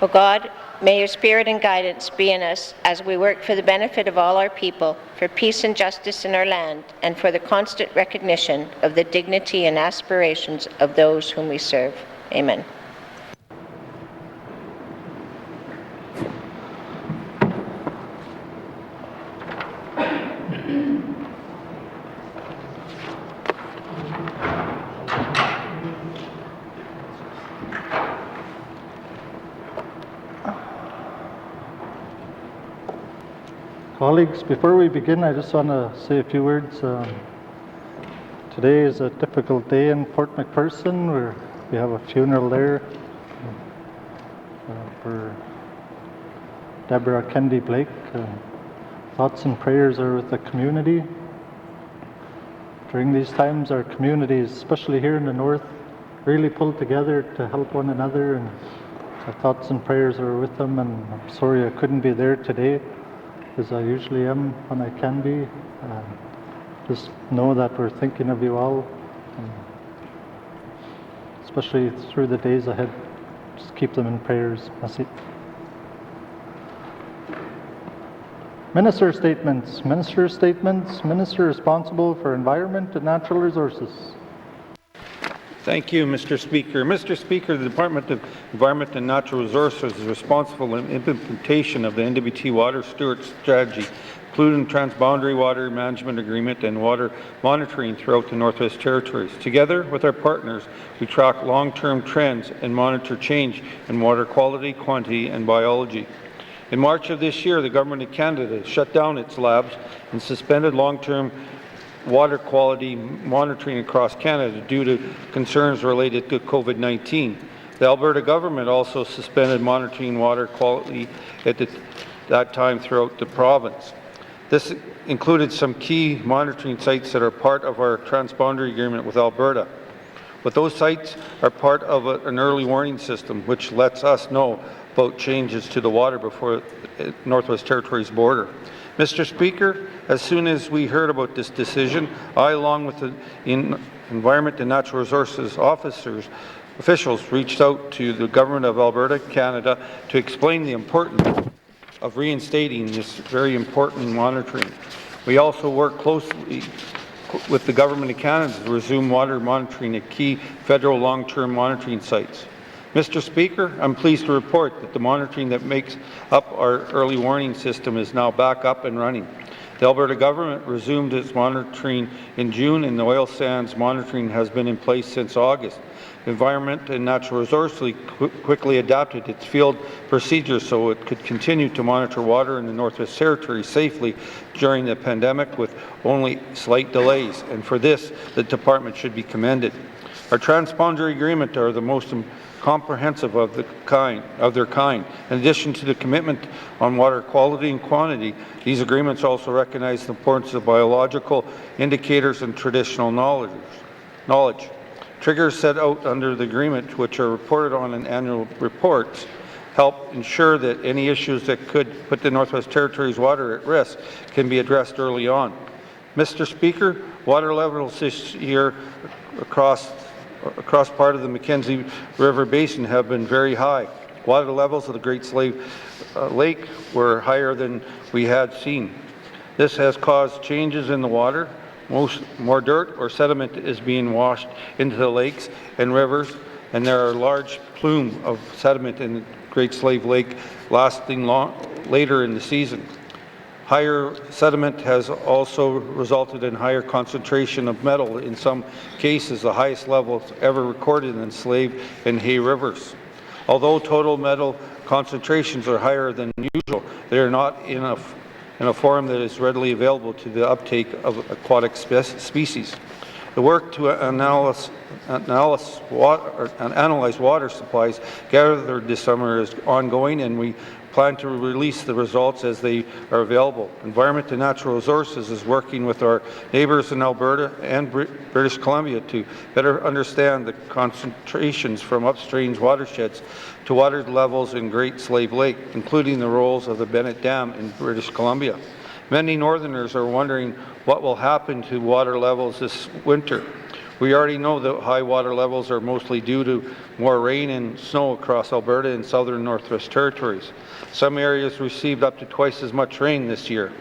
O God, may your spirit and guidance be in us as we work for the benefit of all our people, for peace and justice in our land, and for the constant recognition of the dignity and aspirations of those whom we serve. Amen. Colleagues, before we begin, I just want to say a few words. Today is a difficult day in Port McPherson, where we have a funeral there for Deborah Kendi Blake. Thoughts and prayers are with the community. During these times, our communities, especially here in the north, really pull together to help one another, and our thoughts and prayers are with them. And I'm sorry I couldn't be there today, as I usually am when I can be. Just know that we're thinking of you all, especially through the days ahead. Just keep them in prayers. Merci. Minister statements. Minister statements. Minister responsible for Environment and Natural Resources. Thank you, Mr. Speaker. Mr. Speaker, the Department of Environment and Natural Resources is responsible for the implementation of the N.W.T. Water Steward Strategy, including Transboundary Water Management Agreement and water monitoring throughout the Northwest Territories. Together with our partners, we track long-term trends and monitor change in water quality, quantity, and biology. In March of this year, the Government of Canada shut down its labs and suspended long-term water quality monitoring across Canada due to concerns related to COVID-19. The Alberta government also suspended monitoring water quality at that time throughout the province. This included some key monitoring sites that are part of our transboundary agreement with Alberta. But those sites are part of an early warning system which lets us know about changes to the water before Northwest Territories border. Mr. Speaker, as soon as we heard about this decision, I, along with the Environment and Natural Resources officials, reached out to the Government of Alberta, Canada, to explain the importance of reinstating this very important monitoring. We also work closely with the Government of Canada to resume water monitoring at key federal long-term monitoring sites. Mr. Speaker, I'm pleased to report that the monitoring that makes up our early warning system is now back up and running. The Alberta government resumed its monitoring in June, and the oil sands monitoring has been in place since August. Environment and Natural Resources quickly adapted its field procedures so it could continue to monitor water in the Northwest Territories safely during the pandemic with only slight delays, and for this, the department should be commended. Our transboundary agreement are the most comprehensive of their kind. In addition to the commitment on water quality and quantity, these agreements also recognize the importance of biological indicators and traditional knowledge. Triggers set out under the agreement, which are reported on in annual reports, help ensure that any issues that could put the Northwest Territories water at risk can be addressed early on. Mr. Speaker, water levels this year across part of the Mackenzie River Basin have been very high. Water levels of the Great Slave Lake were higher than we had seen. This has caused changes in the water. More dirt or sediment is being washed into the lakes and rivers, and there are large plumes of sediment in the Great Slave Lake lasting later in the season. Higher sediment has also resulted in higher concentration of metal, in some cases the highest levels ever recorded in Slave and Hay rivers. Although total metal concentrations are higher than usual, they are not in a form that is readily available to the uptake of aquatic species. The work to analyze water supplies gathered this summer is ongoing, and we plan to release the results as they are available. Environment and Natural Resources is working with our neighbours in Alberta and British Columbia to better understand the concentrations from upstream watersheds to water levels in Great Slave Lake, including the roles of the Bennett Dam in British Columbia. Many Northerners are wondering what will happen to water levels this winter. We already know that high water levels are mostly due to more rain and snow across Alberta and southern Northwest Territories. Some areas received up to twice as much rain this year.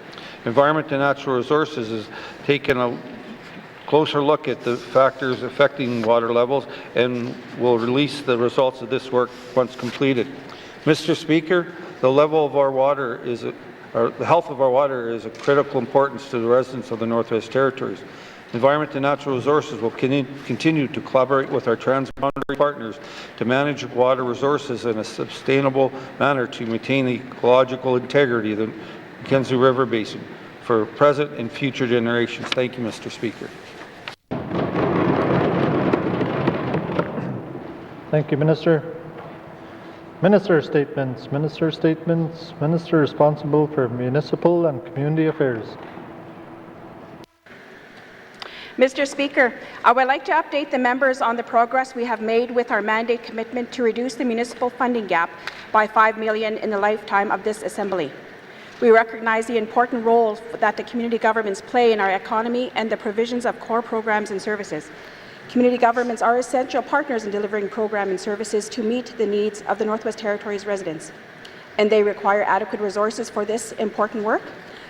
Environment and Natural Resources has taken a closer look at the factors affecting water levels and will release the results of this work once completed. Mr. Speaker, the level of our water is the health of our water is of critical importance to the residents of the Northwest Territories. Environment and Natural Resources will continue to collaborate with our transboundary partners to manage water resources in a sustainable manner to maintain the ecological integrity of the Mackenzie River Basin for present and future generations. Thank you, Mr. Speaker. Thank you, Minister. Minister statements. Minister statements. Minister responsible for municipal and community affairs. Mr. Speaker, I would like to update the members on the progress we have made with our mandate commitment to reduce the municipal funding gap by $5 million in the lifetime of this Assembly. We recognize the important role that the community governments play in our economy and the provisions of core programs and services. Community governments are essential partners in delivering programs and services to meet the needs of the Northwest Territories residents, and they require adequate resources for this important work.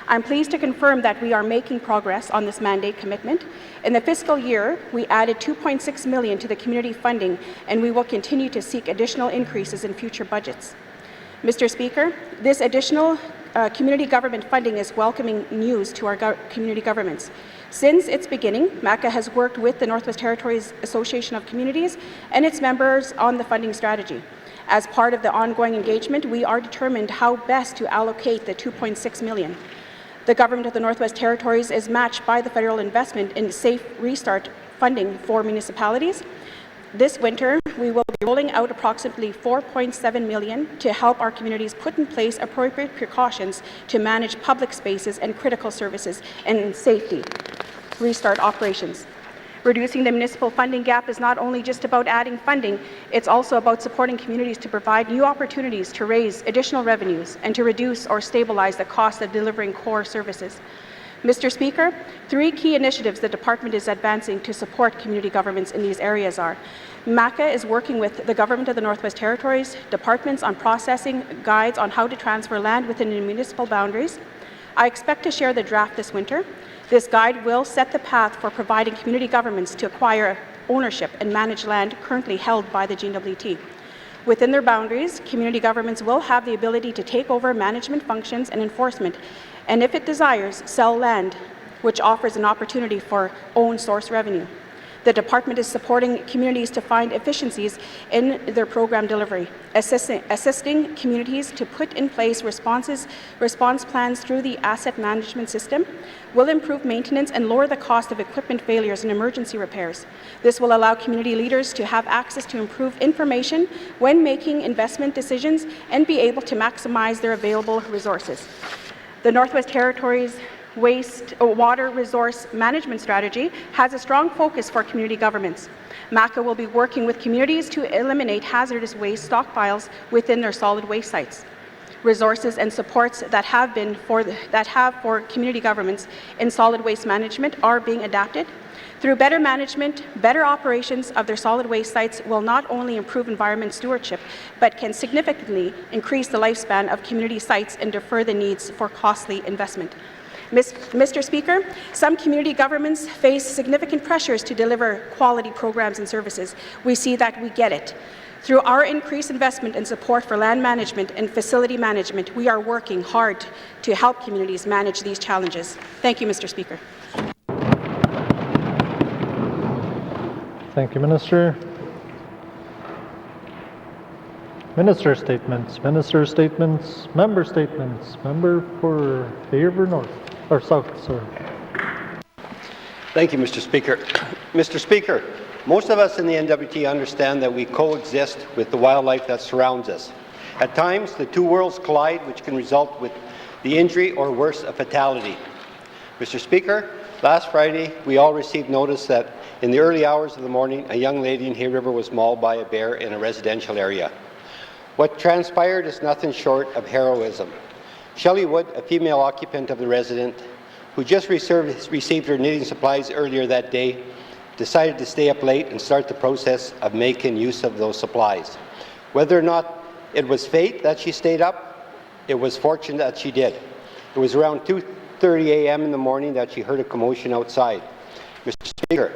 I'm pleased to confirm that we are making progress on this mandate commitment. In the fiscal year, we added $2.6 million to the community funding, and we will continue to seek additional increases in future budgets. Mr. Speaker, this additional community government funding is welcoming news to our community governments. Since its beginning, MACA has worked with the Northwest Territories Association of Communities and its members on the funding strategy. As part of the ongoing engagement, we are determined how best to allocate the $2.6 million. The Government of the Northwest Territories is matched by the federal investment in Safe Restart funding for municipalities. This winter, we will be rolling out approximately $4.7 million to help our communities put in place appropriate precautions to manage public spaces and critical services and safety restart operations. Reducing the municipal funding gap is not only just about adding funding, it's also about supporting communities to provide new opportunities to raise additional revenues and to reduce or stabilize the cost of delivering core services. Mr. Speaker, 3 key initiatives the Department is advancing to support community governments in these areas are: MACA is working with the Government of the Northwest Territories departments on processing guides on how to transfer land within the municipal boundaries. I expect to share the draft this winter. This guide will set the path for providing community governments to acquire ownership and manage land currently held by the GNWT. Within their boundaries, community governments will have the ability to take over management functions and enforcement, and if it desires, sell land, which offers an opportunity for own source revenue. The Department is supporting communities to find efficiencies in their program delivery, assisting communities to put in place response plans through the asset management system, will improve maintenance and lower the cost of equipment failures and emergency repairs. This will allow community leaders to have access to improved information when making investment decisions and be able to maximize their available resources. The Northwest Territories water resource management strategy has a strong focus for community governments. MACA will be working with communities to eliminate hazardous waste stockpiles within their solid waste sites. Resources and supports that have for community governments in solid waste management are being adapted. Through better management, better operations of their solid waste sites will not only improve environment stewardship, but can significantly increase the lifespan of community sites and defer the needs for costly investment. Mr. Speaker, some community governments face significant pressures to deliver quality programs and services. We see that we get it. Through our increased investment and support for land management and facility management, we are working hard to help communities manage these challenges. Thank you, Mr. Speaker. Thank you, Minister. Minister statements. Minister statements. Member statements. Member for Fairview North. Or South, sorry. Thank you, Mr. Speaker. Mr. Speaker, most of us in the N.W.T. understand that we coexist with the wildlife that surrounds us. At times, the two worlds collide, which can result with the injury or worse, a fatality. Mr. Speaker, last Friday, we all received notice that in the early hours of the morning, a young lady in Hay River was mauled by a bear in a residential area. What transpired is nothing short of heroism. Shelley Wood, a female occupant of the resident, who just received her knitting supplies earlier that day, decided to stay up late and start the process of making use of those supplies. Whether or not it was fate that she stayed up, it was fortunate that she did. It was around 2:30 a.m. in the morning that she heard a commotion outside. Mr. Speaker,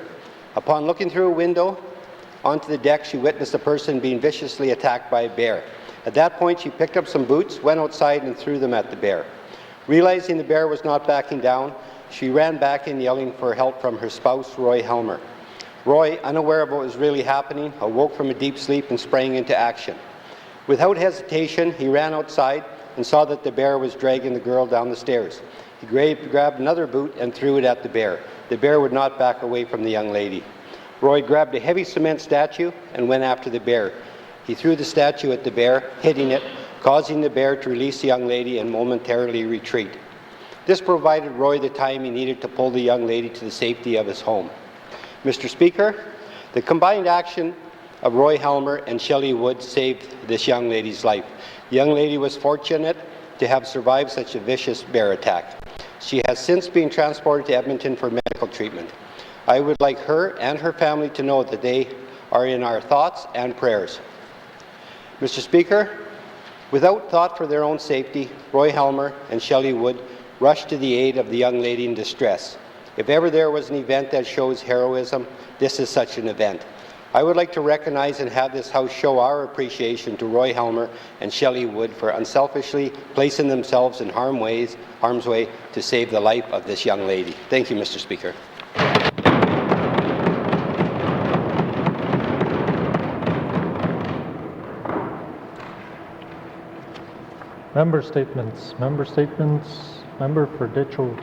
upon looking through a window onto the deck, she witnessed a person being viciously attacked by a bear. At that point, she picked up some boots, went outside and threw them at the bear. Realizing the bear was not backing down, she ran back in yelling for help from her spouse, Roy Helmer. Roy, unaware of what was really happening, awoke from a deep sleep and sprang into action. Without hesitation, he ran outside and saw that the bear was dragging the girl down the stairs. He grabbed another boot and threw it at the bear. The bear would not back away from the young lady. Roy grabbed a heavy cement statue and went after the bear. He threw the statue at the bear, hitting it, causing the bear to release the young lady and momentarily retreat. This provided Roy the time he needed to pull the young lady to the safety of his home. Mr. Speaker, the combined action of Roy Helmer and Shelley Wood saved this young lady's life. The young lady was fortunate to have survived such a vicious bear attack. She has since been transported to Edmonton for medical treatment. I would like her and her family to know that they are in our thoughts and prayers. Mr. Speaker, without thought for their own safety, Roy Helmer and Shelley Wood rushed to the aid of the young lady in distress. If ever there was an event that shows heroism, this is such an event. I would like to recognize and have this House show our appreciation to Roy Helmer and Shelley Wood for unselfishly placing themselves in harm's way to save the life of this young lady. Thank you, Mr. Speaker. Member statements. Member statements. Member for Detroit.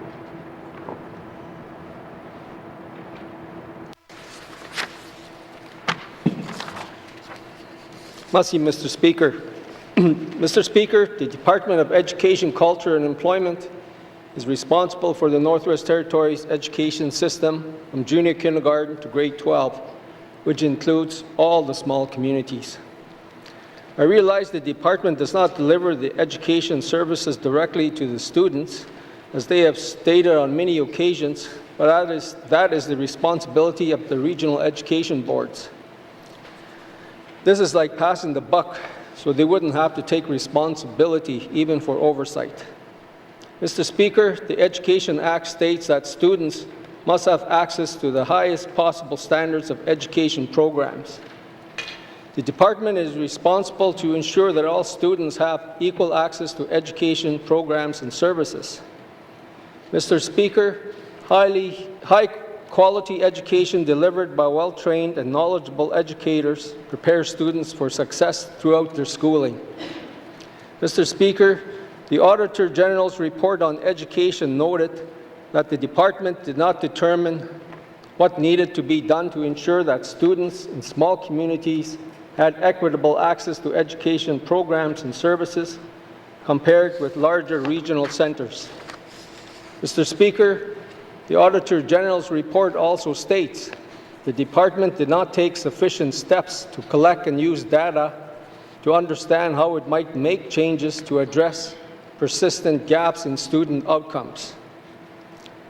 Merci, Mr. Speaker. Mr. Speaker, the Department of Education, Culture and Employment is responsible for the Northwest Territories education system from junior kindergarten to grade 12, which includes all the small communities. I realize the department does not deliver the education services directly to the students, as they have stated on many occasions, but that is the responsibility of the regional education boards. This is like passing the buck, so they wouldn't have to take responsibility even for oversight. Mr. Speaker, the Education Act states that students must have access to the highest possible standards of education programs. The department is responsible to ensure that all students have equal access to education programs and services. Mr. Speaker, high-quality education delivered by well-trained and knowledgeable educators prepares students for success throughout their schooling. Mr. Speaker, the Auditor General's report on education noted that the department did not determine what needed to be done to ensure that students in small communities had equitable access to education programs and services compared with larger regional centers. Mr. Speaker, the Auditor General's report also states the department did not take sufficient steps to collect and use data to understand how it might make changes to address persistent gaps in student outcomes.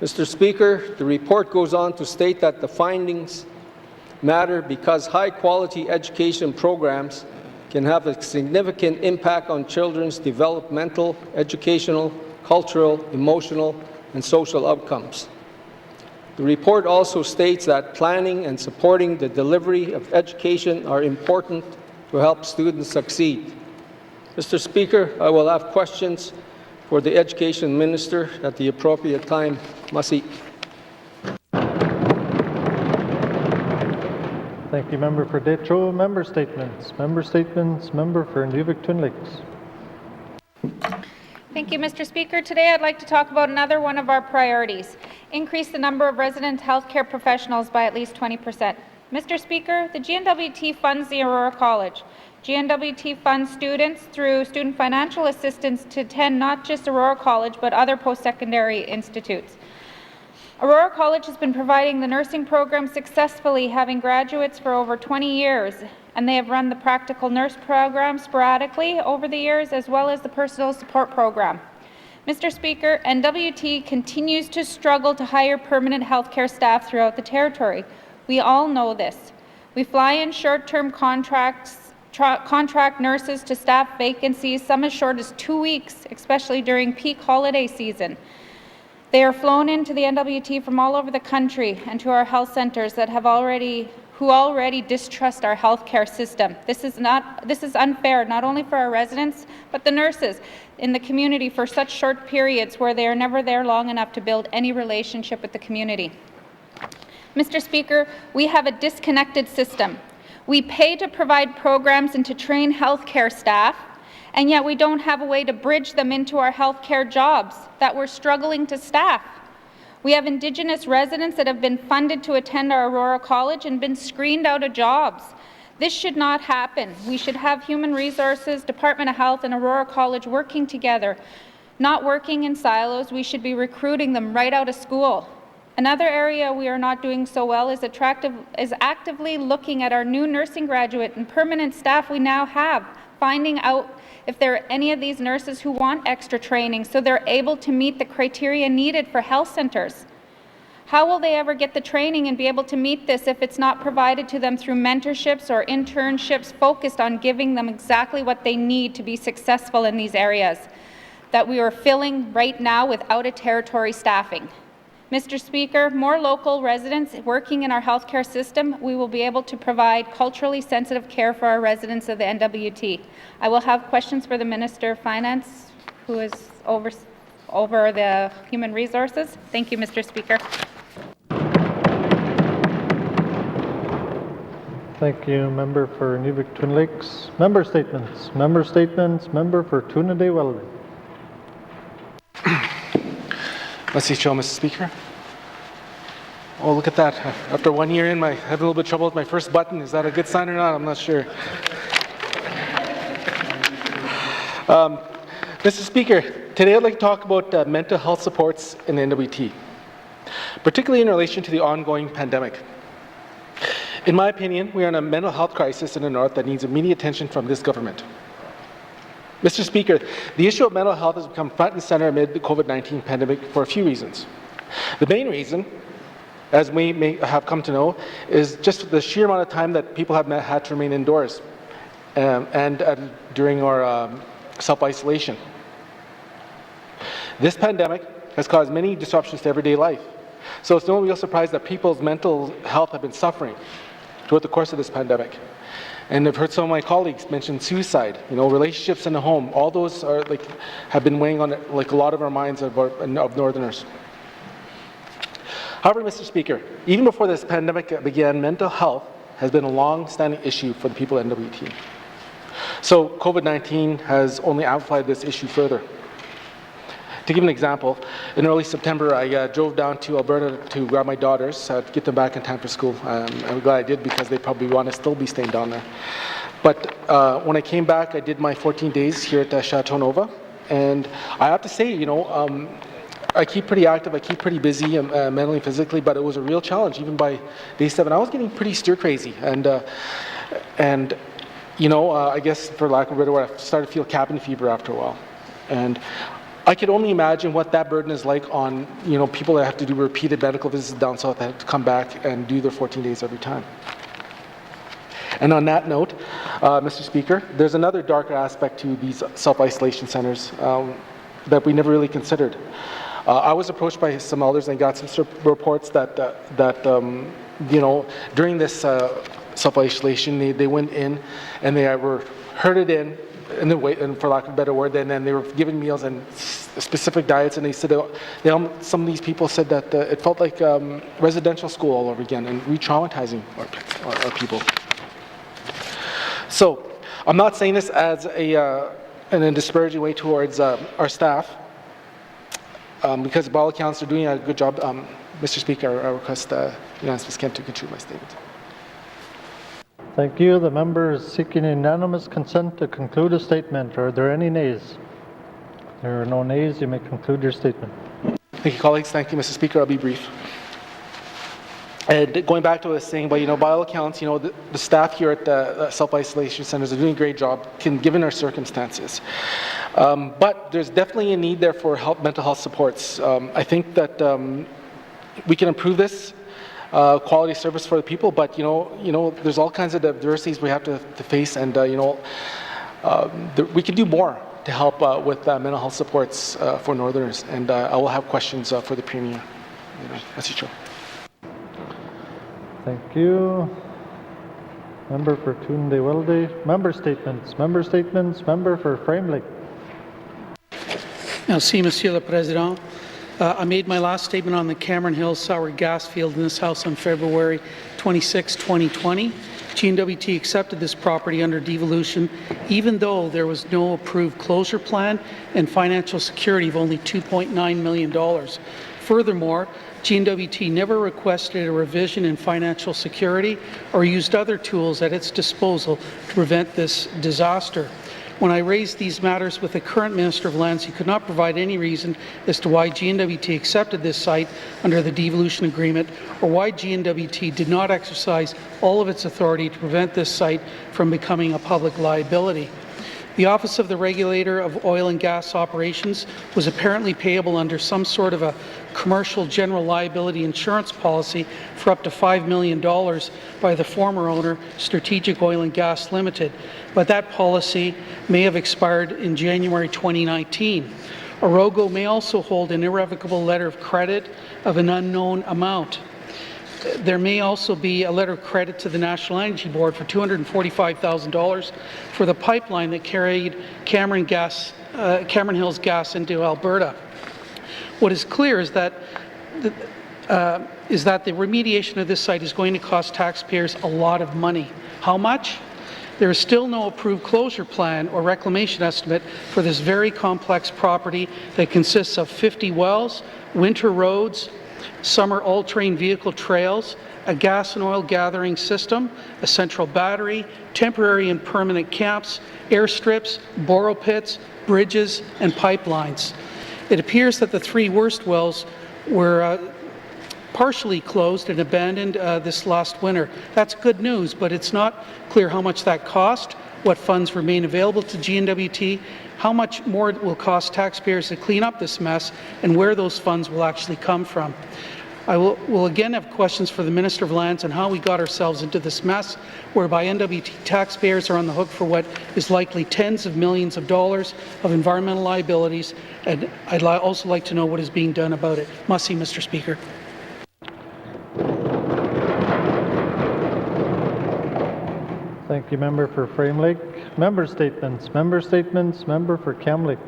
Mr. Speaker, the report goes on to state that the findings matter because high-quality education programs can have a significant impact on children's developmental, educational, cultural, emotional, and social outcomes. The report also states that planning and supporting the delivery of education are important to help students succeed. Mr. Speaker, I will have questions for the Education Minister at the appropriate time. Merci. Thank you, Member for Detroit. Member statements. Member statements. Member for N.W.T. Lakes. Thank you, Mr. Speaker. Today I'd like to talk about another one of our priorities, increase the number of resident healthcare professionals by at least 20%. Mr. Speaker, the GNWT funds the Aurora College. GNWT funds students through student financial assistance to attend not just Aurora College but other post-secondary institutes. Aurora College has been providing the nursing program successfully, having graduates for over 20 years, and they have run the practical nurse program sporadically over the years, as well as the personal support program. Mr. Speaker, N.W.T continues to struggle to hire permanent healthcare staff throughout the territory. We all know this. We fly in short-term contract nurses to staff vacancies, some as short as 2 weeks, especially during peak holiday season. They are flown into the N.W.T from all over the country and to our health centres that who already distrust our healthcare system. This is unfair, not only for our residents, but the nurses in the community for such short periods where they are never there long enough to build any relationship with the community. Mr. Speaker, we have a disconnected system. We pay to provide programs and to train healthcare staff, and yet we don't have a way to bridge them into our healthcare jobs that we're struggling to staff. We have Indigenous residents that have been funded to attend our Aurora College and been screened out of jobs. This should not happen. We should have Human Resources, Department of Health, and Aurora College working together, not working in silos. We should be recruiting them right out of school. Another area we are not doing so well is actively looking at our new nursing graduate and permanent staff we now have, finding out if there are any of these nurses who want extra training so they're able to meet the criteria needed for health centres. How will they ever get the training and be able to meet this if it's not provided to them through mentorships or internships focused on giving them exactly what they need to be successful in these areas that we are filling right now without a territory staffing? Mr. Speaker, more local residents working in our healthcare system, we will be able to provide culturally sensitive care for our residents of the N.W.T. I will have questions for the Minister of Finance, who is over the Human Resources. Thank you, Mr. Speaker. Thank you, Member for Nuvik-Twin Lakes. Member statements. Member statements. Member for Tunadee-Welland. Let's see, Mr. Speaker. Oh, look at that. After 1 year in, I have a little bit of trouble with my first button. Is that a good sign or not? I'm not sure. Mr. Speaker, today I'd like to talk about mental health supports in the N.W.T, particularly in relation to the ongoing pandemic. In my opinion, we are in a mental health crisis in the North that needs immediate attention from this government. Mr. Speaker, the issue of mental health has become front and center amid the COVID-19 pandemic for a few reasons. The main reason, as we may have come to know, is just the sheer amount of time that people have had to remain indoors and during our self-isolation. This pandemic has caused many disruptions to everyday life. So it's no real surprise that people's mental health have been suffering throughout the course of this pandemic. And I've heard some of my colleagues mention suicide, relationships in the home. All those are have been weighing on a lot of our minds of Northerners. However, Mr. Speaker, even before this pandemic began, mental health has been a long-standing issue for the people of N.W.T. So COVID-19 has only amplified this issue further. To give an example, in early September, I drove down to Alberta to grab my daughters to get them back in time for school. I'm glad I did because they probably want to still be staying down there. But when I came back, I did my 14 days here at Chateau Nova, and I have to say, I keep pretty active, I keep pretty busy mentally and physically, but it was a real challenge. Even by day 7, I was getting pretty stir crazy, and I guess for lack of a better word, I started to feel cabin fever after a while, and I could only imagine what that burden is like on people that have to do repeated medical visits down south that have to come back and do their 14 days every time. And on that note, Mr. Speaker, there's another darker aspect to these self-isolation centres that we never really considered. I was approached by some elders and got some reports that during this self-isolation, they went in and they were herded in the way, and for lack of a better word, and then they were given meals and specific diets, and they said some of these people said that it felt like residential school all over again and re-traumatizing our people. So I'm not saying this as in a disparaging way towards our staff, because by all accounts they're doing a good job. Mr. Speaker, I request unanimous consent to conclude my statement. Thank you. The member is seeking unanimous consent to conclude a statement. Are there any nays? There are no nays. You may conclude your statement. Thank you, colleagues. Thank you, Mr. Speaker. I'll be brief. And going back to what I was saying, but by all accounts, the staff here at the self-isolation centers are doing a great job, given our circumstances. But there's definitely a need there for mental health supports. I think that we can improve this quality service for the people. But there's all kinds of diversities we have to face, and we can do more to help with mental health supports for Northerners. And I will have questions for the Premier. Merci, Chair. Thank you. Member for Tunde-Welde. Member statements. Member statements. Member for Frame Lake. Merci, Monsieur le Président. I made my last statement on the Cameron Hills sour gas field in this House on February 26, 2020. GNWT accepted this property under devolution, even though there was no approved closure plan and financial security of only $2.9 million. Furthermore, GNWT never requested a revision in financial security or used other tools at its disposal to prevent this disaster. When I raised these matters with the current Minister of Lands, he could not provide any reason as to why GNWT accepted this site under the devolution agreement, or why GNWT did not exercise all of its authority to prevent this site from becoming a public liability. The Office of the Regulator of Oil and Gas Operations was apparently payable under some sort of a commercial general liability insurance policy for up to $5 million by the former owner, Strategic Oil and Gas Limited, but that policy may have expired in January 2019. Orogo may also hold an irrevocable letter of credit of an unknown amount. There may also be a letter of credit to the National Energy Board for $245,000 for the pipeline that carried Cameron Hills gas into Alberta. What is clear is that the remediation of this site is going to cost taxpayers a lot of money. How much? There is still no approved closure plan or reclamation estimate for this very complex property that consists of 50 wells, winter roads, summer all-terrain vehicle trails, a gas and oil gathering system, a central battery, temporary and permanent camps, airstrips, borrow pits, bridges, and pipelines. It appears that the 3 worst wells were partially closed and abandoned this last winter. That's good news, but it's not clear how much that cost, what funds remain available to GNWT, how much more it will cost taxpayers to clean up this mess, and where those funds will actually come from. I will again have questions for the Minister of Lands on how we got ourselves into this mess, whereby NWT taxpayers are on the hook for what is likely tens of millions of dollars of environmental liabilities, and I'd also like to know what is being done about it. Merci, Mr. Speaker. Thank you, Member for Frame Lake. Member statements. Member statements. Member for Cam Lake.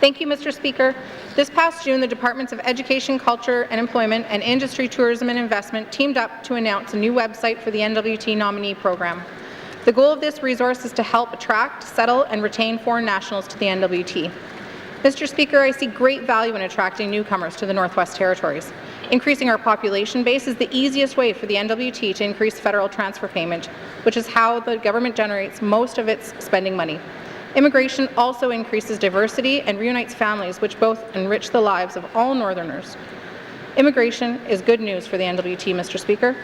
Thank you, Mr. Speaker. This past June, the Departments of Education, Culture and Employment and Industry, Tourism and Investment teamed up to announce a new website for the N.W.T nominee program. The goal of this resource is to help attract, settle and retain foreign nationals to the N.W.T. Mr. Speaker, I see great value in attracting newcomers to the Northwest Territories. Increasing our population base is the easiest way for the N.W.T to increase federal transfer payment, which is how the government generates most of its spending money. Immigration also increases diversity and reunites families, which both enrich the lives of all Northerners. Immigration is good news for the N.W.T, Mr. Speaker.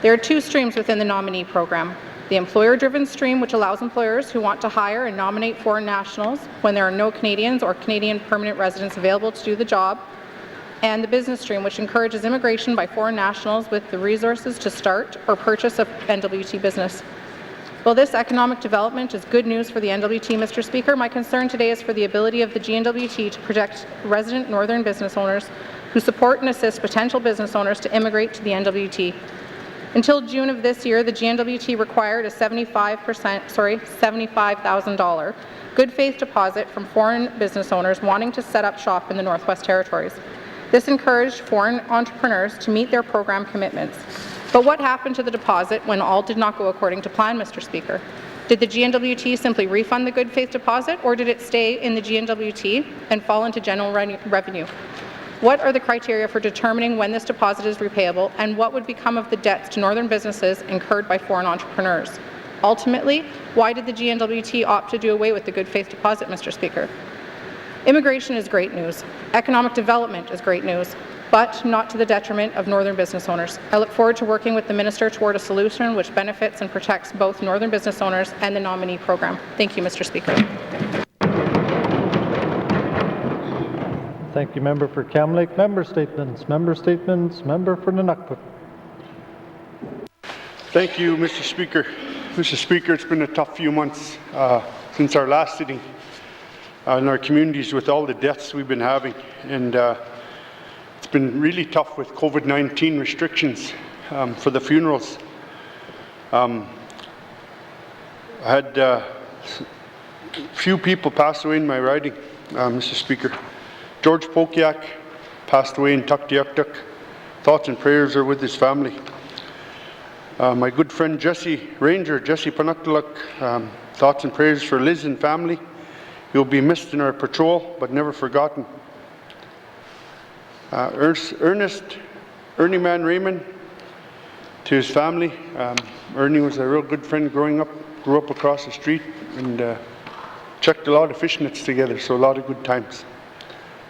There are 2 streams within the nominee program. The employer-driven stream, which allows employers who want to hire and nominate foreign nationals when there are no Canadians or Canadian permanent residents available to do the job, and the business stream, which encourages immigration by foreign nationals with the resources to start or purchase a N.W.T business. While this economic development is good news for the N.W.T, Mr. Speaker, my concern today is for the ability of the GNWT to protect resident Northern business owners who support and assist potential business owners to immigrate to the N.W.T. Until June of this year, the GNWT required a $75,000 good faith deposit from foreign business owners wanting to set up shop in the Northwest Territories. This encouraged foreign entrepreneurs to meet their program commitments. But what happened to the deposit when all did not go according to plan, Mr. Speaker? Did the GNWT simply refund the good faith deposit, or did it stay in the GNWT and fall into general revenue? What are the criteria for determining when this deposit is repayable, and what would become of the debts to Northern businesses incurred by foreign entrepreneurs? Ultimately, why did the GNWT opt to do away with the good faith deposit, Mr. Speaker? Immigration is great news. Economic development is great news, but not to the detriment of Northern business owners. I look forward to working with the Minister toward a solution which benefits and protects both Northern business owners and the nominee program. Thank you, Mr. Speaker. Thank you, Member for Cam Lake. Member statements. Member statements. Member for N.W.T. Thank you, Mr. Speaker. Mr. Speaker, it's been a tough few months since our last sitting in our communities with all the deaths we've been having, and it's been really tough with COVID-19 restrictions for the funerals. I had few people pass away in my riding, Mr. Speaker. George Pokiak passed away in Tuktoyaktuk. Thoughts and prayers are with his family. My good friend Jesse Ranger, Jesse Panuktaluk, thoughts and prayers for Liz and family. You'll be missed in our patrol, but never forgotten. Ernie Man Raymond, to his family. Ernie was a real good friend growing up, grew up across the street, and checked a lot of fish nets together, so a lot of good times.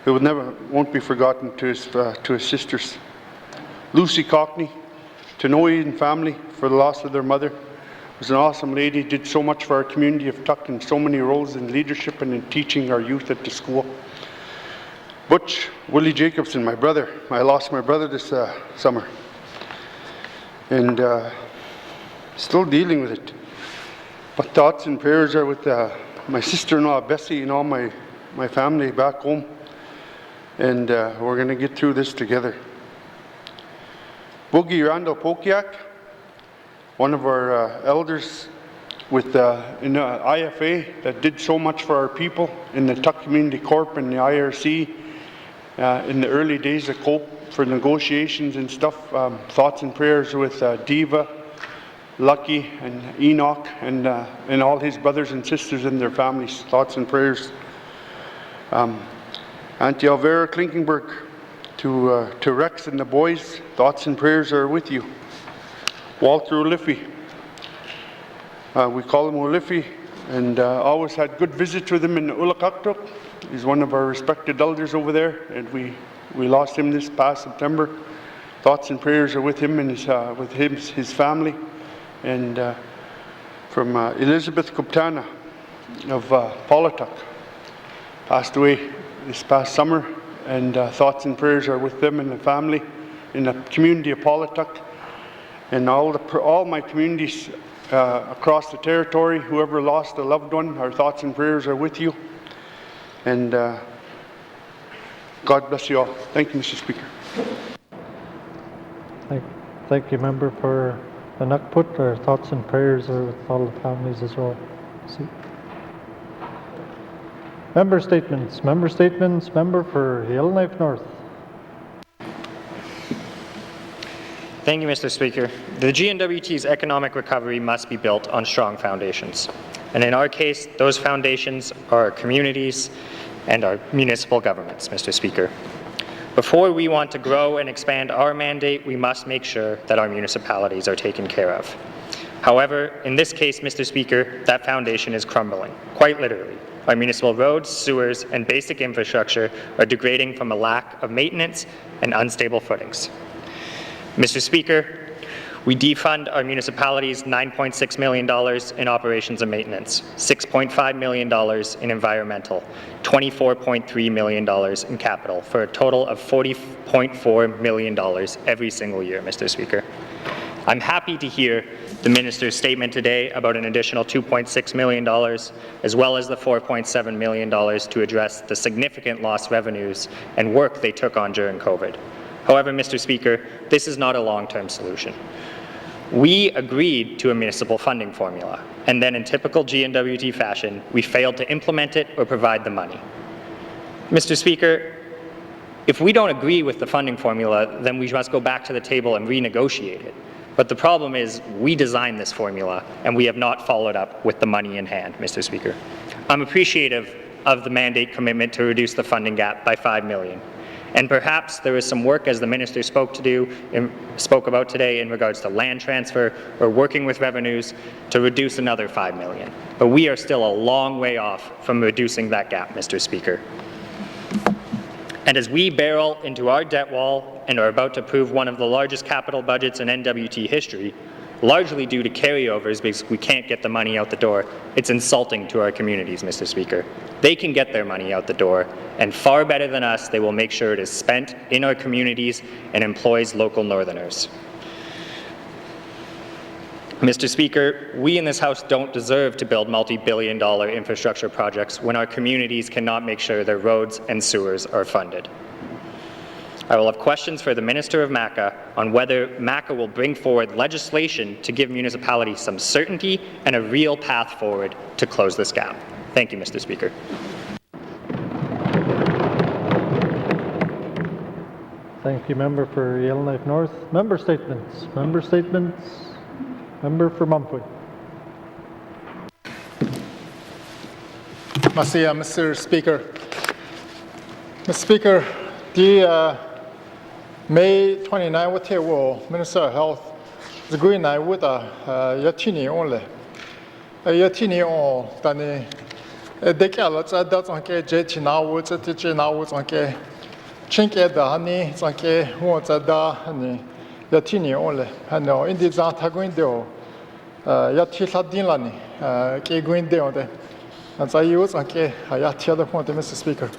It won't be forgotten to his sisters. Lucy Cockney, to Noe and family for the loss of their mother. Was an awesome lady, did so much for our community of Tuck in so many roles in leadership and in teaching our youth at the school. Butch Willie Jacobson, my brother. I lost my brother this summer. And still dealing with it. But thoughts and prayers are with my sister-in-law Bessie and all my family back home. And we're going to get through this together. Boogie Randall Pokiak, one of our elders in IFA that did so much for our people in the Tuck Community Corp and the IRC in the early days of COPE for negotiations and stuff. Thoughts and prayers with Diva, Lucky, and Enoch, and all his brothers and sisters and their families. Thoughts and prayers. Auntie Alvera Klinkenberg, to Rex and the boys, thoughts and prayers are with you. Walter O'Liffey, we call him O'Liffey, and always had good visits with him in Ulakaktuk. He's one of our respected elders over there, and we lost him this past September. Thoughts and prayers are with him and his family. And from Elizabeth Kuptana of Polituk, passed away this past summer, and thoughts and prayers are with them and the family in the community of Polituk, and all my communities across the territory. Whoever lost a loved one, our thoughts and prayers are with you, and God bless you all. Thank you, Mr. Speaker. Thank you, Member for N.W.T. Our thoughts and prayers are with all the families as well. Member statements. Member statements. Member for Yellowknife North. Thank you, Mr. Speaker. The GNWT's economic recovery must be built on strong foundations. And in our case, those foundations are our communities and our municipal governments, Mr. Speaker. Before we want to grow and expand our mandate, we must make sure that our municipalities are taken care of. However, in this case, Mr. Speaker, that foundation is crumbling, quite literally. Our municipal roads, sewers, and basic infrastructure are degrading from a lack of maintenance and unstable footings. Mr. Speaker, we defund our municipalities $9.6 million in operations and maintenance, $6.5 million in environmental, $24.3 million in capital, for a total of $40.4 million every single year, Mr. Speaker. I'm happy to hear the Minister's statement today about an additional $2.6 million, as well as the $4.7 million to address the significant lost revenues and work they took on during COVID. However, Mr. Speaker, this is not a long-term solution. We agreed to a municipal funding formula, and then in typical GNWT fashion, we failed to implement it or provide the money. Mr. Speaker, if we don't agree with the funding formula, then we must go back to the table and renegotiate it. But the problem is we designed this formula, and we have not followed up with the money in hand, Mr. Speaker. I'm appreciative of the mandate commitment to reduce the funding gap by $5 million. And perhaps there is some work, as the Minister spoke about today, in regards to land transfer or working with revenues to reduce another $5 million. But we are still a long way off from reducing that gap, Mr. Speaker. And as we barrel into our debt wall and are about to approve one of the largest capital budgets in N.W.T. history, largely due to carryovers because we can't get the money out the door, it's insulting to our communities, Mr. Speaker. They can get their money out the door, and far better than us, they will make sure it is spent in our communities and employs local Northerners. Mr. Speaker, we in this House don't deserve to build multi-billion-dollar infrastructure projects when our communities cannot make sure their roads and sewers are funded. I will have questions for the Minister of MACA on whether MACA will bring forward legislation to give municipalities some certainty and a real path forward to close this gap. Thank you, Mr. Speaker. Thank you, member for Yellowknife North. Member statements. Member statements. Member for Mumford. Mr. Speaker. Mr. Speaker, the May 29 what will Minister of Health the green I would yatini only yatini on tani decalats at that on ke jet now woods at the now woods on ke chink at the honey on ke wants at the honey yatini only and no in the zanta going do yati ladinlani ke going down there and so you was on ke yati other point Mr. Speaker.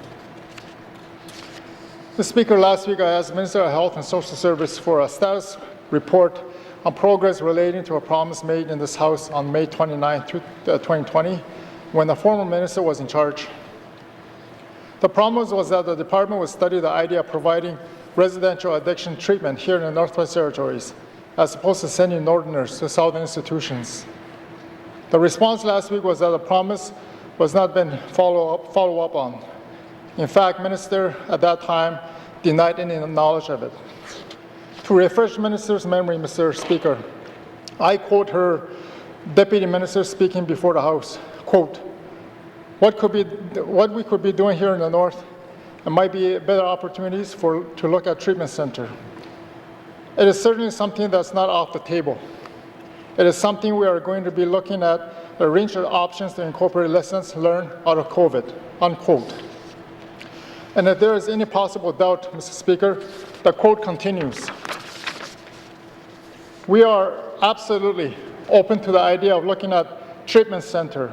Mr. Speaker, last week I asked Minister of Health and Social Service for a status report on progress relating to a promise made in this House on May 29, 2020, when the former minister was in charge. The promise was that the department would study the idea of providing residential addiction treatment here in the Northwest Territories, as opposed to sending Northerners to southern institutions. The response last week was that the promise was not been follow up on. In fact, Minister at that time denied any knowledge of it. To refresh Minister's memory, Mr. Speaker, I quote her Deputy Minister speaking before the House, quote, what we could be doing here in the North, and might be better opportunities to look at treatment center. It is certainly something that's not off the table. It is something we are going to be looking at a range of options to incorporate lessons learned out of COVID, unquote. And if there is any possible doubt, Mr. Speaker, the quote continues. We are absolutely open to the idea of looking at treatment center,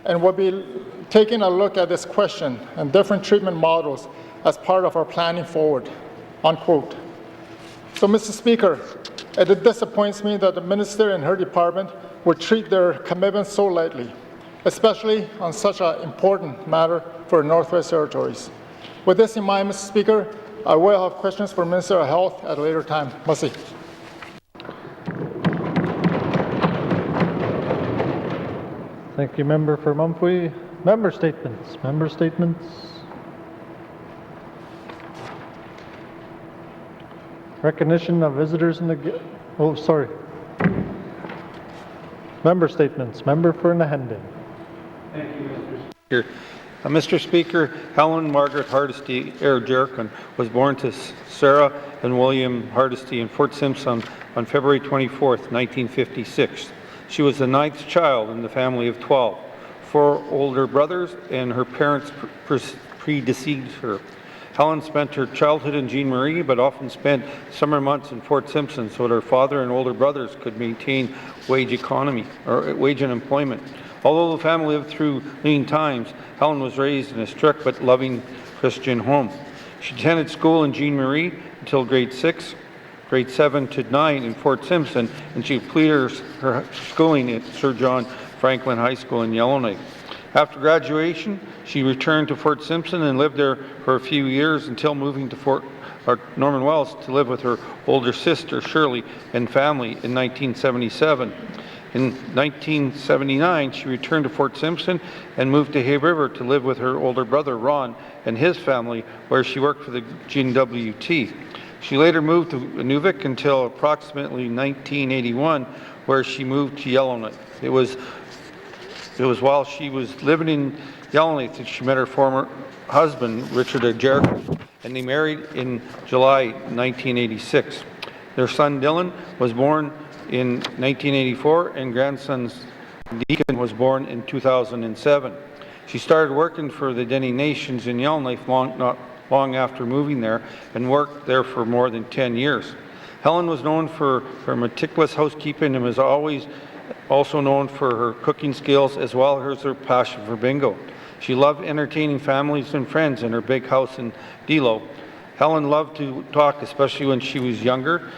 and we'll be taking a look at this question and different treatment models as part of our planning forward, unquote. So, Mr. Speaker, it disappoints me that the minister and her department would treat their commitments so lightly, especially on such an important matter for Northwest Territories. With this in mind, Mr. Speaker, I will have questions for Minister of Health at a later time. Merci. Thank you, member for Mumford. Member statements. Member statements. Recognition of visitors in the... Oh, sorry. Member statements. Member for Nahende. Thank you, Mr. Speaker. Mr. Speaker, Helen Margaret Hardesty Jerkin was born to Sarah and William Hardesty in Fort Simpson on February 24, 1956. She was the 9th child in the family of 12, 4 older brothers, and her parents predeceased her. Helen spent her childhood in Jean Marie, but often spent summer months in Fort Simpson so that her father and older brothers could maintain wage and employment. Although the family lived through lean times, Helen was raised in a strict but loving Christian home. She attended school in Jean Marie until grade 6, grade 7 to 9 in Fort Simpson, and she completed her schooling at Sir John Franklin High School in Yellowknife. After graduation, she returned to Fort Simpson and lived there for a few years until moving to Norman Wells to live with her older sister, Shirley, and family in 1977. In 1979, she returned to Fort Simpson and moved to Hay River to live with her older brother, Ron, and his family, where she worked for the GNWT. She later moved to Nunavut until approximately 1981, where she moved to Yellowknife. It was while she was living in Yellowknife that she met her former husband, Richard Jerkin, and they married in July 1986. Their son, Dylan, was born in 1984, and grandson Deacon was born in 2007. She started working for the Dene Nations in Yellowknife not long after moving there, and worked there for more than 10 years. Helen was known for her meticulous housekeeping and was always also known for her cooking skills as well as her passion for bingo. She loved entertaining families and friends in her big house in Delo. Helen loved to talk, especially when she was younger,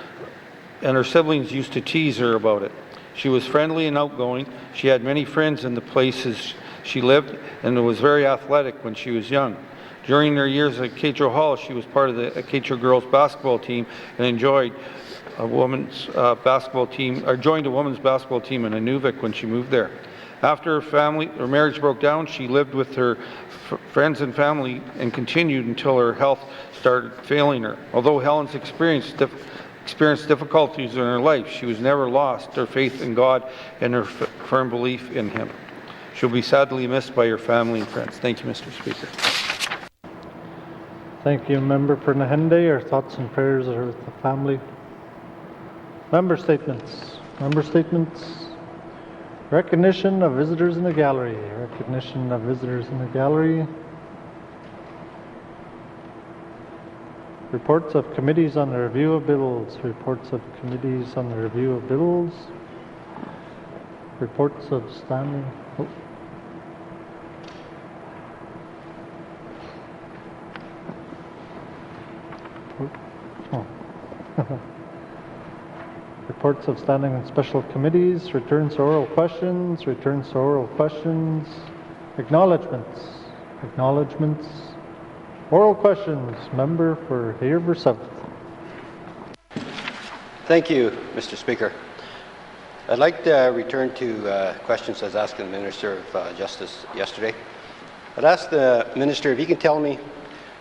and her siblings used to tease her about it. She was friendly and outgoing. She had many friends in the places she lived and was very athletic when she was young. During her years at Cato Hall, she was part of the Cato girls basketball team and joined a women's basketball team in Inuvik when she moved there. After her marriage broke down, she lived with her friends and family and continued until her health started failing her. Although Helen's experienced difficulties in her life, she was never lost her faith in God and her firm belief in Him. She'll be sadly missed by her family and friends. Thank you, Mr. Speaker. Thank you, Member for Nahende. Our thoughts and prayers are with the family. Member statements. Member statements. Recognition of visitors in the gallery. Recognition of visitors in the gallery. Reports of committees on the review of bills. Reports of committees on the review of bills. Reports of standing. Reports of standing and special committees, returns to oral questions, acknowledgements, oral questions. Member for Haver South. Thank you, Mr. Speaker. I'd like to return to questions I was asking the Minister of Justice yesterday. I'd ask the Minister if he can tell me,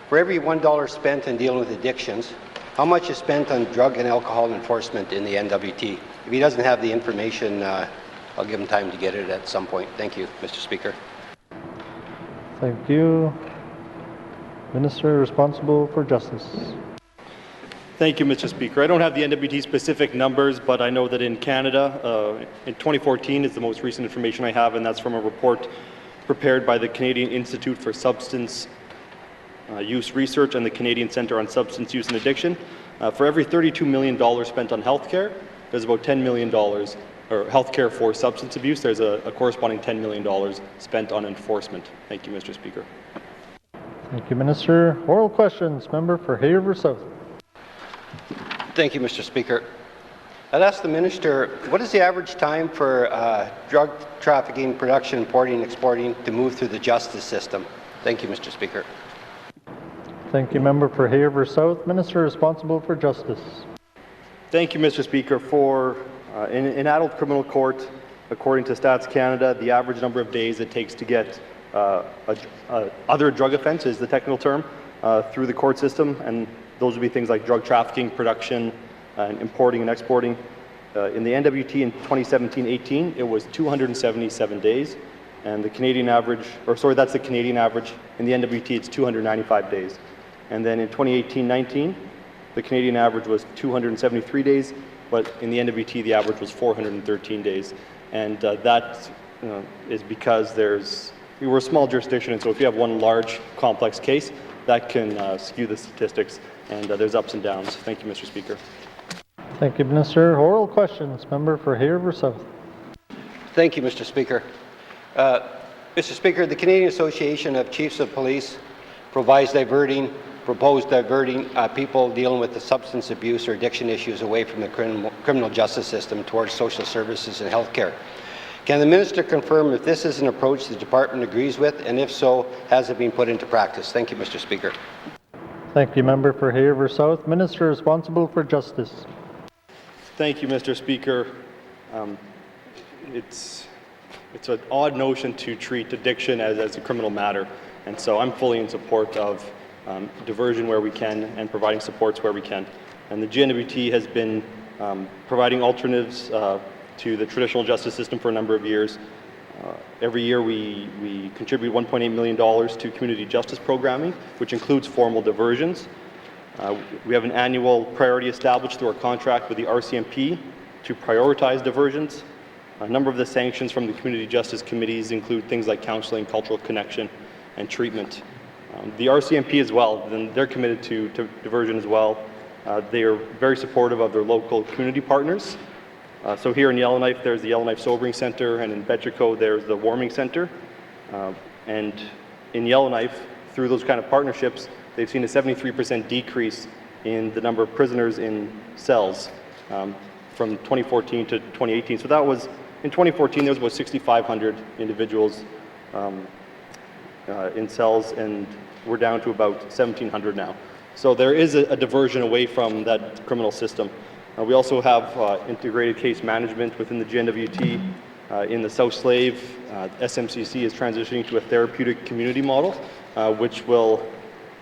for every $1 spent in dealing with addictions, how much is spent on drug and alcohol enforcement in the N.W.T? If he doesn't have the information, I'll give him time to get it at some point. Thank you, Mr. Speaker. Thank you. Minister responsible for justice. Thank you, Mr. Speaker. I don't have the N.W.T specific numbers, but I know that in Canada, in 2014 is the most recent information I have, and that's from a report prepared by the Canadian Institute for Substance Use Research and the Canadian Centre on Substance Use and Addiction. For every $32 million spent on healthcare, there's about $10 million, or healthcare for substance abuse, there's a corresponding $10 million spent on enforcement. Thank you, Mr. Speaker. Thank you, Minister. Oral questions. Member for Haver South. Thank you, Mr. Speaker. I'd ask the Minister, what is the average time for drug trafficking, production, importing, exporting to move through the justice system? Thank you, Mr. Speaker. Thank you, Member for Haver South. Minister responsible for justice. Thank you, Mr. Speaker. In adult criminal court, according to Stats Canada, the average number of days it takes to get other drug offense is the technical term through the court system, and those would be things like drug trafficking, production, and importing and exporting. In the N.W.T. in 2017-18, it was 277 days, and the Canadian average, that's the Canadian average. In the N.W.T., it's 295 days. And then in 2018-19, the Canadian average was 273 days, but in the N.W.T., the average was 413 days. And that is because we're a small jurisdiction, and so if you have one large, complex case, that can skew the statistics, and there's ups and downs. Thank you, Mr. Speaker. Thank you, Minister. Oral questions. Member for Haver South. Thank you, Mr. Speaker. Mr. Speaker, the Canadian Association of Chiefs of Police proposed diverting people dealing with the substance abuse or addiction issues away from the criminal justice system towards social services and healthcare. Can the Minister confirm if this is an approach the Department agrees with, and if so, has it been put into practice? Thank you, Mr. Speaker. Thank you, Member for Haver South. Minister responsible for justice. Thank you, Mr. Speaker. It's an odd notion to treat addiction as a criminal matter, and so I'm fully in support of diversion where we can and providing supports where we can. And the GNWT has been providing alternatives to the traditional justice system for a number of years. Every year we contribute $1.8 million to community justice programming, which includes formal diversions. We have an annual priority established through our contract with the RCMP to prioritize diversions. A number of the sanctions from the community justice committees include things like counseling, cultural connection, and treatment. The RCMP as well, then they're committed to diversion as well. They are very supportive of their local community partners. So here in Yellowknife, there's the Yellowknife Sobering Centre, and in Betcherco, there's the Warming Centre. And in Yellowknife, through those kind of partnerships, they've seen a 73% decrease in the number of prisoners in cells from 2014 to 2018. So that was, in 2014, there was about 6,500 individuals in cells, and we're down to about 1,700 now. So there is a diversion away from that criminal system. We also have integrated case management within the GNWT. In the South Slave, SMCC is transitioning to a therapeutic community model, which will,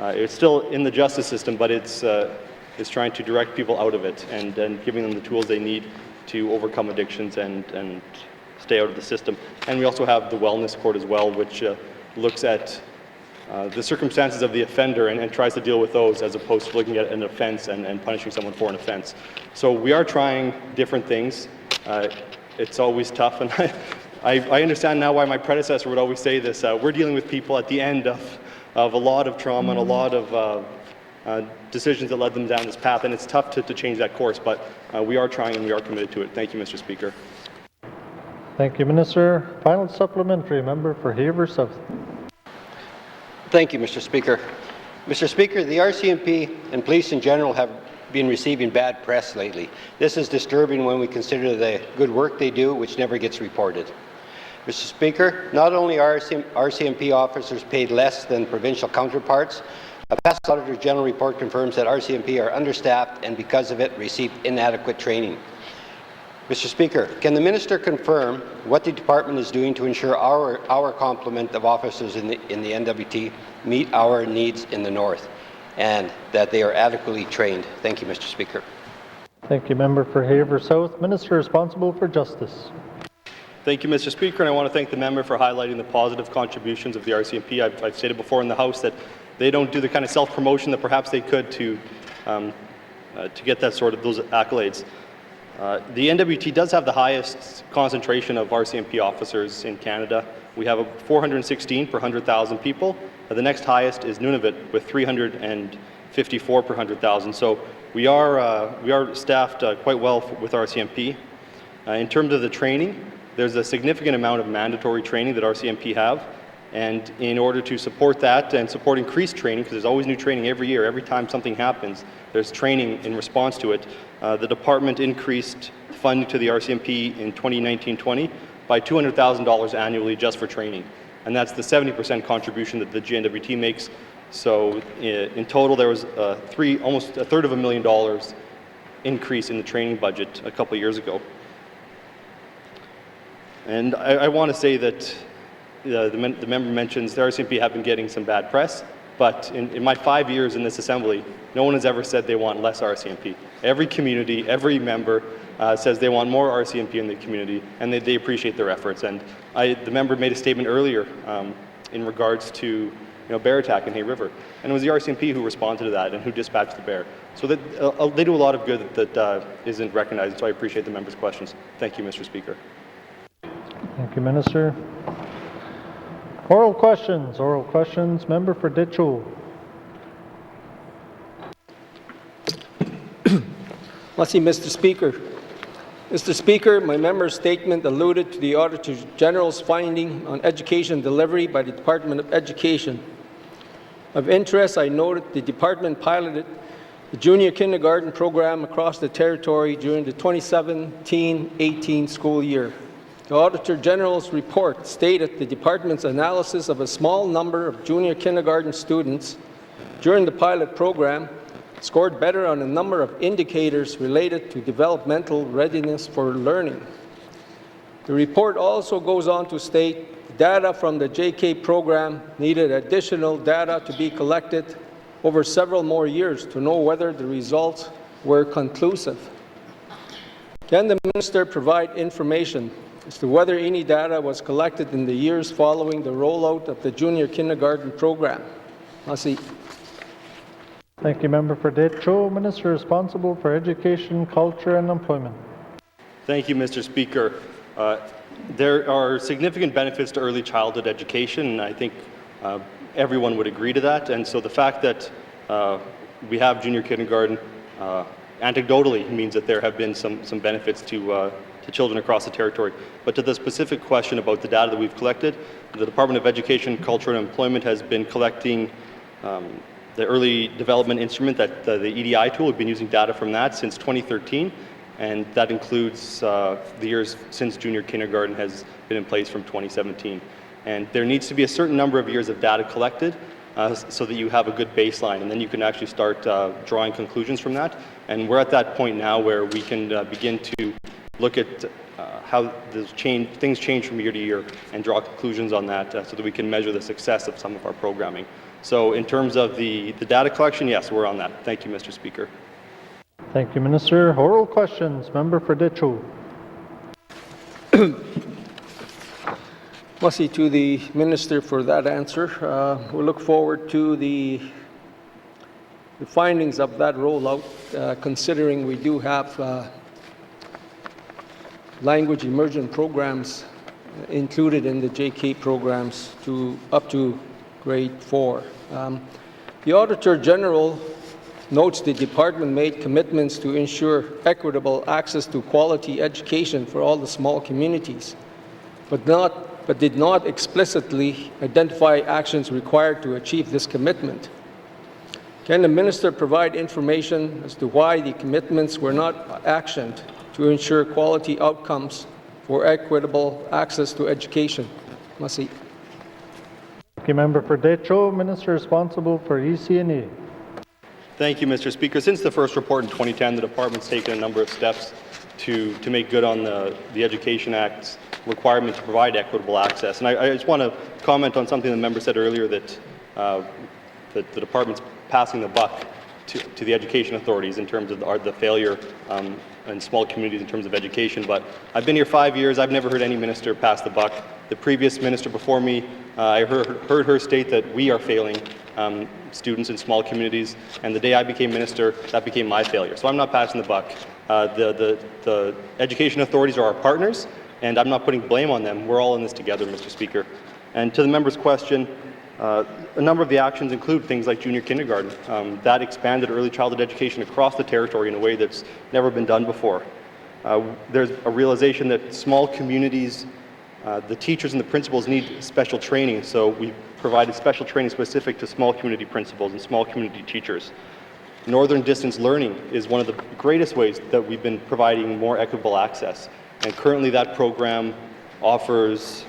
it's still in the justice system, but it's trying to direct people out of it and giving them the tools they need to overcome addictions and stay out of the system. And we also have the wellness court as well, which looks at the circumstances of the offender and tries to deal with those as opposed to looking at an offense and punishing someone for an offense. So we are trying different things. It's always tough, and I understand now why my predecessor would always say this. We're dealing with people at the end of a lot of trauma and a lot of decisions that led them down this path, and it's tough to change that course, but we are trying and we are committed to it. Thank you, Mr. Speaker. Thank you, Minister. Final supplementary, member for Haver South. Thank you, Mr. Speaker. Mr. Speaker, the RCMP and police in general have been receiving bad press lately. This is disturbing when we consider the good work they do, which never gets reported. Mr. Speaker, not only are RCMP officers paid less than provincial counterparts, a past Auditor General report confirms that RCMP are understaffed and because of it receive inadequate training. Mr. Speaker, can the Minister confirm what the Department is doing to ensure our complement of officers in the N.W.T meet our needs in the North and that they are adequately trained? Thank you, Mr. Speaker. Thank you, member for Haver South. Minister responsible for Justice. Thank you, Mr. Speaker, and I want to thank the member for highlighting the positive contributions of the RCMP. I've stated before in the House that they don't do the kind of self-promotion that perhaps they could to get that sort of those accolades. The NWT does have the highest concentration of RCMP officers in Canada. We have 416 per 100,000 people. The next highest is Nunavut with 354 per 100,000. So we are staffed quite well with RCMP. In terms of the training, there's a significant amount of mandatory training that RCMP have. And in order to support that and support increased training, because there's always new training every year, every time something happens, there's training in response to it. The department increased funding to the RCMP in 2019-20 by $200,000 annually just for training. And that's the 70% contribution that the GNWT makes. So in total, there was almost $250,000 increase in the training budget a couple of years ago. And I want to say that the member mentions the RCMP have been getting some bad press, but in my 5 years in this Assembly, no one has ever said they want less RCMP. Every community, every member says they want more RCMP in the community, and they appreciate their efforts. And the member made a statement earlier in regards to bear attack in Hay River, and it was the RCMP who responded to that and who dispatched the bear. So that they do a lot of good that isn't recognized, so I appreciate the member's questions. Thank you, Mr. Speaker. Thank you, Minister. Oral questions, member for Ditchell. Merci, Mr. Speaker. Mr. Speaker, my member's statement alluded to the Auditor General's finding on education delivery by the Department of Education. Of interest, I noted the department piloted the junior kindergarten program across the territory during the 2017-18 school year. The Auditor General's report stated the department's analysis of a small number of junior kindergarten students during the pilot program scored better on a number of indicators related to developmental readiness for learning. The report also goes on to state data from the JK program needed additional data to be collected over several more years to know whether the results were conclusive. Can the Minister provide information as to whether any data was collected in the years following the rollout of the junior kindergarten program? Merci. Thank you, member for Ditchell. Minister responsible for Education, Culture and Employment. Thank you, Mr. Speaker. There are significant benefits to early childhood education, and I think everyone would agree to that. And so the fact that we have junior kindergarten anecdotally means that there have been some benefits to children across the territory. But to the specific question about the data that we've collected, the Department of Education, Culture and Employment has been collecting the early development instrument, that the EDI tool. We've been using data from that since 2013, and that includes the years since junior kindergarten has been in place from 2017. And there needs to be a certain number of years of data collected so that you have a good baseline, and then you can actually start drawing conclusions from that. And we're at that point now where we can begin to look at how things change from year to year and draw conclusions on that so that we can measure the success of some of our programming. So in terms of the data collection, yes, we're on that. Thank you, Mr. Speaker. Thank you, Minister. Oral questions. Member for Ditcho. Merci to the Minister for that answer. We look forward to the findings of that rollout, considering we do have language immersion programs included in the JK programs up to grade 4. The Auditor General notes the department made commitments to ensure equitable access to quality education for all the small communities, but did not explicitly identify actions required to achieve this commitment. Can the Minister provide information as to why the commitments were not actioned to ensure quality outcomes for equitable access to education? Merci. Thank you, Member for Ditcho. Minister responsible for EC&E. Thank you, Mr. Speaker. Since the first report in 2010, the department's taken a number of steps to make good on the Education Act's requirement to provide equitable access. And I just want to comment on something the member said earlier, that the department's passing the buck to the education authorities in terms of the failure in small communities in terms of education. But I've been here 5 years. I've never heard any minister pass the buck. The previous minister before me, I heard her state that we are failing students in small communities, and the day I became minister, that became my failure. So I'm not passing the buck. The education authorities are our partners, and I'm not putting blame on them. We're all in this together, Mr. Speaker. And to the member's question, a number of the actions include things like junior kindergarten. That expanded early childhood education across the territory in a way that's never been done before. There's a realization that small communities, the teachers and the principals need special training, so we provided special training specific to small community principals and small community teachers. Northern distance learning is one of the greatest ways that we've been providing more equitable access. And currently that program offers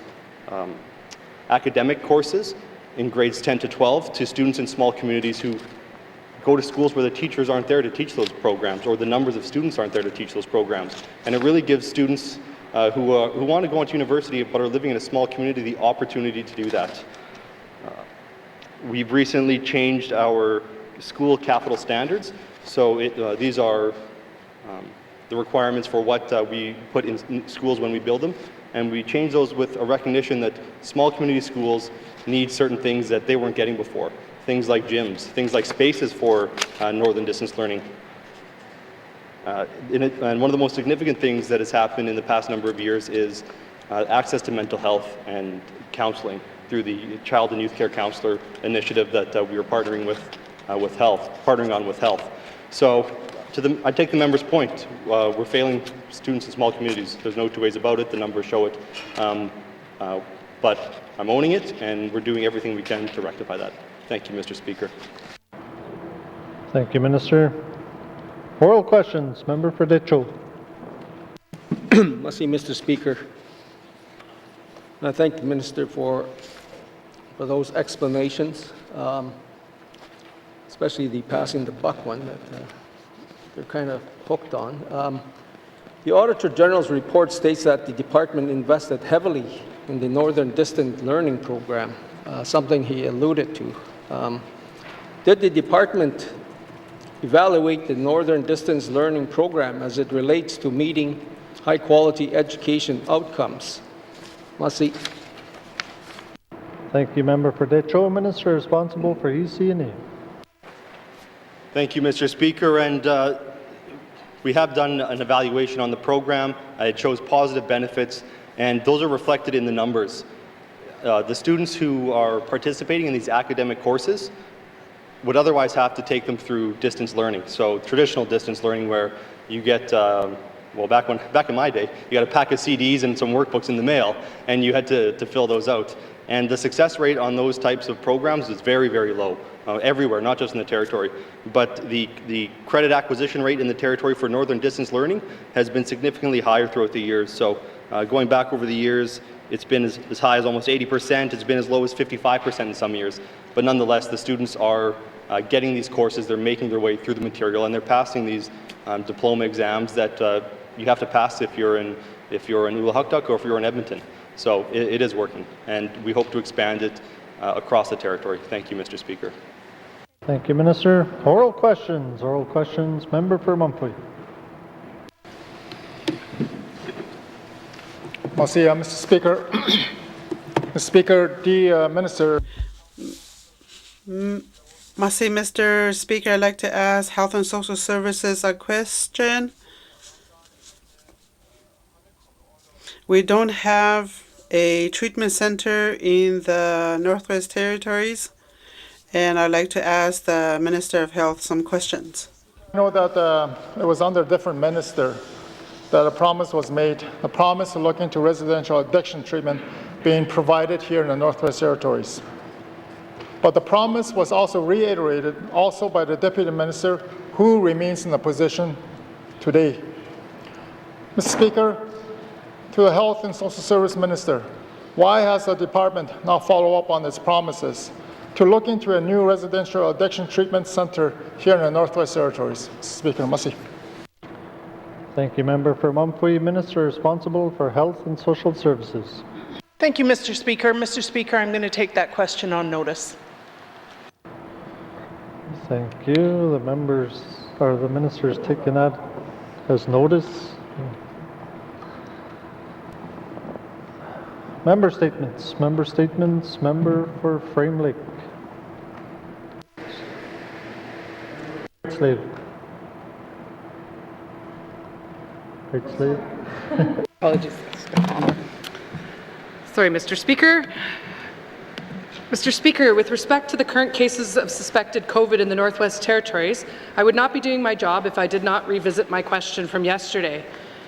academic courses in grades 10 to 12 to students in small communities who go to schools where the teachers aren't there to teach those programs, or the numbers of students aren't there to teach those programs. And it really gives students who want to go into university but are living in a small community the opportunity to do that. We've recently changed our school capital standards, so these are the requirements for what we put in schools when we build them, and we changed those with a recognition that small community schools need certain things that they weren't getting before. Things like gyms, things like spaces for northern distance learning. And one of the most significant things that has happened in the past number of years is access to mental health and counseling through the Child and Youth Care Counselor initiative that we are partnering on with health. So I take the member's point. We're failing students in small communities. There's no two ways about it. The numbers show it. But I'm owning it, and we're doing everything we can to rectify that. Thank you, Mr. Speaker. Thank you, Minister. Oral questions. Member for Ditcho. Merci, Mr. Speaker. And I thank the Minister for those explanations, especially the passing the buck one that they're kind of hooked on. The Auditor General's report states that the department invested heavily in the Northern Distance Learning Program, something he alluded to. Did the department evaluate the Northern Distance Learning Program as it relates to meeting high-quality education outcomes? Merci. Thank you, Member for Ditcho. Minister responsible for EC&E. Thank you, Mr. Speaker. And we have done an evaluation on the program. It shows positive benefits, and those are reflected in the numbers. The students who are participating in these academic courses, would otherwise have to take them through distance learning. So traditional distance learning where you get, well, back in my day, you got a pack of CDs and some workbooks in the mail, and you had to fill those out. And the success rate on those types of programs is very, very low, everywhere, not just in the territory. But the credit acquisition rate in the territory for Northern Distance Learning has been significantly higher throughout the years. So going back over the years, it's been as high as almost 80%, it's been as low as 55% in some years. But nonetheless, the students are getting these courses, they're making their way through the material, and they're passing these diploma exams that you have to pass if you're in Uluhuktuk or if you're in Edmonton. So it is working, and we hope to expand it across the territory. Thank you, Mr. Speaker. Thank you, Minister. Oral questions. Oral questions. Member for Mumfree. Mr. Speaker. Mr. Speaker, the Minister. Mr. Speaker, I'd like to ask Health and Social Services a question. We don't have a treatment center in the Northwest Territories, and I'd like to ask the Minister of Health some questions. I know that it was under a different minister that a promise was made, a promise to look into residential addiction treatment being provided here in the Northwest Territories. But the promise was also reiterated also by the Deputy Minister, who remains in the position today. Mr. Speaker, to the Health and Social Service Minister, why has the department not followed up on its promises to look into a new residential addiction treatment center here in the Northwest Territories? Mr. Speaker, Mussey. Thank you, Member for Mumfree. Minister responsible for Health and Social Services. Thank you, Mr. Speaker. Mr. Speaker, I'm going to take that question on notice. Thank you. The members or the minister's taken that as notice. Member statements. Member statements. Member for Frame Lake. Slave. Great Slave. Apologies. Sorry, Mr. Speaker. Mr. Speaker, with respect to the current cases of suspected COVID in the Northwest Territories, I would not be doing my job if I did not revisit my question from yesterday.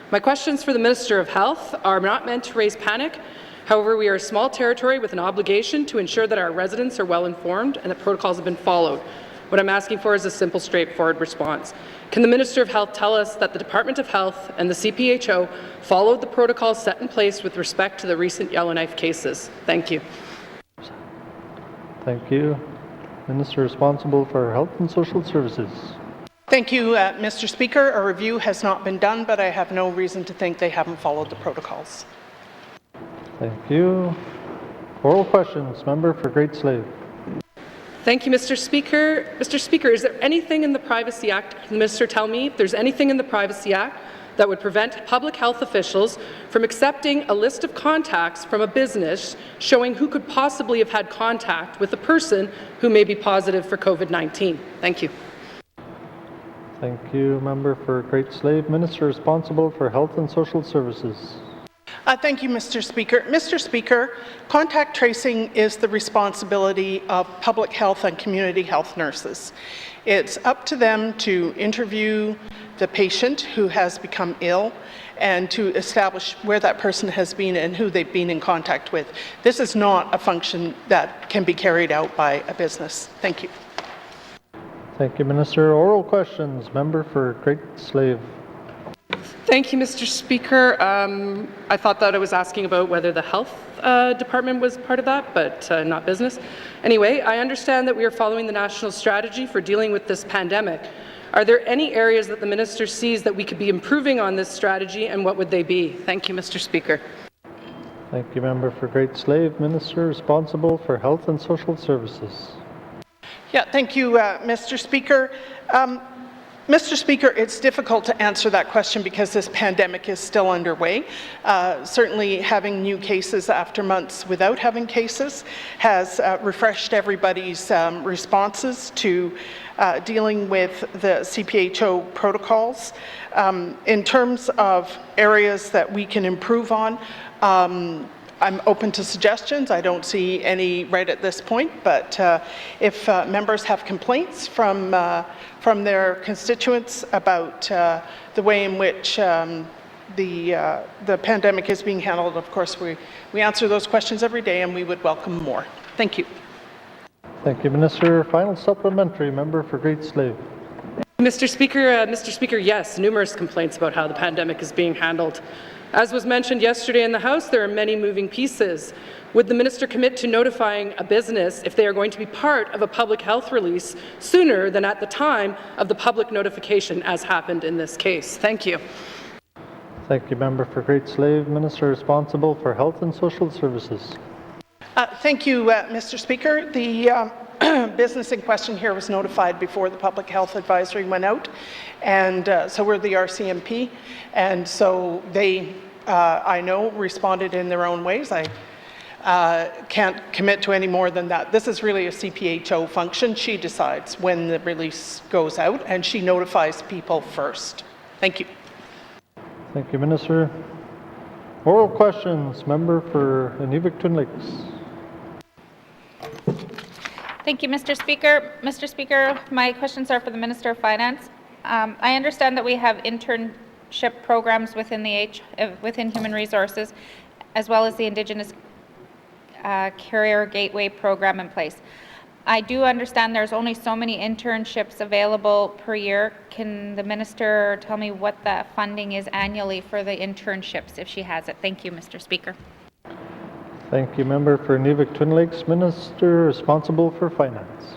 My questions for the Minister of Health are not meant to raise panic. However, we are a small territory with an obligation to ensure that our residents are well informed and that protocols have been followed. What I'm asking for is a simple, straightforward response. Can the Minister of Health tell us that the Department of Health and the CPHO followed the protocols set in place with respect to the recent Yellowknife cases? Thank you. Thank you. Minister responsible for Health and Social Services. Thank you, Mr. Speaker. A review has not been done, but I have no reason to think they haven't followed the protocols. Thank you. Oral questions. Member for Great Slave. Thank you, Mr. Speaker. Mr. Speaker, is there anything in the Privacy Act, can the Minister tell me if there's anything in the Privacy Act that would prevent public health officials from accepting a list of contacts from a business showing who could possibly have had contact with a person who may be positive for COVID-19? Thank you. Thank you, Member for Great Slave. Minister responsible for Health and Social Services. Thank you, Mr. Speaker. Mr. Speaker, contact tracing is the responsibility of public health and community health nurses. It's up to them to interview the patient who has become ill and to establish where that person has been and who they've been in contact with. This is not a function that can be carried out by a business. Thank you. Thank you, Minister. Oral questions. Member for Great Slave. Thank you, Mr. Speaker. I thought that I was asking about whether the health department was part of that, but not business. Anyway, I understand that we are following the national strategy for dealing with this pandemic. Are there any areas that the minister sees that we could be improving on this strategy, and what would they be? Thank you, Mr. Speaker. Thank you, Member for Great Slave. Minister responsible for Health and Social Services. Yeah, thank you, Mr. Speaker. Mr. Speaker, it's difficult to answer that question because this pandemic is still underway. Certainly having new cases after months without having cases has refreshed everybody's responses to dealing with the CPHO protocols. In terms of areas that we can improve on, I'm open to suggestions. I don't see any right at this point, but if members have complaints from their constituents about the way in which the pandemic is being handled, of course, we answer those questions every day, and we would welcome more. Thank you. Thank you, Minister. Final supplementary, member for Great Slave. Mr. Speaker, yes, numerous complaints about how the pandemic is being handled. As was mentioned yesterday in the House, there are many moving pieces. Would the minister commit to notifying a business if they are going to be part of a public health release sooner than at the time of the public notification, as happened in this case? Thank you. Thank you, member for Great Slave. Minister responsible for Health and Social Services. Thank you, Mr. Speaker. The business in question here was notified before the Public Health Advisory went out, and so were the RCMP, and so they, I know, responded in their own ways. I can't commit to any more than that. This is really a CPHO function. She decides when the release goes out, and she notifies people first. Thank you. Thank you, Minister. Oral questions. Member for N.W.T. Lakes. Thank you, Mr. Speaker. Mr. Speaker, my questions are for the Minister of Finance. I understand that we have internship programs within within Human Resources, as well as the Indigenous Career Gateway program in place. I do understand there's only so many internships available per year. Can the Minister tell me what the funding is annually for the internships, if she has it? Thank you, Mr. Speaker. Thank you, member for N.W.T. Lakes. Minister responsible for Finance.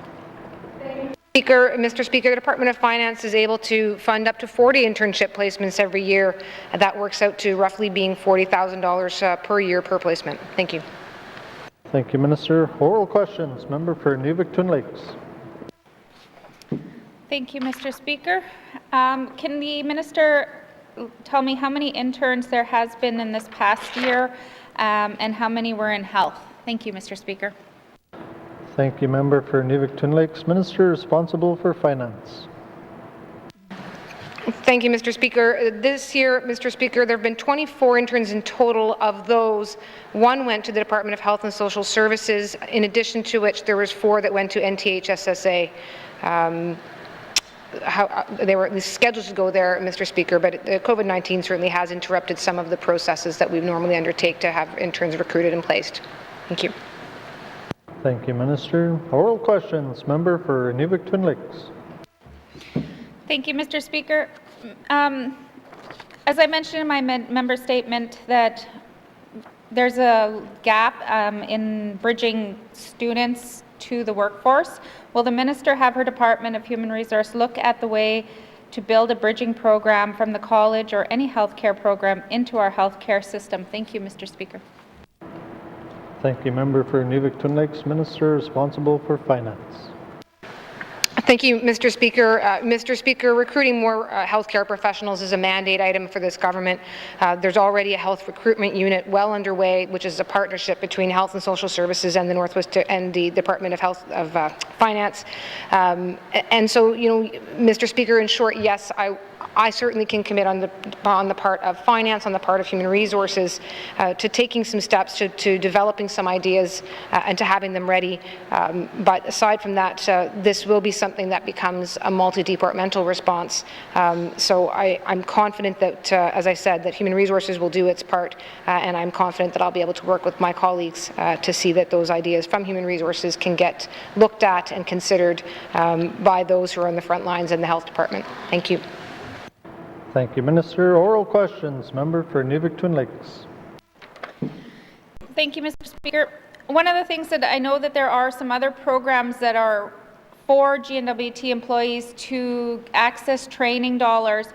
Mr. Speaker, the Department of Finance is able to fund up to 40 internship placements every year. That works out to roughly being $40,000 per year per placement. Thank you. Thank you, Minister. Oral questions. Member for N.W.T. Lakes. Thank you, Mr. Speaker. Can the Minister tell me how many interns there has been in this past year and how many were in health? Thank you, Mr. Speaker. Thank you, member for N.W.T. Lakes. Minister responsible for Finance. Thank you, Mr. Speaker. This year, Mr. Speaker, there have been 24 interns in total. Of those, 1 went to the Department of Health and Social Services, in addition to which there was 4 that went to NTHSSA. They were at least scheduled to go there, Mr. Speaker, but COVID-19 certainly has interrupted some of the processes that we normally undertake to have interns recruited and placed. Thank you. Thank you, Minister. Oral questions. Member for N.W.T. Lakes. Thank you, Mr. Speaker. As I mentioned in my member statement, that there's a gap in bridging students to the workforce. Will the Minister have her Department of Human Resource look at the way to build a bridging program from the college or any healthcare program into our healthcare system? Thank you, Mr. Speaker. Thank you, member for N.W.T. Lakes. Minister responsible for Finance. Thank you, Mr. Speaker. Mr. Speaker, recruiting more healthcare professionals is a mandate item for this government. There's already a health recruitment unit well underway, which is a partnership between Health and Social Services and the Northwest and the Department of Health of Finance. And so, Mr. Speaker, in short, yes, I certainly can commit on the part of Finance, on the part of Human Resources, to taking some steps to developing some ideas and to having them ready. But aside from that, this will be something that becomes a multi-departmental response. So I'm confident that, as I said, that Human Resources will do its part, and I'm confident that I'll be able to work with my colleagues to see that those ideas from Human Resources can get looked at and considered by those who are on the front lines in the Health Department. Thank you. Thank you, Minister. Oral questions. Member for N.W.T. Lakes. Thank you, Mr. Speaker. One of the things that I know that there are some other programs that are for GNWT employees to access training dollars,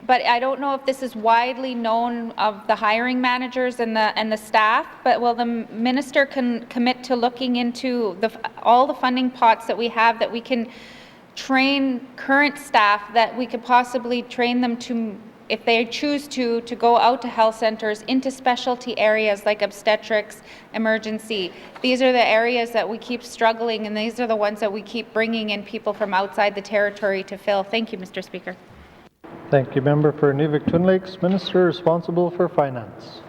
but I don't know if this is widely known of the hiring managers and the staff, but will the Minister commit to looking into all the funding pots that we have that we can train current staff, that we could possibly train them to, if they choose to go out to health centers into specialty areas like obstetrics, emergency. These are the areas that we keep struggling, and these are the ones that we keep bringing in people from outside the territory to fill. Thank you, Mr. Speaker. Thank you, member for N.W.T. Lakes. Minister responsible for Finance.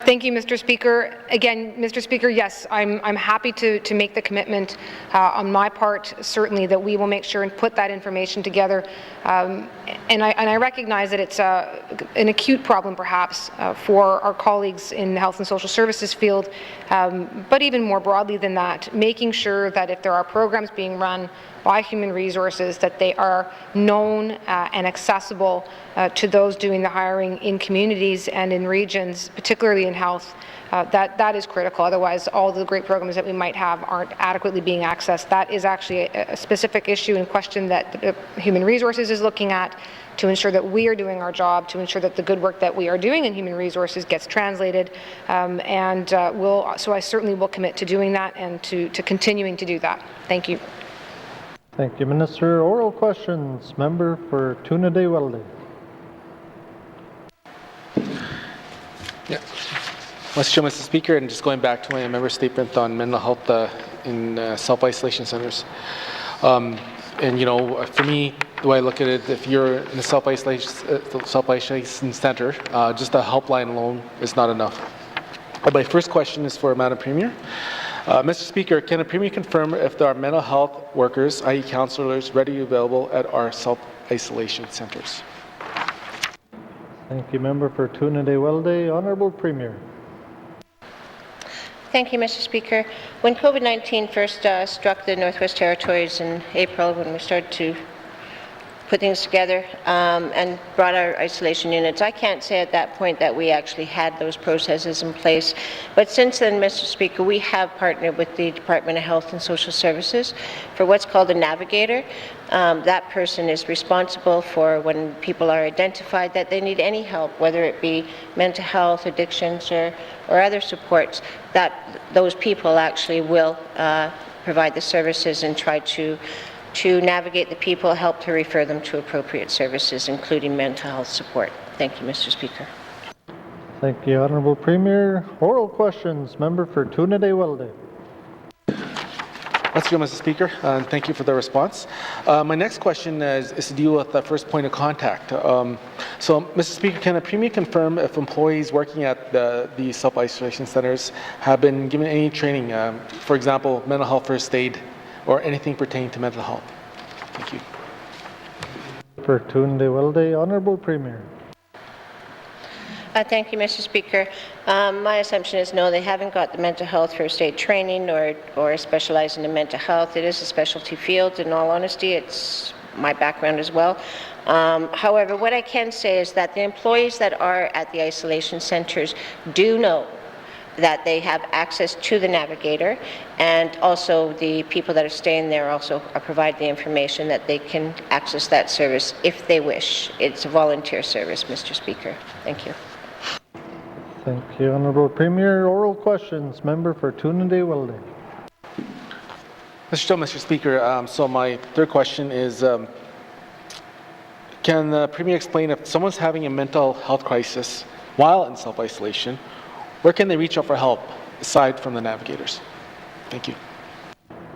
Thank you, Mr. Speaker. Again, Mr. Speaker, yes, I'm happy to make the commitment on my part, certainly, that we will make sure and put that information together. And I recognize that it's an acute problem, perhaps, for our colleagues in the health and social services field, but even more broadly than that, making sure that if there are programs being run by human resources, that they are known and accessible to those doing the hiring in communities and in regions, particularly in health. That is critical. Otherwise, all the great programs that we might have aren't adequately being accessed. That is actually a specific issue and question that Human Resources is looking at to ensure that we are doing our job, to ensure that the good work that we are doing in Human Resources gets translated. So I certainly will commit to doing that and to continuing to do that. Thank you. Thank you, Minister. Oral questions. Member for Tuna-Day-Welde. Yeah. Mr. Speaker, and just going back to my member statement on mental health in self-isolation centers. And you know, for me, the way I look at it, if you're in a self-isolation center, just a helpline alone is not enough. My first question is for Madam Premier. Mr. Speaker, can the Premier confirm if there are mental health workers, i.e. counselors, readily available at our self-isolation centres? Thank you, Member for Tuna-Day-Welde. Honourable Premier. Thank you, Mr. Speaker. When COVID-19 first struck the Northwest Territories in April, when we started to put things together and brought our isolation units, I can't say at that point that we actually had those processes in place. But since then, Mr. Speaker, we have partnered with the Department of Health and Social Services for what's called a navigator. That person is responsible for when people are identified that they need any help, whether it be mental health, addictions, or other supports, that those people actually will provide the services and try to navigate the people, help to refer them to appropriate services, including mental health support. Thank you, Mr. Speaker. Thank you, Honourable Premier. Oral questions. Member for Tuna-Day-Welde. Let's go, Mr. Speaker, and thank you for the response. My next question is to deal with the first point of contact. So, Mr. Speaker, can the Premier confirm if employees working at the self-isolation centres have been given any training, for example, mental health first aid, or anything pertaining to mental health? Thank you. For Tuna-Day-Welde, Honourable Premier. Thank you, Mr. Speaker. My assumption is no, they haven't got the mental health first aid training or specializing in mental health. It is a specialty field, in all honesty. It's my background as well. However, what I can say is that the employees that are at the isolation centres do know that they have access to the navigator, and also the people that are staying there also are provided the information that they can access that service if they wish. It's a volunteer service, Mr. Speaker. Thank you. Thank you, Honourable Premier. Oral questions. Member for Tuna-Day-Welde. Mr. Speaker, so my third question is, can the Premier explain if someone's having a mental health crisis while in self-isolation, where can they reach out for help aside from the navigators? Thank you.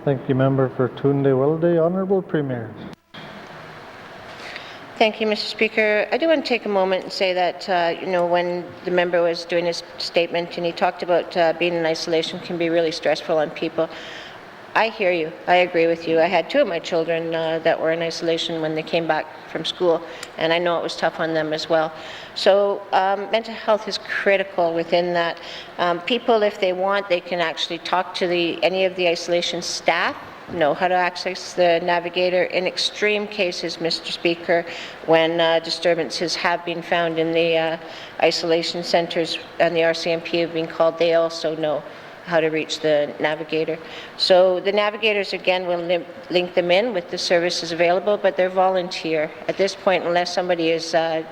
Thank you, Member for Tuna-Day-Welde. Honourable Premier. Thank you, Mr. Speaker. I do want to take a moment and say that, when the member was doing his statement and he talked about being in isolation can be really stressful on people, I hear you. I agree with you. I had two of my children that were in isolation when they came back from school, and I know it was tough on them as well. So mental health is critical within that. People, if they want, they can actually talk to any of the isolation staff, know how to access the navigator. In extreme cases, Mr. Speaker, when disturbances have been found in the isolation centres and the RCMP have been called, they also know how to reach the navigator. So the navigators, again, will link them in with the services available, but they're volunteer. At this point, unless somebody is a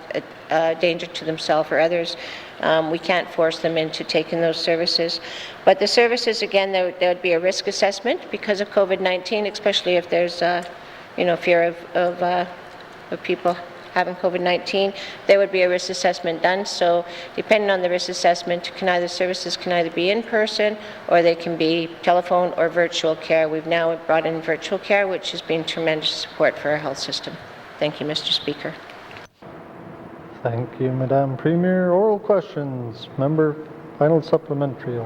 danger to themselves or others, we can't force them into taking those services. But the services, again, there would be a risk assessment because of COVID-19, especially if there's fear of people having COVID-19, there would be a risk assessment done. So depending on the risk assessment, services can either be in person or they can be telephone or virtual care. We've now brought in virtual care, which has been tremendous support for our health system. Thank you, Mr. Speaker. Thank you, Madam Premier. Oral questions. Member Final supplementary.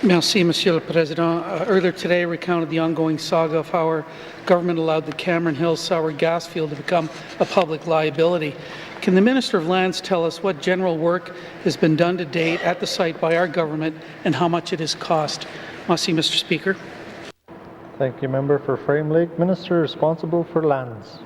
Merci, Monsieur le Président. Earlier today, I recounted the ongoing saga of how our government allowed the Cameron Hills sour gas field to become a public liability. Can the Minister of Lands tell us what general work has been done to date at the site by our government and how much it has cost? Merci, Mr. Speaker. Thank you, Member for Frame Lake. Minister responsible for lands.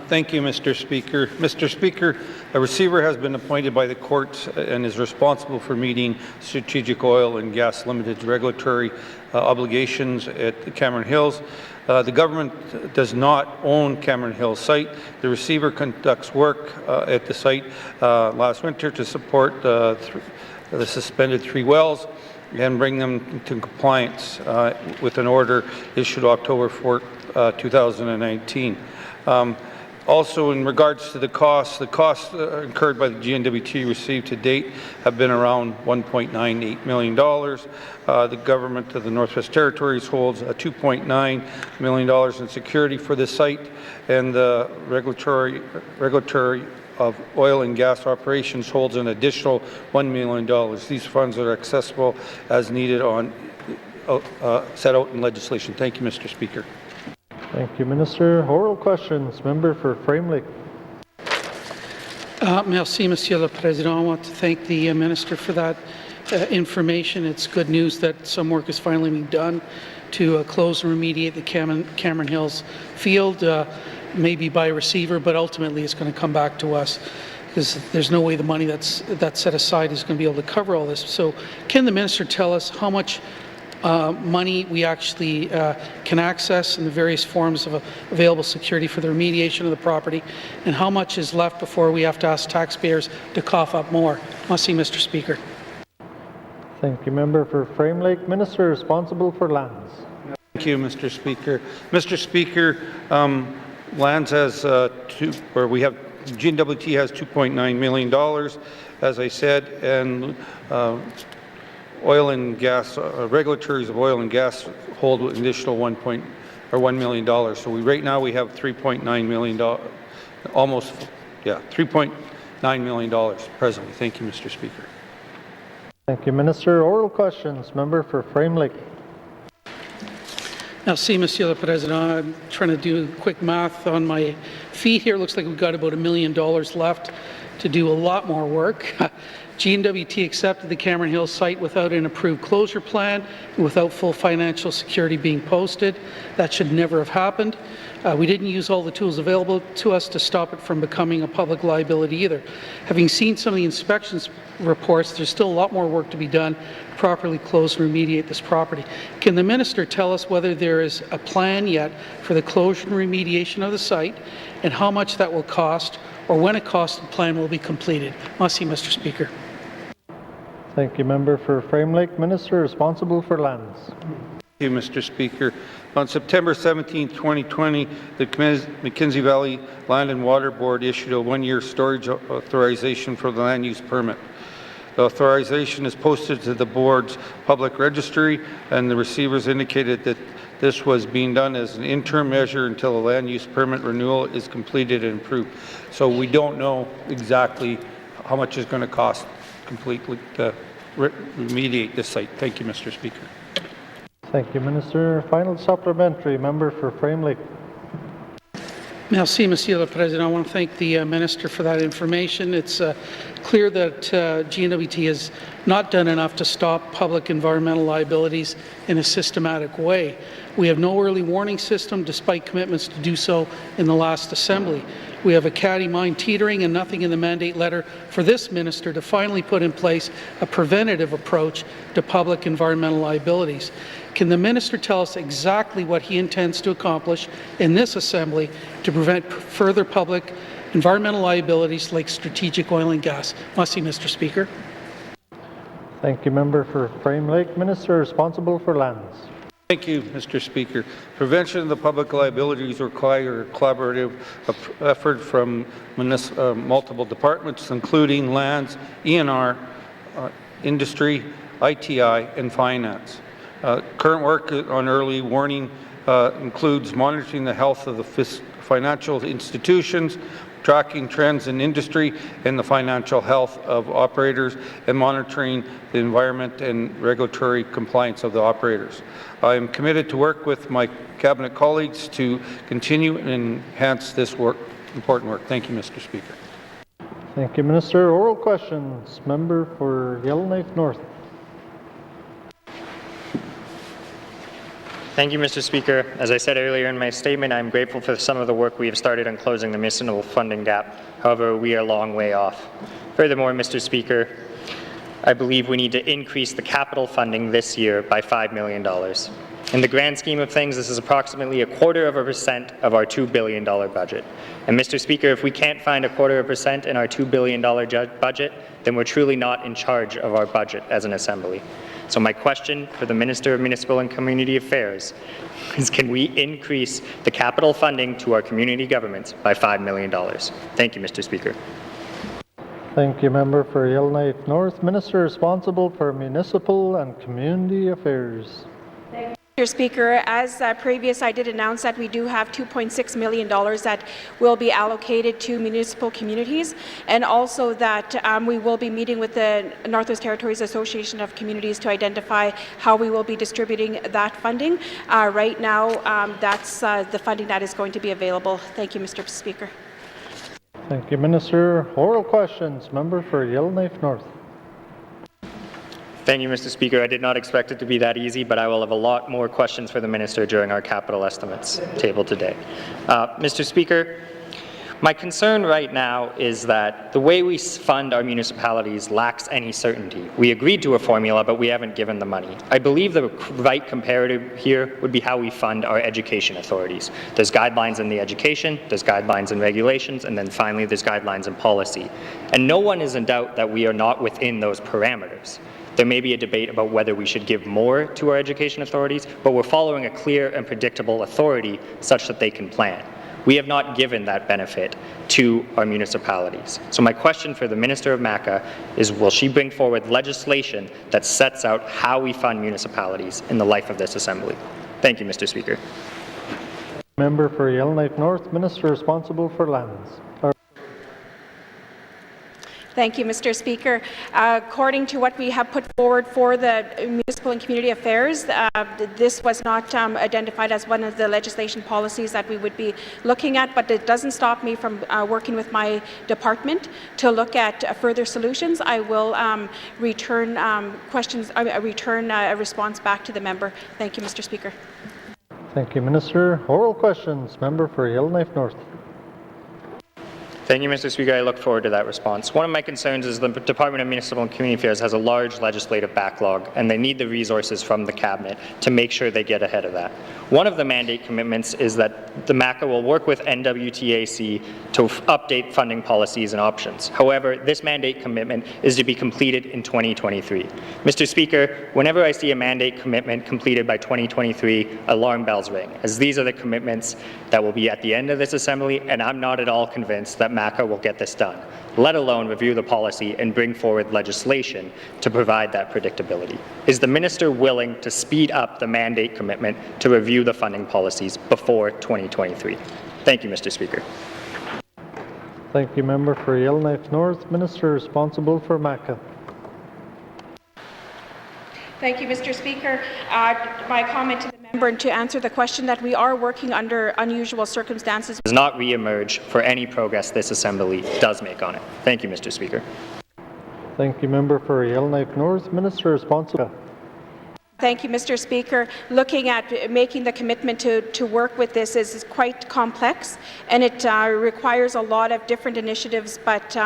Thank you, Mr. Speaker. Mr. Speaker, a receiver has been appointed by the court and is responsible for meeting Strategic Oil and Gas Limited's regulatory obligations at the Cameron Hills. The government does not own Cameron Hills site. The receiver conducts work at the site last winter to support the suspended 3 wells and bring them to compliance with an order issued October 4, 2019. Also, in regards to the costs incurred by the GNWT received to date have been around $1.98 million. The government of the Northwest Territories holds $2.9 million in security for this site, and the regulatory of oil and gas operations holds an additional $1 million. These funds are accessible as needed on set out in legislation. Thank you, Mr. Speaker. Thank you, Minister. Oral questions. Member for Frame Lake. Merci, Monsieur le Président. I want to thank the Minister for that information. It's good news that some work is finally being done to close and remediate the Cameron Hills field, maybe by receiver, but ultimately it's going to come back to us because there's no way the money that's set aside is going to be able to cover all this. So can the Minister tell us how much money we actually can access in the various forms of available security for the remediation of the property, and how much is left before we have to ask taxpayers to cough up more? Merci, Mr. Speaker. Thank you, Member for Frame Lake. Minister responsible for lands. Thank you, Mr. Speaker. Mr. Speaker, lands has we have GNWT has $2.9 million, as I said, and oil and gas, regulatories of oil and gas hold an additional $1 million. So right now we have $3.9 million, almost, $3.9 million presently. Thank you, Mr. Speaker. Thank you, Minister. Oral questions. Member for Frame Lake. Merci, Monsieur le Président. I'm trying to do quick math on my feet here. Looks like we've got about $1 million left to do a lot more work. GNWT accepted the Cameron Hills site without an approved closure plan and without full financial security being posted. That should never have happened. We didn't use all the tools available to us to stop it from becoming a public liability either. Having seen some of the inspections reports, there's still a lot more work to be done to properly close and remediate this property. Can the Minister tell us whether there is a plan yet for the closure and remediation of the site and how much that will cost, or when a costed plan will be completed? Merci, Mr. Speaker. Thank you, Member for Frame Lake. Minister responsible for lands. Thank you, Mr. Speaker. On September 17, 2020, the McKenzie Valley Land and Water Board issued a one-year storage authorization for the land use permit. The authorization is posted to the board's public registry, and the receivers indicated that this was being done as an interim measure until the land use permit renewal is completed and approved. So we don't know exactly how much it's going to cost completely to remediate this site. Thank you, Mr. Speaker. Thank you, Minister. Final supplementary. Member for Frame Lake. Merci, Monsieur le Président. I want to thank the Minister for that information. It's clear that GNWT has not done enough to stop public environmental liabilities in a systematic way. We have no early warning system, despite commitments to do so in the last Assembly. We have a caddy mine teetering and nothing in the mandate letter for this minister to finally put in place a preventative approach to public environmental liabilities. Can the minister tell us exactly what he intends to accomplish in this Assembly to prevent further public environmental liabilities like strategic oil and gas? Merci, Mr. Speaker. Thank you, Member for Frame Lake. Minister responsible for lands. Thank you, Mr. Speaker. Prevention of the public liabilities require a collaborative effort from multiple departments, including lands, ENR, industry, ITI, and finance. Current work on early warning includes monitoring the health of the financial institutions, tracking trends in industry and the financial health of operators, and monitoring the environment and regulatory compliance of the operators. I am committed to work with my Cabinet colleagues to continue and enhance this important work. Thank you, Mr. Speaker. Thank you, Minister. Oral questions. Member for Yellowknife North. Thank you, Mr. Speaker. As I said earlier in my statement, I'm grateful for some of the work we have started on closing the municipal funding gap. However, we are a long way off. Furthermore, Mr. Speaker, I believe we need to increase the capital funding this year by $5 million. In the grand scheme of things, this is approximately 0.25% of our $2 billion budget. And Mr. Speaker, if we can't find 0.25% in our $2 billion budget, then we're truly not in charge of our budget as an Assembly. So my question for the Minister of Municipal and Community Affairs is, can we increase the capital funding to our community governments by $5 million? Thank you, Mr. Speaker. Thank you, Member for Yellowknife North. Minister responsible for Municipal and Community Affairs. Mr. Speaker, as previous, I did announce that we do have $2.6 million that will be allocated to municipal communities, and also that we will be meeting with the Northwest Territories Association of Communities to identify how we will be distributing that funding. Right now, that's the funding that is going to be available. Thank you, Mr. Speaker. Thank you, Minister. Oral questions. Member for Yellowknife North. Thank you, Mr. Speaker. I did not expect it to be that easy, but I will have a lot more questions for the Minister during our capital estimates table today. Mr. Speaker, my concern right now is that the way we fund our municipalities lacks any certainty. We agreed to a formula, but we haven't given the money. I believe the right comparative here would be how we fund our education authorities. There's guidelines in the education, there's guidelines in regulations, and then finally there's guidelines in policy. And no one is in doubt that we are not within those parameters. There may be a debate about whether we should give more to our education authorities, but we're following a clear and predictable authority such that they can plan. We have not given that benefit to our municipalities. So my question for the Minister of MACA is, will she bring forward legislation that sets out how we fund municipalities in the life of this Assembly? Thank you, Mr. Speaker. Member for Yellowknife North, Minister responsible for lands. Thank you, Mr. Speaker. According to what we have put forward for the Municipal and Community Affairs, this was not identified as one of the legislation policies that we would be looking at, but it doesn't stop me from working with my department to look at further solutions. I will return a response back to the member. Thank you, Mr. Speaker. Thank you, Minister. Oral questions. Member for Yellowknife North. Thank you, Mr. Speaker. I look forward to that response. One of my concerns is the Department of Municipal and Community Affairs has a large legislative backlog, and they need the resources from the Cabinet to make sure they get ahead of that. One of the mandate commitments is that the MACA will work with N.W.T to update funding policies and options. However, this mandate commitment is to be completed in 2023. Mr. Speaker, whenever I see a mandate commitment completed by 2023, alarm bells ring, as these are the commitments that will be at the end of this Assembly, and I'm not at all convinced that MACA will get this done, let alone review the policy and bring forward legislation to provide that predictability. Is the Minister willing to speed up the mandate commitment to review the funding policies before 2023? Thank you, Mr. Speaker. Thank you, Member for Yellowknife North. Minister responsible for MACA. Thank you, Mr. Speaker. My comment to the member and to answer the question that we are working under unusual circumstances. Does not re-emerge for any progress this Assembly does make on it. Thank you, Mr. Speaker. Thank you, Member for Yellowknife North. Minister responsible. Thank you, Mr. Speaker. Looking at making the commitment to work with this is quite complex, and it requires a lot of different initiatives, but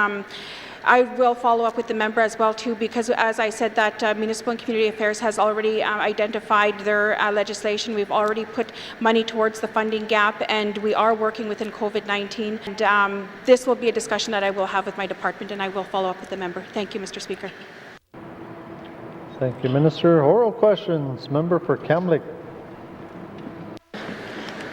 I will follow up with the member as well too, because as I said, that Municipal and Community Affairs has already identified their legislation. We've already put money towards the funding gap, and we are working within COVID-19. And this will be a discussion that I will have with my department, and I will follow up with the member. Thank you, Mr. Speaker. Thank you, Minister. Oral questions. Member for Kamloops.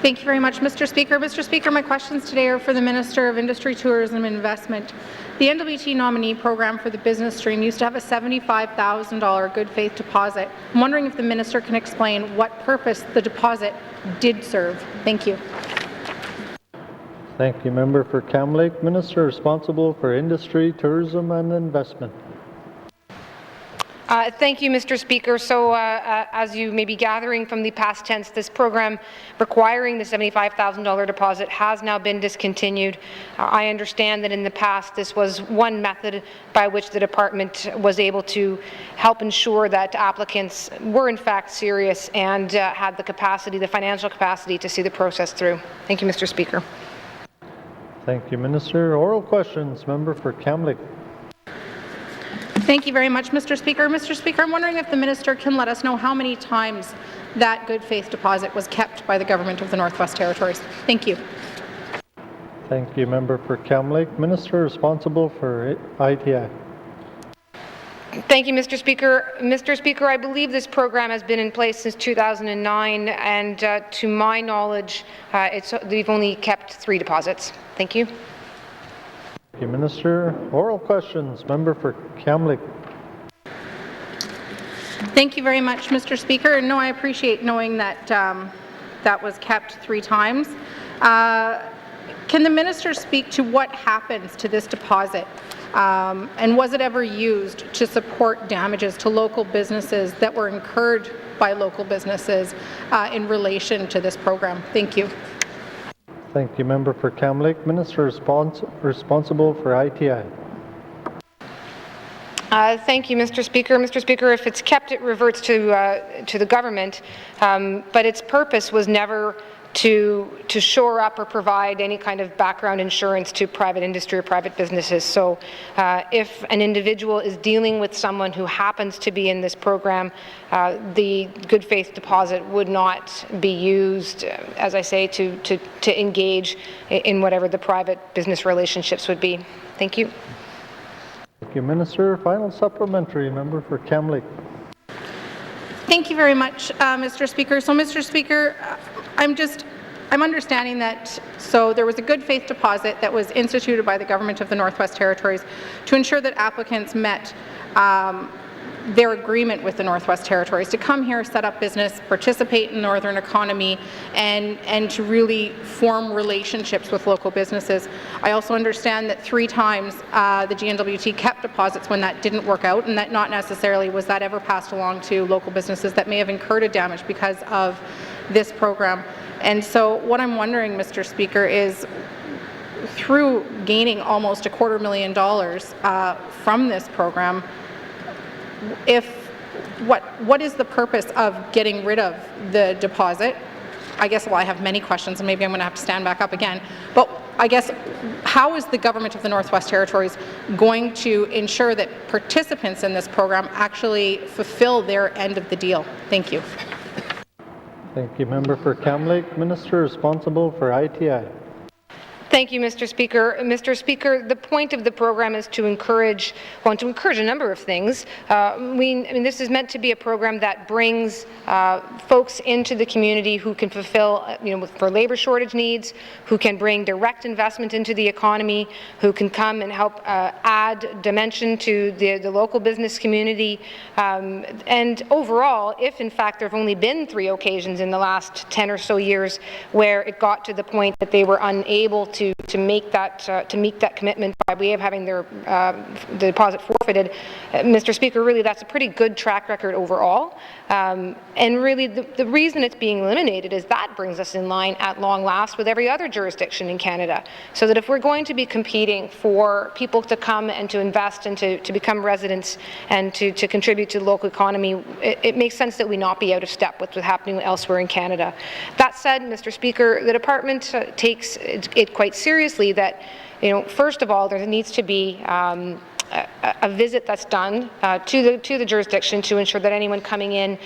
Thank you very much, Mr. Speaker. Mr. Speaker, my questions today are for the Minister of Industry, Tourism and Investment. The N.W.T nominee program for the business stream used to have a $75,000 good faith deposit. I'm wondering if the minister can explain what purpose the deposit did serve. Thank you. Thank you. Member for Cam Lake, Minister responsible for Industry, Tourism and Investment. Thank you, Mr. Speaker. So as you may be gathering from the past tense, this program requiring the $75,000 deposit has now been discontinued. I understand that in the past this was one method by which the department was able to help ensure that applicants were in fact serious and had the capacity, the financial capacity to see the process through. Thank you, Mr. Speaker. Thank you, Minister. Oral questions. Member for Cam Lake. Thank you very much, Mr. Speaker. Mr. Speaker, I'm wondering if the minister can let us know how many times that good faith deposit was kept by the government of the Northwest Territories. Thank you. Thank you, Member for Cam Lake. Minister responsible for ITI. Thank you, Mr. Speaker. Mr. Speaker, I believe this program has been in place since 2009, and to my knowledge, we've only kept 3 deposits. Thank you. Thank you, Minister. Oral questions. Member for Cam Lake. Thank you very much, Mr. Speaker. And no, I appreciate knowing that that was kept 3 times. Can the minister speak to what happens to this deposit? And was it ever used to support damages to local businesses that were incurred by local businesses in relation to this program? Thank you. Thank you, Member for Cam Lake. Minister responsible for ITI. Thank you, Mr. Speaker. Mr. Speaker, if it's kept, it reverts to the government, but its purpose was never to shore up or provide any kind of background insurance to private industry or private businesses. So if an individual is dealing with someone who happens to be in this program, the good faith deposit would not be used, as I say, to engage in whatever the private business relationships would be. Thank you. Thank you, Minister. Final supplementary. Member for Cam Lake. Thank you very much, Mr. Speaker. So, Mr. Speaker, I'm understanding that there was a good faith deposit that was instituted by the government of the Northwest Territories to ensure that applicants met their agreement with the Northwest Territories to come here, set up business, participate in the northern economy, and to really form relationships with local businesses. I also understand that 3 times the GNWT kept deposits when that didn't work out, and that not necessarily was that ever passed along to local businesses that may have incurred a damage because of this program. And so what I'm wondering, Mr. Speaker, is through gaining almost $250,000 from this program, what is the purpose of getting rid of the deposit? I guess, well, I have many questions, and maybe I'm going to have to stand back up again. But I guess, how is the government of the Northwest Territories going to ensure that participants in this program actually fulfill their end of the deal? Thank you. Thank you, Member for Cam Lake. Minister responsible for ITI. Thank you, Mr. Speaker. Mr. Speaker, the point of the program is to encourage a number of things. This is meant to be a program that brings folks into the community who can fulfill, for labor shortage needs, who can bring direct investment into the economy, who can come and help add dimension to the local business community. And overall, if in fact there have only been 3 occasions in the last 10 or so years where it got to the point that they were unable to meet that commitment by way of having their the deposit forfeited, Mr. Speaker, really that's a pretty good track record overall. And really the reason it's being eliminated is that brings us in line at long last with every other jurisdiction in Canada. So that if we're going to be competing for people to come and to invest and to become residents and to contribute to the local economy, it makes sense that we not be out of step with what's happening elsewhere in Canada. That said, Mr. Speaker, the department takes it quite seriously that, first of all, there needs to be a visit that's done to the jurisdiction to ensure that anyone coming in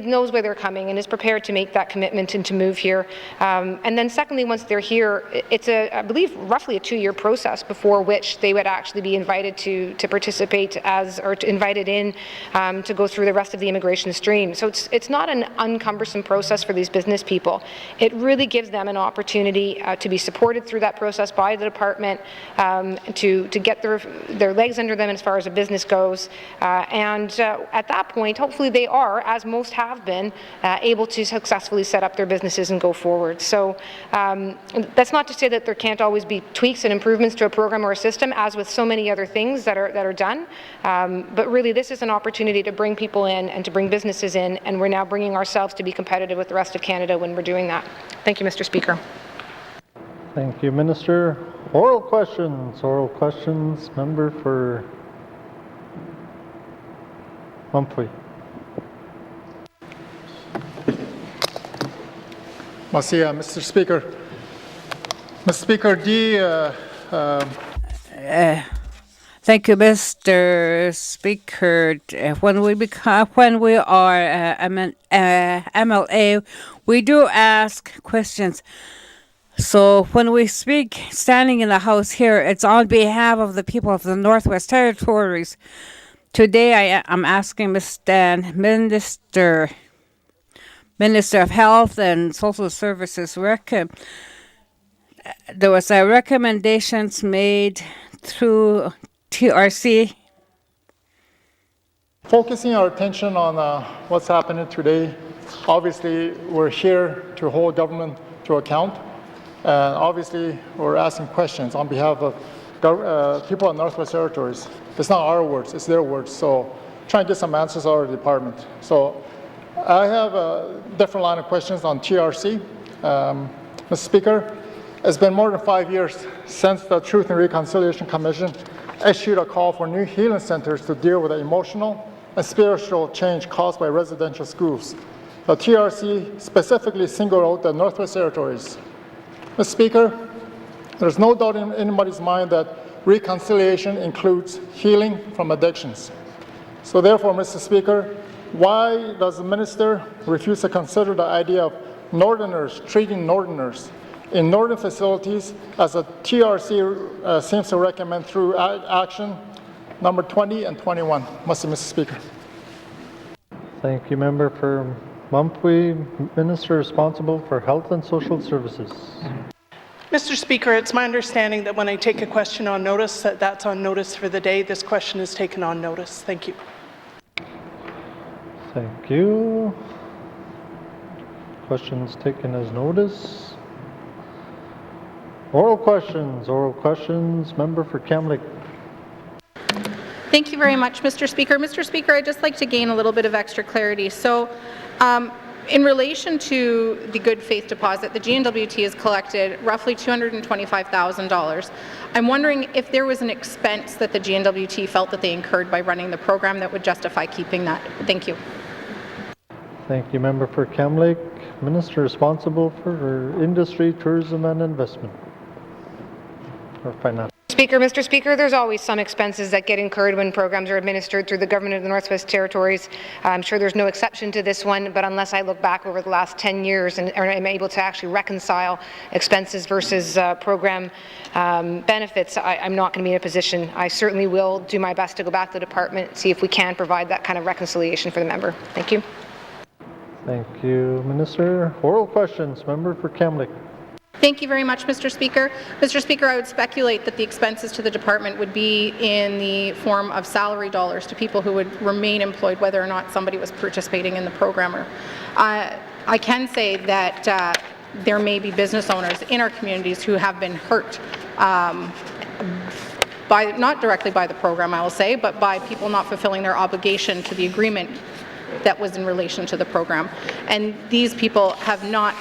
knows where they're coming and is prepared to make that commitment and to move here. And then secondly, once they're here, it's I believe, roughly a 2-year process before which they would actually be invited to participate invited in to go through the rest of the immigration stream. So it's not an uncumbersome process for these business people. It really gives them an opportunity to be supported through that process by the department, to get their legs under them as far as a business goes. And at that point, hopefully they are, as most have been, able to successfully set up their businesses and go forward. So that's not to say that there can't always be tweaks and improvements to a program or a system, as with so many other things that are done. But really, this is an opportunity to bring people in and to bring businesses in, and we're now bringing ourselves to be competitive with the rest of Canada when we're doing that. Thank you, Mr. Speaker. Thank you, Minister. Oral questions. Oral questions. Member for Mumphy. Mr. Speaker. Mr. Speaker, thank you, Mr. Speaker. When we are MLA, we do ask questions. So when we speak standing in the House here, it's on behalf of the people of the Northwest Territories. Today I'm asking Minister of Health and Social Services, there was a recommendations made through TRC. Focusing our attention on what's happening today, obviously we're here to hold government to account. Obviously we're asking questions on behalf of people in Northwest Territories. It's not our words, it's their words. So trying to get some answers out of the department. So I have a different line of questions on TRC. Mr. Speaker, it's been more than 5 years since the Truth and Reconciliation Commission issued a call for new healing centers to deal with the emotional and spiritual change caused by residential schools. The TRC specifically singled out the Northwest Territories. Mr. Speaker, there's no doubt in anybody's mind that reconciliation includes healing from addictions. So therefore, Mr. Speaker, why does the minister refuse to consider the idea of Northerners treating Northerners in Northern facilities, as the TRC seems to recommend through action number 20 and 21? Mr. Speaker. Thank you, member for Mumphy. Minister responsible for Health and Social Services. Mr. Speaker, it's my understanding that when I take a question on notice, that's on notice for the day. This question is taken on notice. Thank you. Thank you. Questions taken as notice. Oral questions. Oral questions. Member for Kamloops. Thank you very much, Mr. Speaker. Mr. Speaker, I'd just like to gain a little bit of extra clarity. So, in relation to the good faith deposit, the GNWT has collected roughly $225,000. I'm wondering if there was an expense that the GNWT felt that they incurred by running the program that would justify keeping that. Thank you. Thank you, member for Kamloops. Minister responsible for Industry, Tourism and Investment. Or Finance. Mr. Speaker, there's always some expenses that get incurred when programs are administered through the government of the Northwest Territories. I'm sure there's no exception to this one, but unless I look back over the last 10 years and am able to actually reconcile expenses versus program benefits, I'm not going to be in a position. I certainly will do my best to go back to the department and see if we can provide that kind of reconciliation for the member. Thank you. Thank you, Minister. Oral questions. Member for Kamloops. Thank you very much, Mr. Speaker. Mr. Speaker, I would speculate that the expenses to the department would be in the form of salary dollars to people who would remain employed, whether or not somebody was participating in the program. I can say that there may be business owners in our communities who have been hurt by, not directly by the program, I will say, but by people not fulfilling their obligation to the agreement that was in relation to the program. And these people have not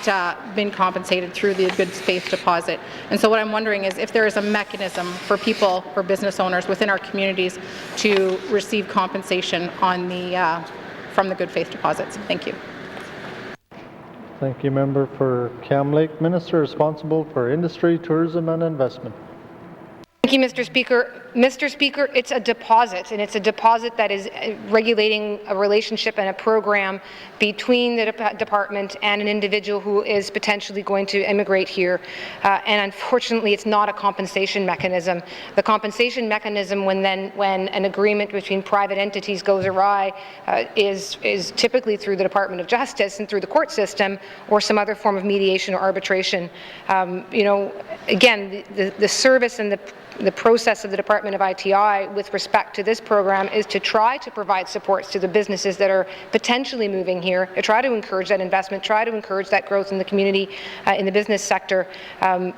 been compensated through the good faith deposit. And so what I'm wondering is if there is a mechanism for people or business owners within our communities to receive compensation on the from the good faith deposits. Thank you. Thank you, member for Kamloops. Minister responsible for Industry, Tourism and Investment. Thank you, Mr. Speaker. Mr. Speaker, it's a deposit, and it's a deposit that is regulating a relationship and a program between the department and an individual who is potentially going to immigrate here. And unfortunately, it's not a compensation mechanism. The compensation mechanism, when an agreement between private entities goes awry, is typically through the Department of Justice and through the court system or some other form of mediation or arbitration. You know, again, the service and the process of the Department of ITI with respect to this program is to try to provide supports to the businesses that are potentially moving here, to try to encourage that investment, try to encourage that growth in the community, in the business sector. You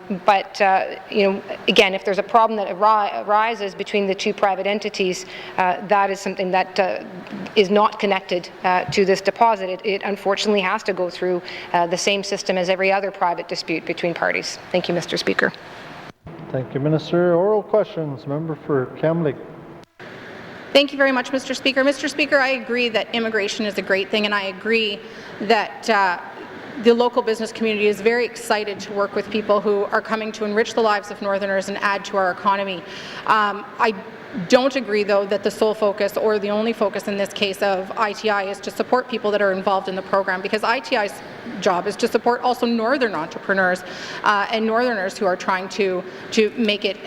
know, again, if there's a problem that arises between the two private entities, that is something that is not connected to this deposit. It unfortunately has to go through the same system as every other private dispute between parties. Thank you, Mr. Speaker. Thank you, Minister. Oral questions. Member for Kamloops. Thank you very much, Mr. Speaker. Mr. Speaker, I agree that immigration is a great thing, and I agree that the local business community is very excited to work with people who are coming to enrich the lives of Northerners and add to our economy. I don't agree, though, that the sole focus or the only focus in this case of ITI is to support people that are involved in the program, because ITI's job is to support also Northern entrepreneurs and Northerners who are trying to make it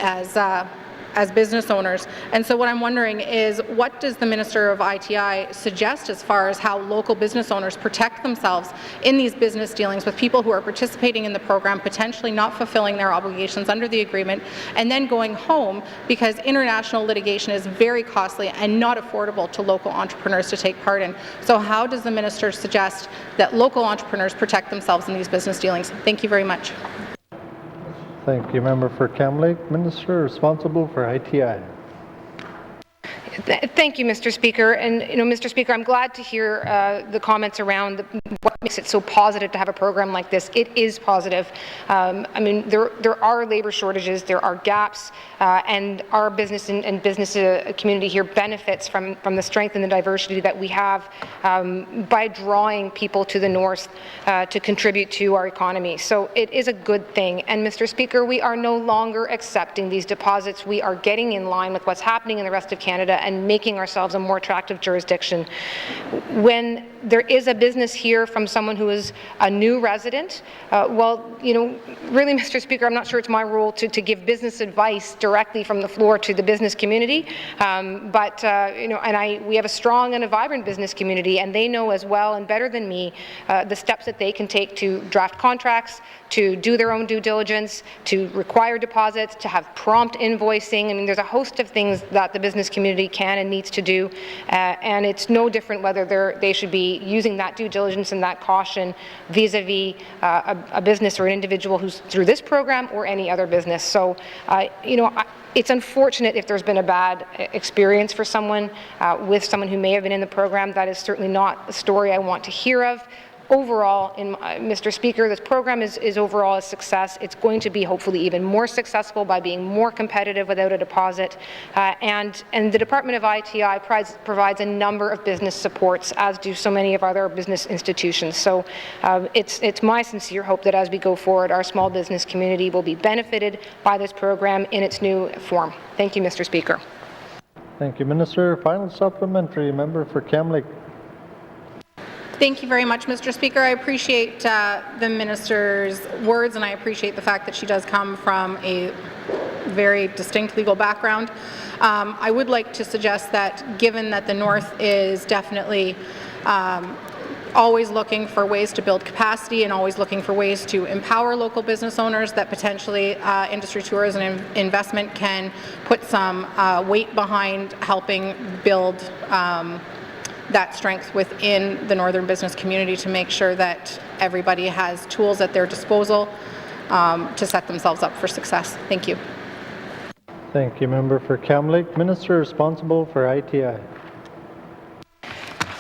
as business owners. And so what I'm wondering is, what does the Minister of ITI suggest as far as how local business owners protect themselves in these business dealings with people who are participating in the program, potentially not fulfilling their obligations under the agreement, and then going home because international litigation is very costly and not affordable to local entrepreneurs to take part in. So how does the Minister suggest that local entrepreneurs protect themselves in these business dealings? Thank you very much. Thank you, Member for Kamloops. Minister responsible for ITI. Thank you, Mr. Speaker. And, you know, Mr. Speaker, I'm glad to hear the comments around what makes it so positive to have a program like this. It is positive. I mean, there are labour shortages, there are gaps, and our business and business community here benefits from the strength and the diversity that we have by drawing people to the north to contribute to our economy. So it is a good thing. And, Mr. Speaker, we are no longer accepting these deposits. We are getting in line with what's happening in the rest of Canada and making ourselves a more attractive jurisdiction. When there is a business here from someone who is a new resident, well, you know, really, Mr. Speaker, I'm not sure it's my role to give business advice directly from the floor to the business community, you know, and we have a strong and a vibrant business community, and they know as well and better than me the steps that they can take to draft contracts, to do their own due diligence, to require deposits, to have prompt invoicing. I mean, there's a host of things that the business community can and needs to do, and it's no different whether they should be using that due diligence and that caution vis-a-vis a business or an individual who's through this program or any other business. So, you know, it's unfortunate if there's been a bad experience for someone with someone who may have been in the program. That is certainly not the story I want to hear of. Overall, Mr. Speaker, this program is overall a success. It's going to be hopefully even more successful by being more competitive without a deposit. And the Department of ITI provides a number of business supports, as do so many of other business institutions. So it's my sincere hope that as we go forward, our small business community will be benefited by this program in its new form. Thank you, Mr. Speaker. Thank you, Minister. Final supplementary, member for Kamloops. Thank you very much, Mr. Speaker. I appreciate the Minister's words, and I appreciate the fact that she does come from a very distinct legal background. I would like to suggest that, given that the North is definitely always looking for ways to build capacity and always looking for ways to empower local business owners, that potentially industry tourism and investment can put some weight behind helping build that strength within the northern business community to make sure that everybody has tools at their disposal to set themselves up for success. Thank you. Thank you, member for Kamloops. Minister responsible for ITI.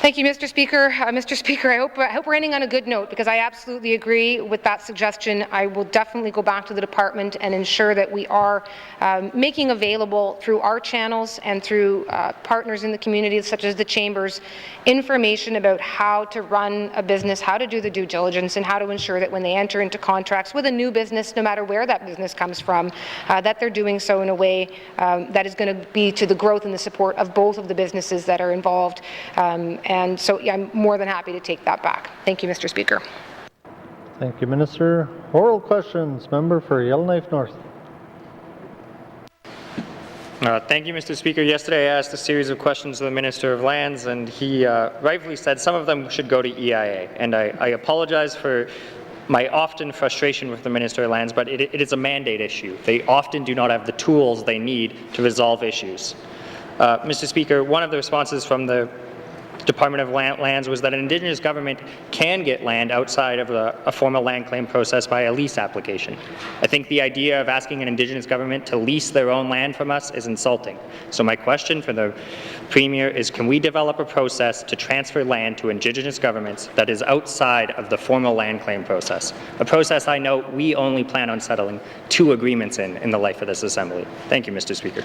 Thank you, Mr. Speaker. Mr. Speaker, I hope we're ending on a good note, because I absolutely agree with that suggestion. I will definitely go back to the department and ensure that we are making available through our channels and through partners in the community, such as the chambers, information about how to run a business, how to do the due diligence, and how to ensure that when they enter into contracts with a new business, no matter where that business comes from, that they're doing so in a way that is going to be to the growth and the support of both of the businesses that are involved. And so yeah, I'm more than happy to take that back. Thank you, Mr. Speaker. Thank you, Minister. Oral questions. Member for Yellowknife North. Thank you, Mr. Speaker. Yesterday I asked a series of questions to the Minister of Lands, and he rightfully said some of them should go to EIA. And I apologize for my often frustration with the Minister of Lands, but it is a mandate issue. They often do not have the tools they need to resolve issues. Mr. Speaker, one of the responses from the Department of Lands was that an Indigenous government can get land outside of a formal land claim process by a lease application. I think the idea of asking an Indigenous government to lease their own land from us is insulting. So my question for the Premier is, can we develop a process to transfer land to Indigenous governments that is outside of the formal land claim process? A process I know we only plan on settling 2 agreements in the life of this Assembly. Thank you, Mr. Speaker.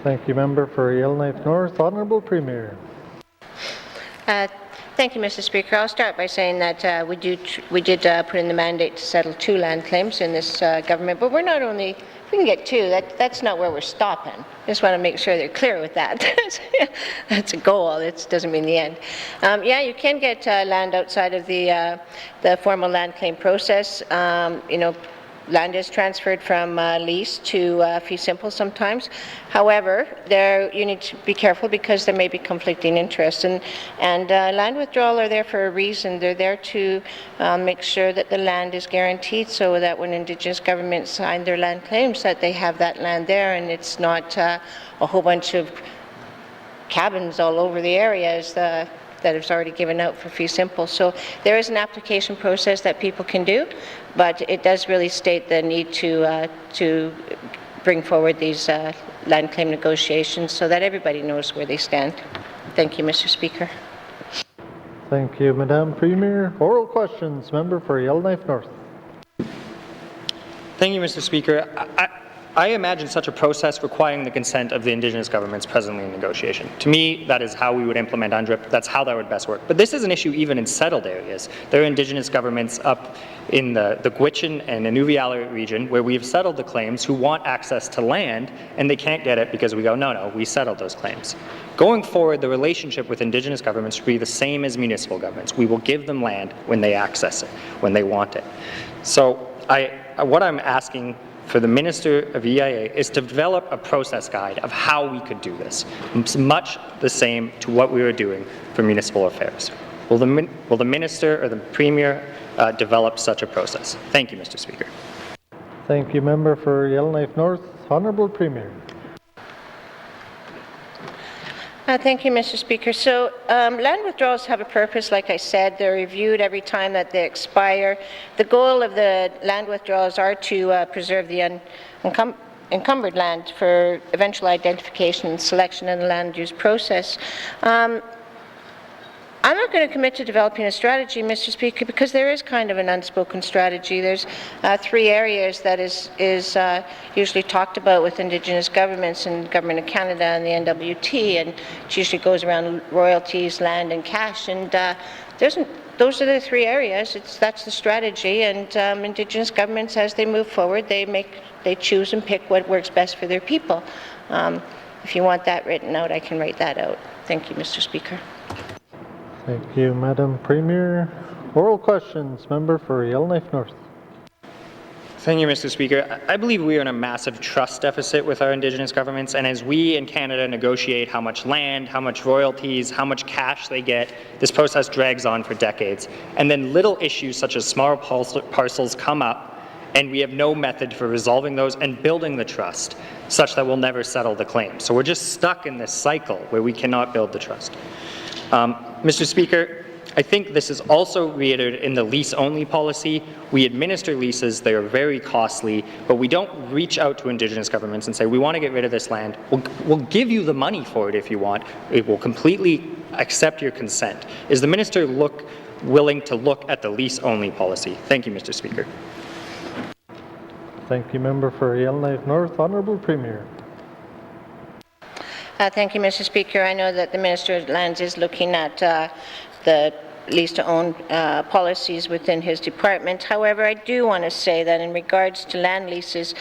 Thank you, Member for Yellowknife North. Honourable Premier. Thank you, Mr. Speaker. I'll start by saying that we did put in the mandate to settle 2 land claims in this government, but we're not only, if we can get 2, that's not where we're stopping. Just want to make sure they're clear with that. That's a goal. It doesn't mean the end. Yeah, you can get land outside of the formal land claim process. You know, land is transferred from lease to fee simple sometimes. However, you need to be careful because there may be conflicting interests, and land withdrawal are there for a reason. They're there to make sure that the land is guaranteed, so that when Indigenous governments sign their land claims, that they have that land there, and it's not a whole bunch of cabins all over the areas that is already given out for fee simple. So there is an application process that people can do, but it does really state the need to bring forward these land claim negotiations so that everybody knows where they stand. Thank you, Mr. Speaker. Thank you, Madam Premier. Oral questions. Member for Yellowknife North. Thank you, Mr. Speaker. I imagine such a process requiring the consent of the Indigenous governments presently in negotiation. To me, that is how we would implement UNDRIP. That's how that would best work. But this is an issue even in settled areas. There are Indigenous governments up in the Gwich'in and Inuvialuit region where we've settled the claims who want access to land, and they can't get it because we go, no, we settled those claims. Going forward, the relationship with Indigenous governments should be the same as municipal governments. We will give them land when they access it, when they want it. So what I'm asking for the Minister of EIA is to develop a process guide of how we could do this. It's much the same to what we were doing for municipal affairs. Will the Minister or the Premier develop such a process? Thank you, Mr. Speaker. Thank you, Member for Yellowknife North. Honourable Premier. Thank you, Mr. Speaker. So land withdrawals have a purpose, like I said. They're reviewed every time that they expire. The goal of the land withdrawals are to preserve the encumbered land for eventual identification and selection in the land use process. I'm not going to commit to developing a strategy, Mr. Speaker, because there is kind of an unspoken strategy. There's 3 areas that is usually talked about with Indigenous governments and Government of Canada and the N.W.T, and it usually goes around royalties, land, and cash. And those are the 3 areas. That's the strategy, and Indigenous governments, as they move forward, they choose and pick what works best for their people. If you want that written out, I can write that out. Thank you, Mr. Speaker. Thank you, Madam Premier. Oral questions. Member for Yellowknife North. Thank you, Mr. Speaker. I believe we are in a massive trust deficit with our Indigenous governments, and as we in Canada negotiate how much land, how much royalties, how much cash they get, this process drags on for decades. And then little issues such as small parcels come up, and we have no method for resolving those and building the trust such that we'll never settle the claim. So we're just stuck in this cycle where we cannot build the trust. Mr. Speaker, I think this is also reiterated in the lease-only policy. We administer leases, they are very costly, but we don't reach out to Indigenous governments and say, we want to get rid of this land. We'll give you the money for it if you want. It will completely accept your consent. Is the minister willing to look at the lease-only policy? Thank you, Mr. Speaker. Thank you, Member for Yellowknife North. Honourable Premier. Thank you, Mr. Speaker. I know that the Minister of Lands is looking at the lease-to-own policies within his department. However, I do want to say that in regards to land leases,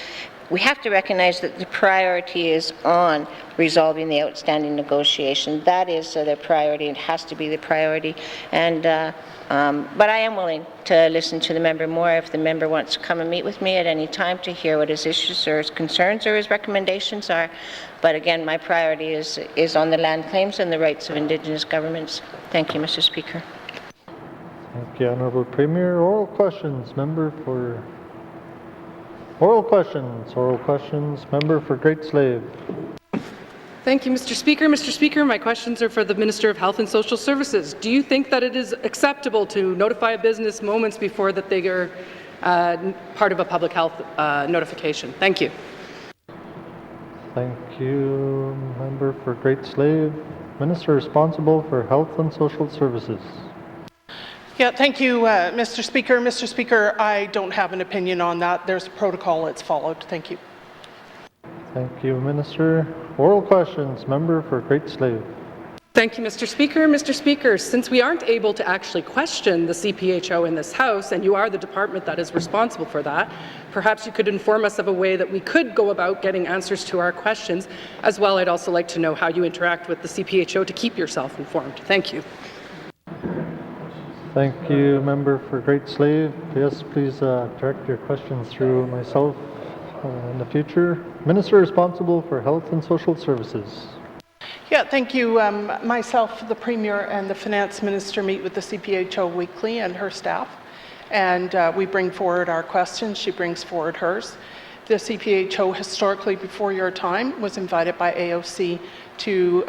we have to recognize that the priority is on resolving the outstanding negotiation. That is the priority. It has to be the priority. And but I am willing to listen to the member more if the member wants to come and meet with me at any time to hear what his issues or his concerns or his recommendations are. But again, my priority is on the land claims and the rights of Indigenous governments. Thank you, Mr. Speaker. Thank you, Honourable Premier. Oral questions. Member for... Oral questions. Oral questions. Member for Great Slave. Thank you, Mr. Speaker. Mr. Speaker, my questions are for the Minister of Health and Social Services. Do you think that it is acceptable to notify a business moments before that they are part of a public health notification? Thank you. Thank you, Member for Great Slave. Minister responsible for Health and Social Services. Yeah, thank you, Mr. Speaker. Mr. Speaker, I don't have an opinion on that. There's a protocol that's followed. Thank you. Thank you, Minister. Oral questions. Member for Great Slave. Thank you, Mr. Speaker. Mr. Speaker, since we aren't able to actually question the CPHO in this House, and you are the department that is responsible for that, perhaps you could inform us of a way that we could go about getting answers to our questions. As well, I'd also like to know how you interact with the CPHO to keep yourself informed. Thank you. Thank you, Member for Great Slave. Yes, please direct your questions through myself in the future. Minister responsible for Health and Social Services. Yeah, thank you. Myself, the Premier, and the Finance Minister meet with the CPHO weekly and her staff, and we bring forward our questions. She brings forward hers. The CPHO, historically before your time, was invited by AOC to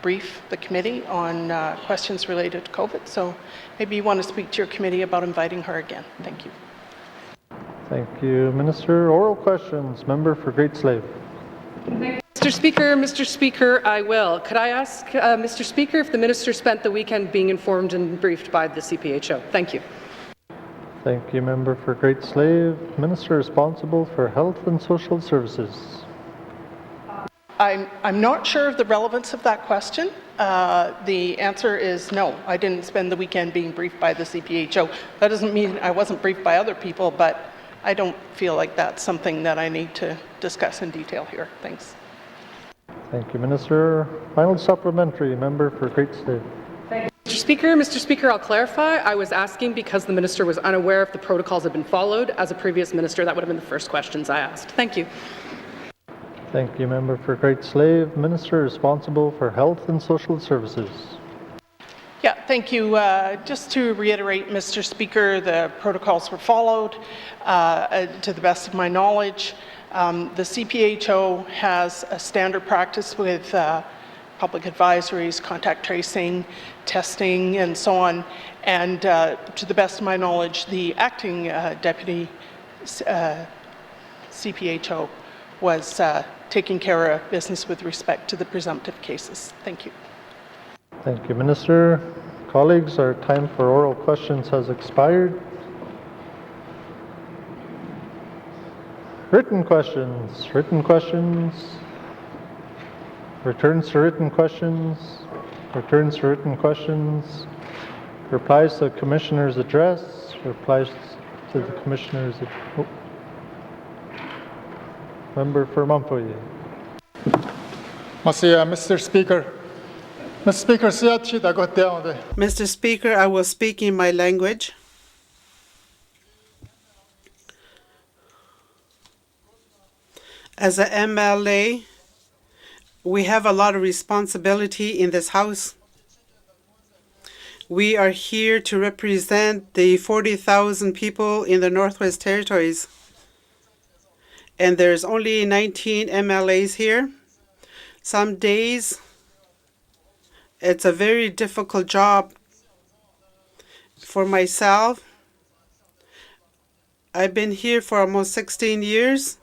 brief the committee on questions related to COVID. So maybe you want to speak to your committee about inviting her again. Thank you. Thank you, Minister. Oral questions. Member for Great Slave. Mr. Speaker, I will. Could I ask Mr. Speaker if the Minister spent the weekend being informed and briefed by the CPHO? Thank you. Thank you, Member for Great Slave. Minister responsible for Health and Social Services. I'm not sure of the relevance of that question. The answer is no. I didn't spend the weekend being briefed by the CPHO. That doesn't mean I wasn't briefed by other people, but I don't feel like that's something that I need to discuss in detail here. Thanks. Thank you, Minister. Final supplementary. Member for Great Slave. Mr. Speaker, I'll clarify. I was asking because the Minister was unaware if the protocols had been followed. As a previous Minister, that would have been the first questions I asked. Thank you. Thank you, Member for Great Slave. Minister responsible for Health and Social Services. Yeah, thank you. Just to reiterate, Mr. Speaker, the protocols were followed to the best of my knowledge. The CPHO has a standard practice with public advisories, contact tracing, testing, and so on. And to the best of my knowledge, the acting deputy CPHO was taking care of business with respect to the presumptive cases. Thank you. Thank you, Minister. Colleagues, our time for oral questions has expired. Written questions. Written questions. Returns to written questions. Returns to written questions. Replies to the Commissioner's address. Replies to the Commissioner's address. Member for Mumford. Mr. Speaker. Mr. Speaker, I will speak in my language. As an MLA, we have a lot of responsibility in this House. We are here to represent the 40,000 people in the Northwest Territories. And there's only 19 MLAs here. Some days, it's a very difficult job for myself. I've been here for almost 16 years.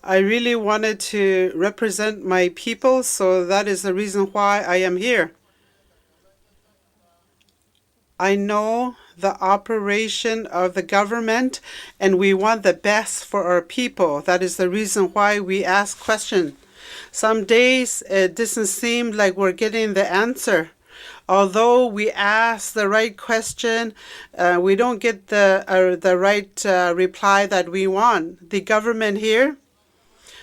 I really wanted to represent my people, so that is the reason why I am here. I know the operation of the government, and we want the best for our people. That is the reason why we ask questions. Some days it doesn't seem like we're getting the answer. Although we ask the right question, we don't get the right reply that we want. The government here,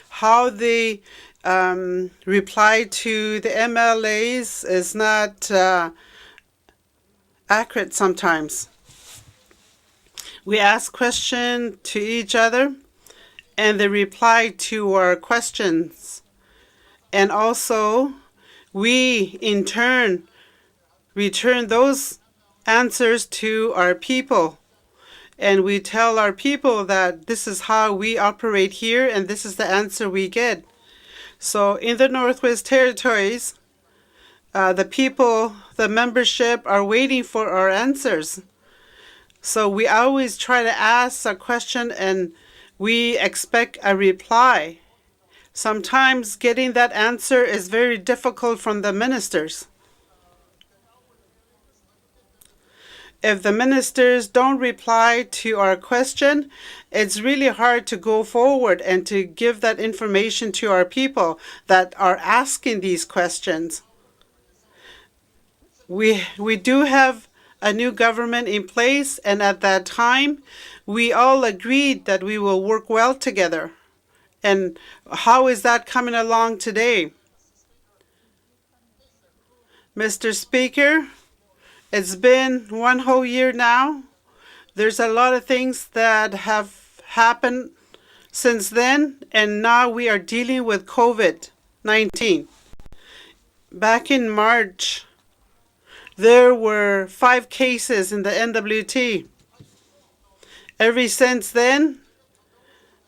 how they reply to the MLAs is not accurate sometimes. We ask questions to each other, and they reply to our questions. And also, we in turn return those answers to our people. And we tell our people that this is how we operate here, and this is the answer we get. So in the Northwest Territories, the people, the membership are waiting for our answers. So we always try to ask a question and we expect a reply. Sometimes getting that answer is very difficult from the ministers. If the ministers don't reply to our question, it's really hard to go forward and to give that information to our people that are asking these questions. We do have a new government in place, and at that time, we all agreed that we will work well together. And how is that coming along today? Mr. Speaker, it's been one whole year now. There's a lot of things that have happened since then, and now we are dealing with COVID-19. Back in March, there were 5 cases in the N.W.T. Ever since then,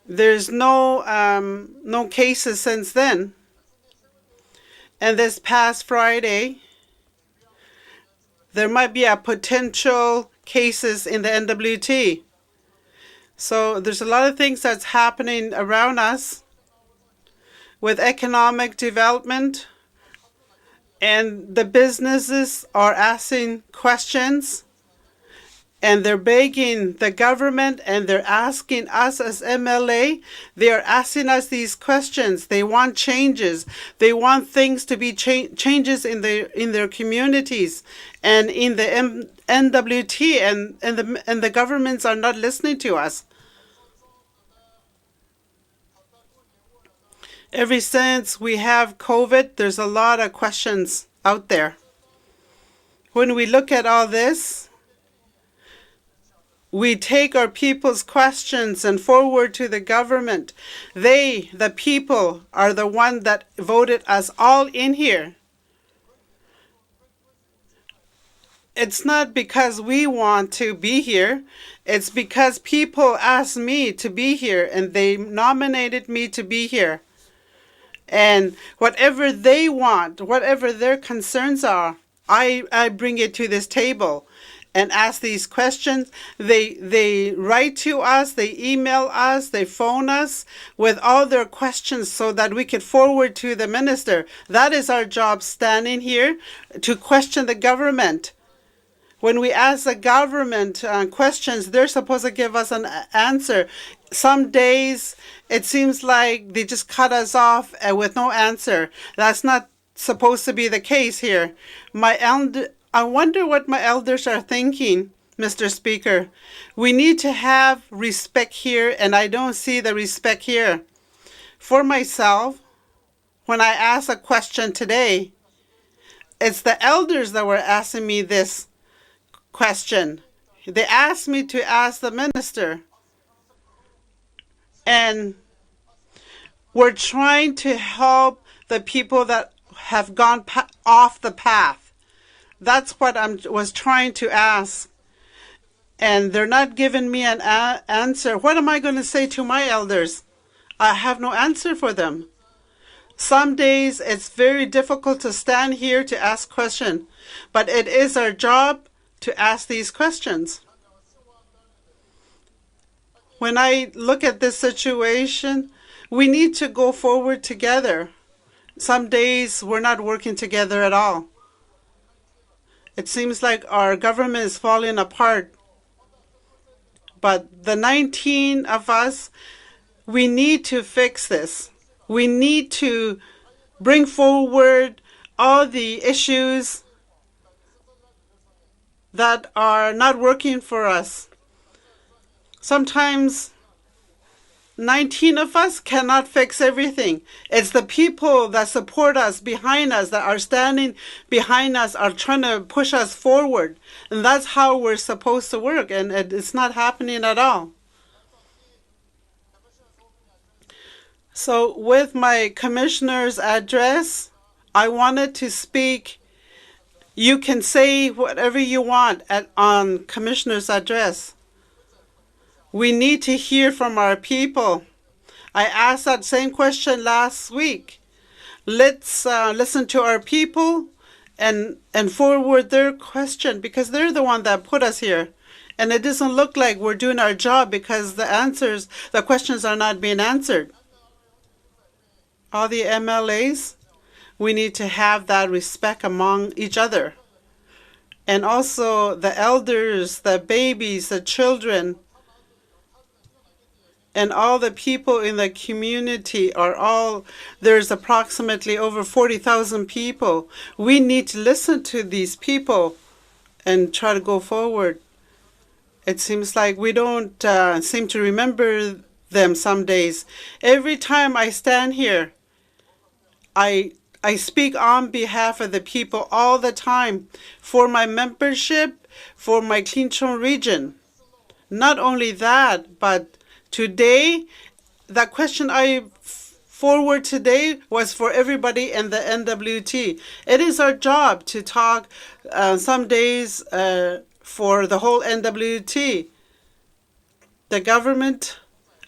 there's no cases since then. And this past Friday, there might be a potential cases in the N.W.T. So there's a lot of things that's happening around us with economic development, and the businesses are asking questions, and they're begging the government, and they're asking us as MLA, they are asking us these questions. They want changes. They want things to be changes in their communities and in the N.W.T, and the governments are not listening to us. Ever since we have COVID, there's a lot of questions out there. When we look at all this, we take our people's questions and forward to the government. They, the people, are the one that voted us all in here. It's not because we want to be here. It's because people asked me to be here, and they nominated me to be here. And whatever they want, whatever their concerns are, I bring it to this table and ask these questions. They write to us, they email us, they phone us with all their questions so that we could forward to the minister. That is our job, standing here to question the government. When we ask the government questions, they're supposed to give us an answer. Some days it seems like they just cut us off with no answer. That's not supposed to be the case here. I wonder what my elders are thinking, Mr. Speaker. We need to have respect here, and I don't see the respect here. For myself, when I ask a question today, it's the elders that were asking me this question. They asked me to ask the minister, and we're trying to help the people that have gone off the path. That's what I was trying to ask, and they're not giving me an answer. What am I going to say to my elders? I have no answer for them. Some days it's very difficult to stand here to ask questions, but it is our job to ask these questions. When I look at this situation, we need to go forward together. Some days we're not working together at all. It seems like our government is falling apart. But the 19 of us, we need to fix this. We need to bring forward all the issues that are not working for us. Sometimes 19 of us cannot fix everything. It's the people that support us, behind us, that are standing behind us, are trying to push us forward. And that's how we're supposed to work, and it's not happening at all. So with my commissioner's address, I wanted to speak. You can say whatever you want on commissioner's address. We need to hear from our people. I asked that same question last week. Let's listen to our people and forward their question, because they're the one that put us here. And it doesn't look like we're doing our job because the questions are not being answered. All the MLAs, we need to have that respect among each other. And also the elders, the babies, the children, and all the people in the community there's approximately over 40,000 people. We need to listen to these people and try to go forward. It seems like we don't seem to remember them some days. Every time I stand here, I speak on behalf of the people all the time, for my membership, for my Clean region. Not only that, but today, that question I forward today was for everybody in the N.W.T. It is our job to talk some days for the whole N.W.T. The government,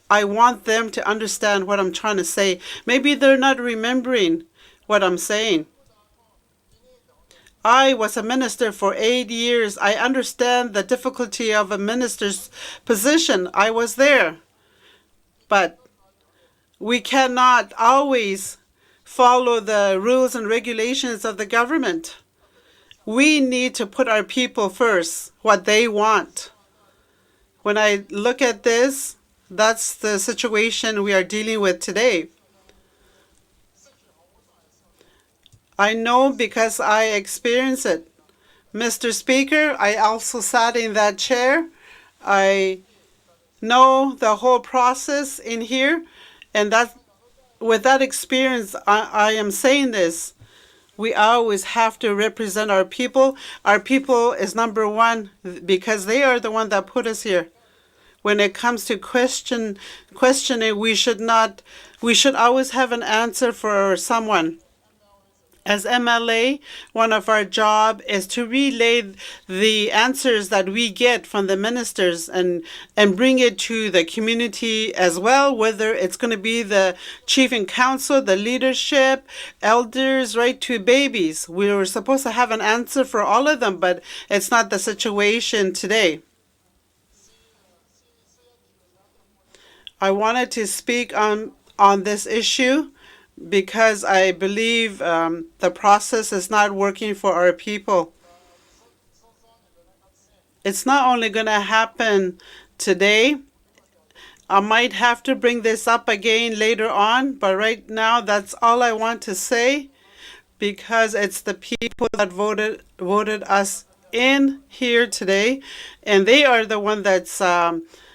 I want them to understand what I'm trying to say. Maybe they're not remembering what I'm saying. I was a minister for 8 years. I understand the difficulty of a minister's position. I was there. But we cannot always follow the rules and regulations of the government. We need to put our people first, what they want. When I look at this, that's the situation we are dealing with today. I know because I experience it. Mr. Speaker, I also sat in that chair. I know the whole process in here, and with that experience, I am saying this. We always have to represent our people. Our people is number one because they are the one that put us here. When it comes to questioning, we should always have an answer for someone. As MLA, one of our job is to relay the answers that we get from the ministers and bring it to the community as well, whether it's going to be the chief and council, the leadership, elders, right to babies. We were supposed to have an answer for all of them, but it's not the situation today. I wanted to speak on this issue because I believe the process is not working for our people. It's not only going to happen today. I might have to bring this up again later on, but right now that's all I want to say, because it's the people that voted us in here today, and they are the one that's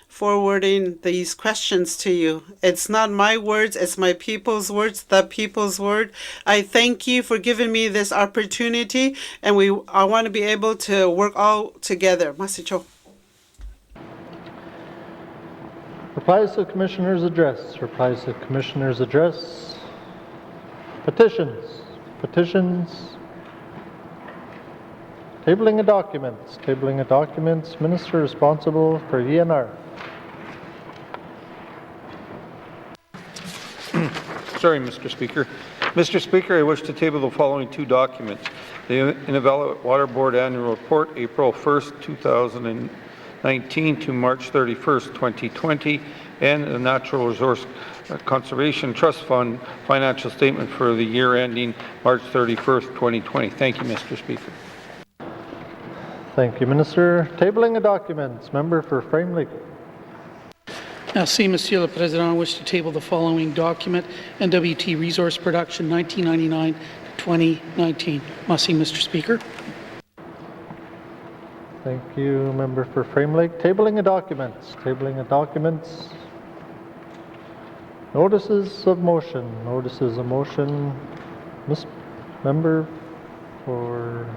forwarding these questions to you. It's not my words, it's my people's words, the people's word. I thank you for giving me this opportunity, and I want to be able to work all together. Masicho. Replies to the Commissioner's address. Replies to the Commissioner's address. Petitions. Petitions. Tabling of documents. Tabling of documents. Minister responsible for ENR. Sorry, Mr. Speaker. Mr. Speaker, I wish to table the following two documents. The N.W.T Water Board Annual Report, April 1st, 2019 to March 31st, 2020, and the Natural Resource Conservation Trust Fund financial statement for the year ending March 31st, 2020. Thank you, Mr. Speaker. Thank you, Minister. Tabling of documents. Member for Frame Lake. Merci, Monsieur le Président. I wish to table the following document, N.W.T. Resource Production 1999 to 2019. Merci, Mr. Speaker. Thank you, Member for Frame Lake. Tabling of documents. Tabling of documents. Notices of motion. Notices of motion. Member for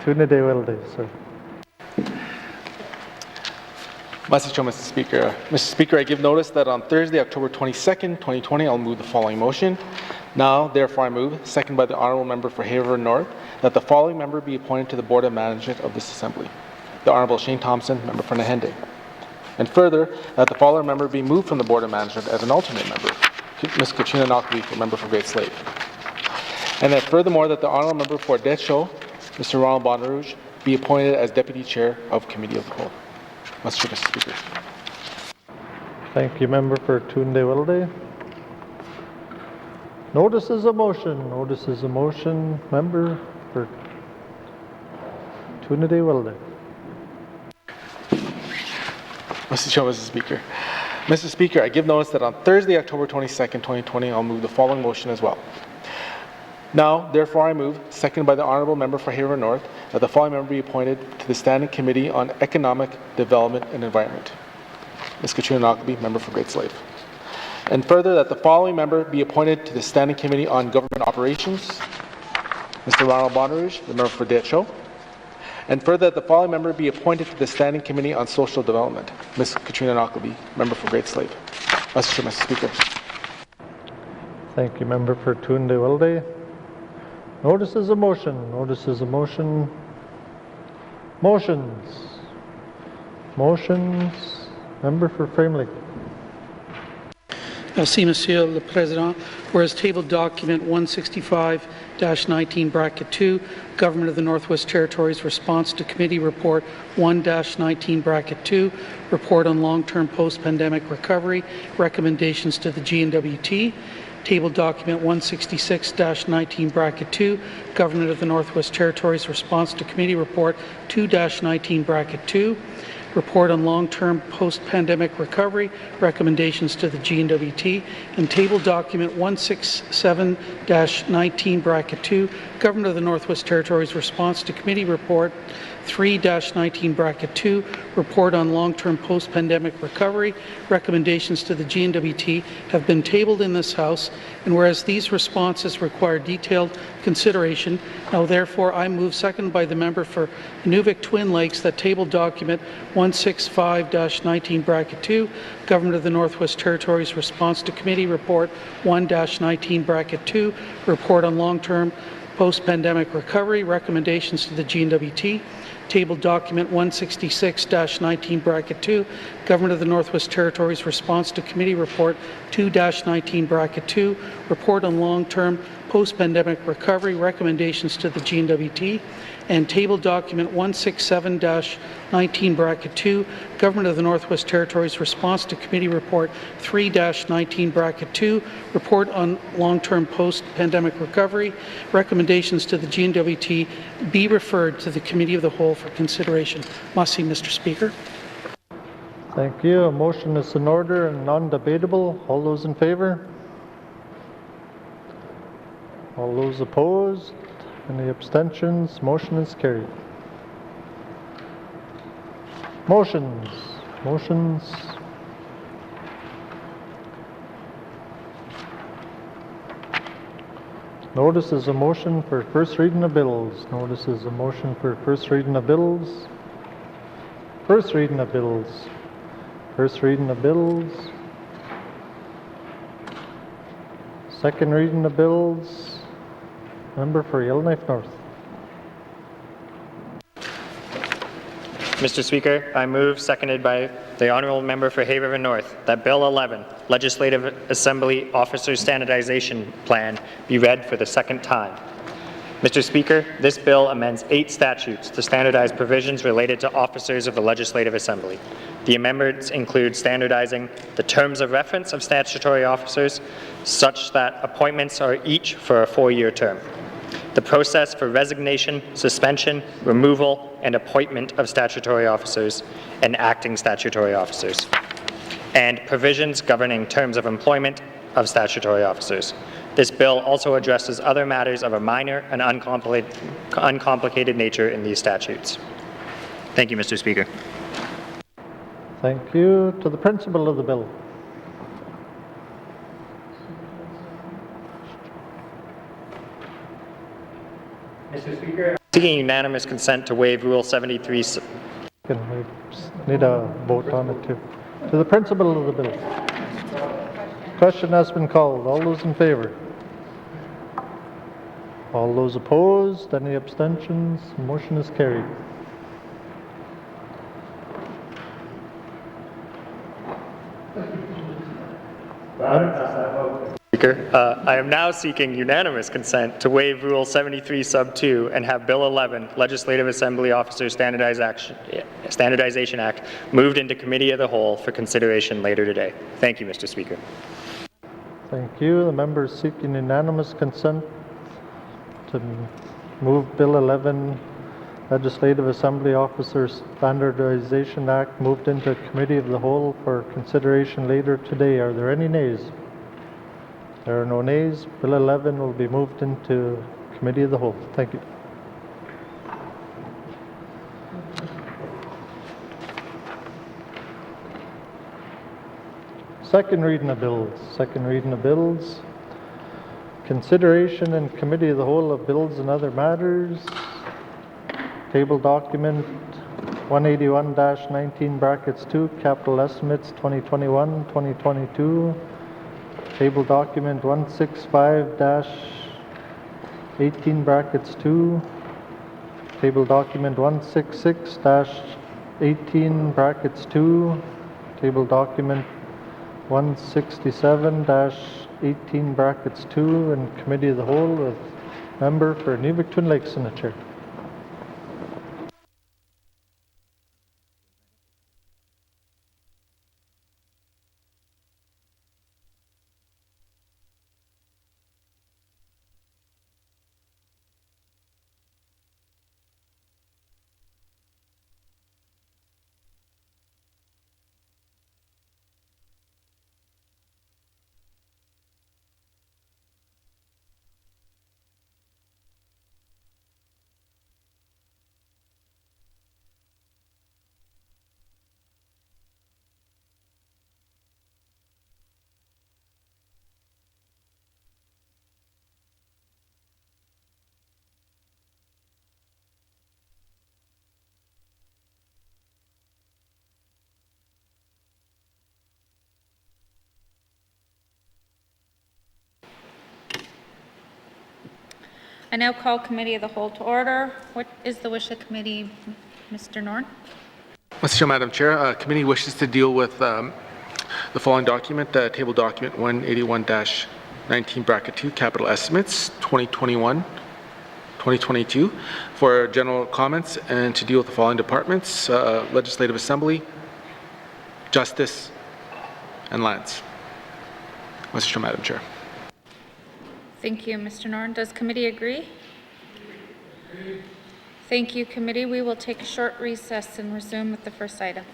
N.W.T, sir. Mr. Speaker. Mr. Speaker, I give notice that on Thursday, October 22nd, 2020, I'll move the following motion. Now, therefore, I move, seconded by the Honourable Member for Haver North, that the following member be appointed to the Board of Management of this Assembly. The Honourable Shane Thompson, Member for Nahende. And further, that the following member be moved from the Board of Management as an alternate member. Ms. Katrina Knockley, Member for Great Slave. And that furthermore, that the Honourable Member for Deschaux, Mr. Ronald Bonnerouge, be appointed as Deputy Chair of Committee of the Whole. Mr. Speaker. Thank you, Member for N.W.T. Notices of motion. Notices of motion. Member for N.W.T. Mr. Speaker. Mr. Speaker, I give notice that on Thursday, October 22nd, 2020, I'll move the following motion as well. Now, therefore, I move, seconded by the Honourable Member for Haver North, that the following member be appointed to the Standing Committee on Economic Development and Environment. Ms. Katrina Knockley, Member for Great Slave. And further, that the following member be appointed to the Standing Committee on Government Operations. Mr. Ronald Bonnerouge, the Member for Deschaux. And further, that the following member be appointed to the Standing Committee on Social Development. Ms. Katrina Knockley, Member for Great Slave. Mr. Speaker. Thank you, Member for N.W.T. Notices of motion. Notices of motion. Motions. Motions. Member for Frame Lake. Merci, Monsieur le Président. Whereas table document 165-19-2, Government of the Northwest Territories Response to Committee Report 1-19-2, Report on Long-Term Post-Pandemic Recovery, Recommendations to the GNWT. Table document 166-19-2, Government of the Northwest Territories Response to Committee Report 2-19-2, Report on Long-Term Post-Pandemic Recovery, Recommendations to the GNWT, and Table Document 167-19-2, Government of the Northwest Territories Response to Committee Report 3-19-2, Report on Long-Term Post-Pandemic Recovery, Recommendations to the GNWT have been tabled in this House, and whereas these responses require detailed consideration, now therefore I move, seconded by the member for Inuvik Twin Lakes, that table document 165-19-2, Government of the Northwest Territories Response to Committee Report 1-19-2, Report on Long-Term Post-Pandemic Recovery, Recommendations to the GNWT, Table Document 166-19-2, Government of the Northwest Territories Response to Committee Report 2-19-2, Report on Long-Term Post-Pandemic Recovery, Recommendations to the GNWT, and Table Document 167-19-2, Government of the Northwest Territories Response to Committee Report 3-19-2, Report on Long-Term Post-Pandemic Recovery, Recommendations to the GNWT be referred to the Committee of the Whole for consideration. Merci, Mr. Speaker. Thank you. A motion is in order and non-debatable. All those in favour? All those opposed? Any abstentions? Motion is carried. Motions. Motions. Notice is a motion for first reading of bills. Notice is a motion for first reading of bills. First reading of bills. First reading of bills. Second reading of bills. Member for Yellowknife North. Mr. Speaker, I move, seconded by the Honourable Member for Hay River North, that Bill 11, Legislative Assembly Officer Standardization Plan, be read for the second time. Mr. Speaker, this bill amends 8 statutes to standardize provisions related to officers of the Legislative Assembly. The amendments include standardizing the terms of reference of statutory officers such that appointments are each for a 4-year term, the process for resignation, suspension, removal, and appointment of statutory officers and acting statutory officers, and provisions governing terms of employment of statutory officers. This bill also addresses other matters of a minor and uncomplicated nature in these statutes. Thank you, Mr. Speaker. Thank you. To the principle of the bill. Mr. Speaker, seeking unanimous consent to waive Rule 73. Can we need a vote on it too? To the principle of the bill. Question has been called. All those in favour? All those opposed? Any abstentions? Motion is carried. Speaker, I am now seeking unanimous consent to waive Rule 73 Sub 2 and have Bill 11, Legislative Assembly Officers Standardization Act, moved into Committee of the Whole for consideration later today. Thank you, Mr. Speaker. Thank you. The member is seeking unanimous consent to move Bill 11, Legislative Assembly Officers Standardization Act, moved into Committee of the Whole for consideration later today. Are there any nays? There are no nays. Bill 11 will be moved into Committee of the Whole. Thank you. Second reading of bills. Second reading of bills. Consideration in Committee of the Whole of bills and other matters. Table document 181-19 brackets 2, capital estimates 2021-2022. Table document 165-18 brackets 2. Table document 166-18 brackets 2. Table document 167-18 brackets 2 in Committee of the Whole with member for New Twin Lakes in the chair. I now call Committee of the Whole to order. What is the wish of committee, Mr. Norn? Madam Chair, committee wishes to deal with the following document, table document 181-19 bracket 2, capital estimates 2021-2022 for general comments and to deal with the following departments, Legislative Assembly, Justice, and Lands. Madam Chair. Thank you, Mr. Norn. Does committee agree? Thank you, committee. We will take a short recess and resume with the first item.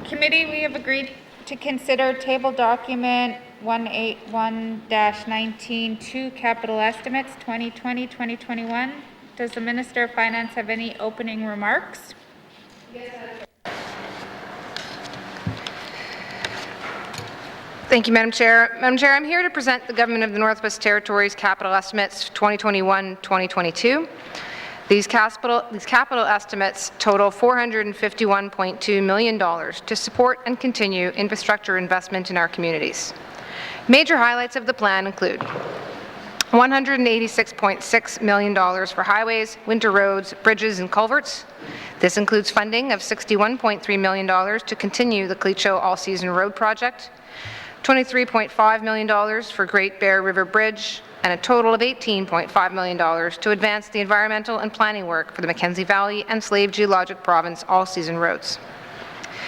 Committee, we have agreed to consider table document 181-19 capital estimates 2020-2021. Does the Minister of Finance have any opening remarks? Thank you, Madam Chair. Madam Chair, I'm here to present the Government of the Northwest Territories capital estimates 2021-2022. These capital estimates total $451.2 million to support and continue infrastructure investment in our communities. Major highlights of the plan include $186.6 million for highways, winter roads, bridges and culverts. This includes funding of $61.3 million to continue the Cleacho All-Season Road project, $23.5 million for Great Bear River Bridge, and a total of $18.5 million to advance the environmental and planning work for the Mackenzie Valley and Slave Geologic Province all-season roads.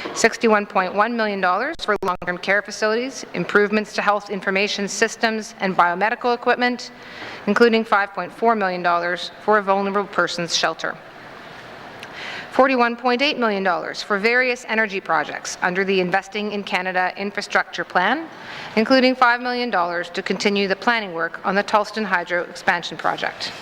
$61.1 million for long-term care facilities, improvements to health information systems and biomedical equipment, including $5.4 million for a vulnerable persons shelter. $41.8 million for various energy projects under the Investing in Canada Infrastructure Plan, including $5 million to continue the planning work on the Tulston Hydro Expansion Project.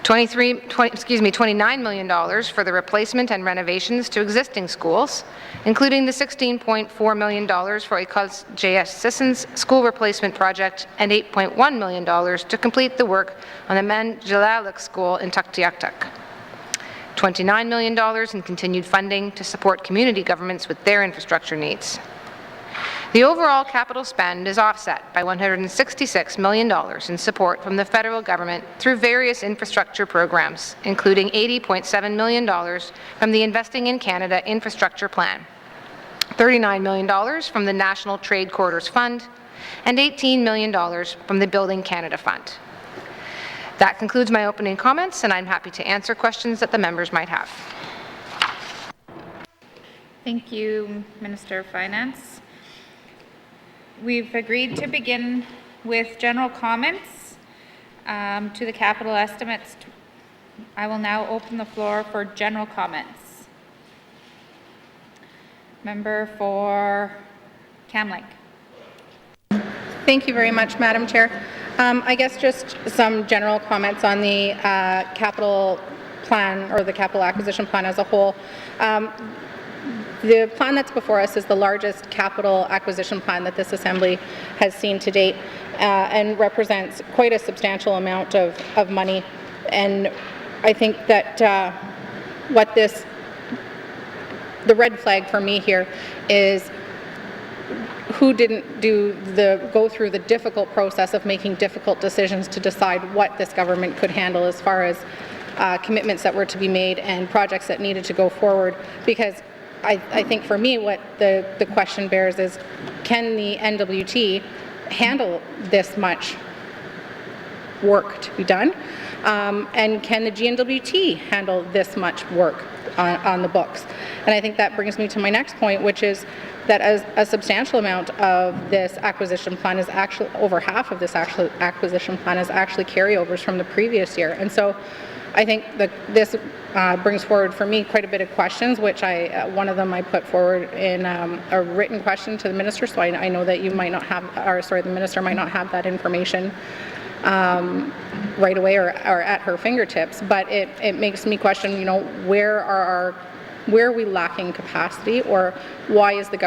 $29 million for the replacement and renovations to existing schools, including the $16.4 million for École J.S. Sisson's school replacement project and $8.1 million to complete the work on the Manjilaluk School in Tuktoyaktuk. $29 million in continued funding to support community governments with their infrastructure needs. The overall capital spend is offset by $166 million in support from the federal government through various infrastructure programs, including $80.7 million from the Investing in Canada Infrastructure Plan, $39 million from the National Trade Corridors Fund, and $18 million from the Building Canada Fund. That concludes my opening comments, and I'm happy to answer questions that the members might have. Thank you, Minister of Finance. We've agreed to begin with general comments to the capital estimates. I will now open the floor for general comments. Member for Kamloops. Thank you very much, Madam Chair. I guess just some general comments on the capital plan or the capital acquisition plan as a whole. The plan that's before us is the largest capital acquisition plan that this Assembly has seen to date and represents quite a substantial amount of money. And I think that the red flag for me here is who didn't go through the difficult process of making difficult decisions to decide what this government could handle as far as commitments that were to be made and projects that needed to go forward. Because I think for me what the question bears is, can the N.W.T handle this much work to be done? And can the GNWT handle this much work on the books? And I think that brings me to my next point, which is that a substantial amount of this acquisition plan is actually, over half of this acquisition plan is actually carryovers from the previous year. And so I think that this brings forward for me quite a bit of questions, which one of them I put forward in a written question to the minister, so I know that you might not have, or sorry, the minister might not have that information right away or at her fingertips, but it makes me question, you know, where are we lacking capacity, or why is the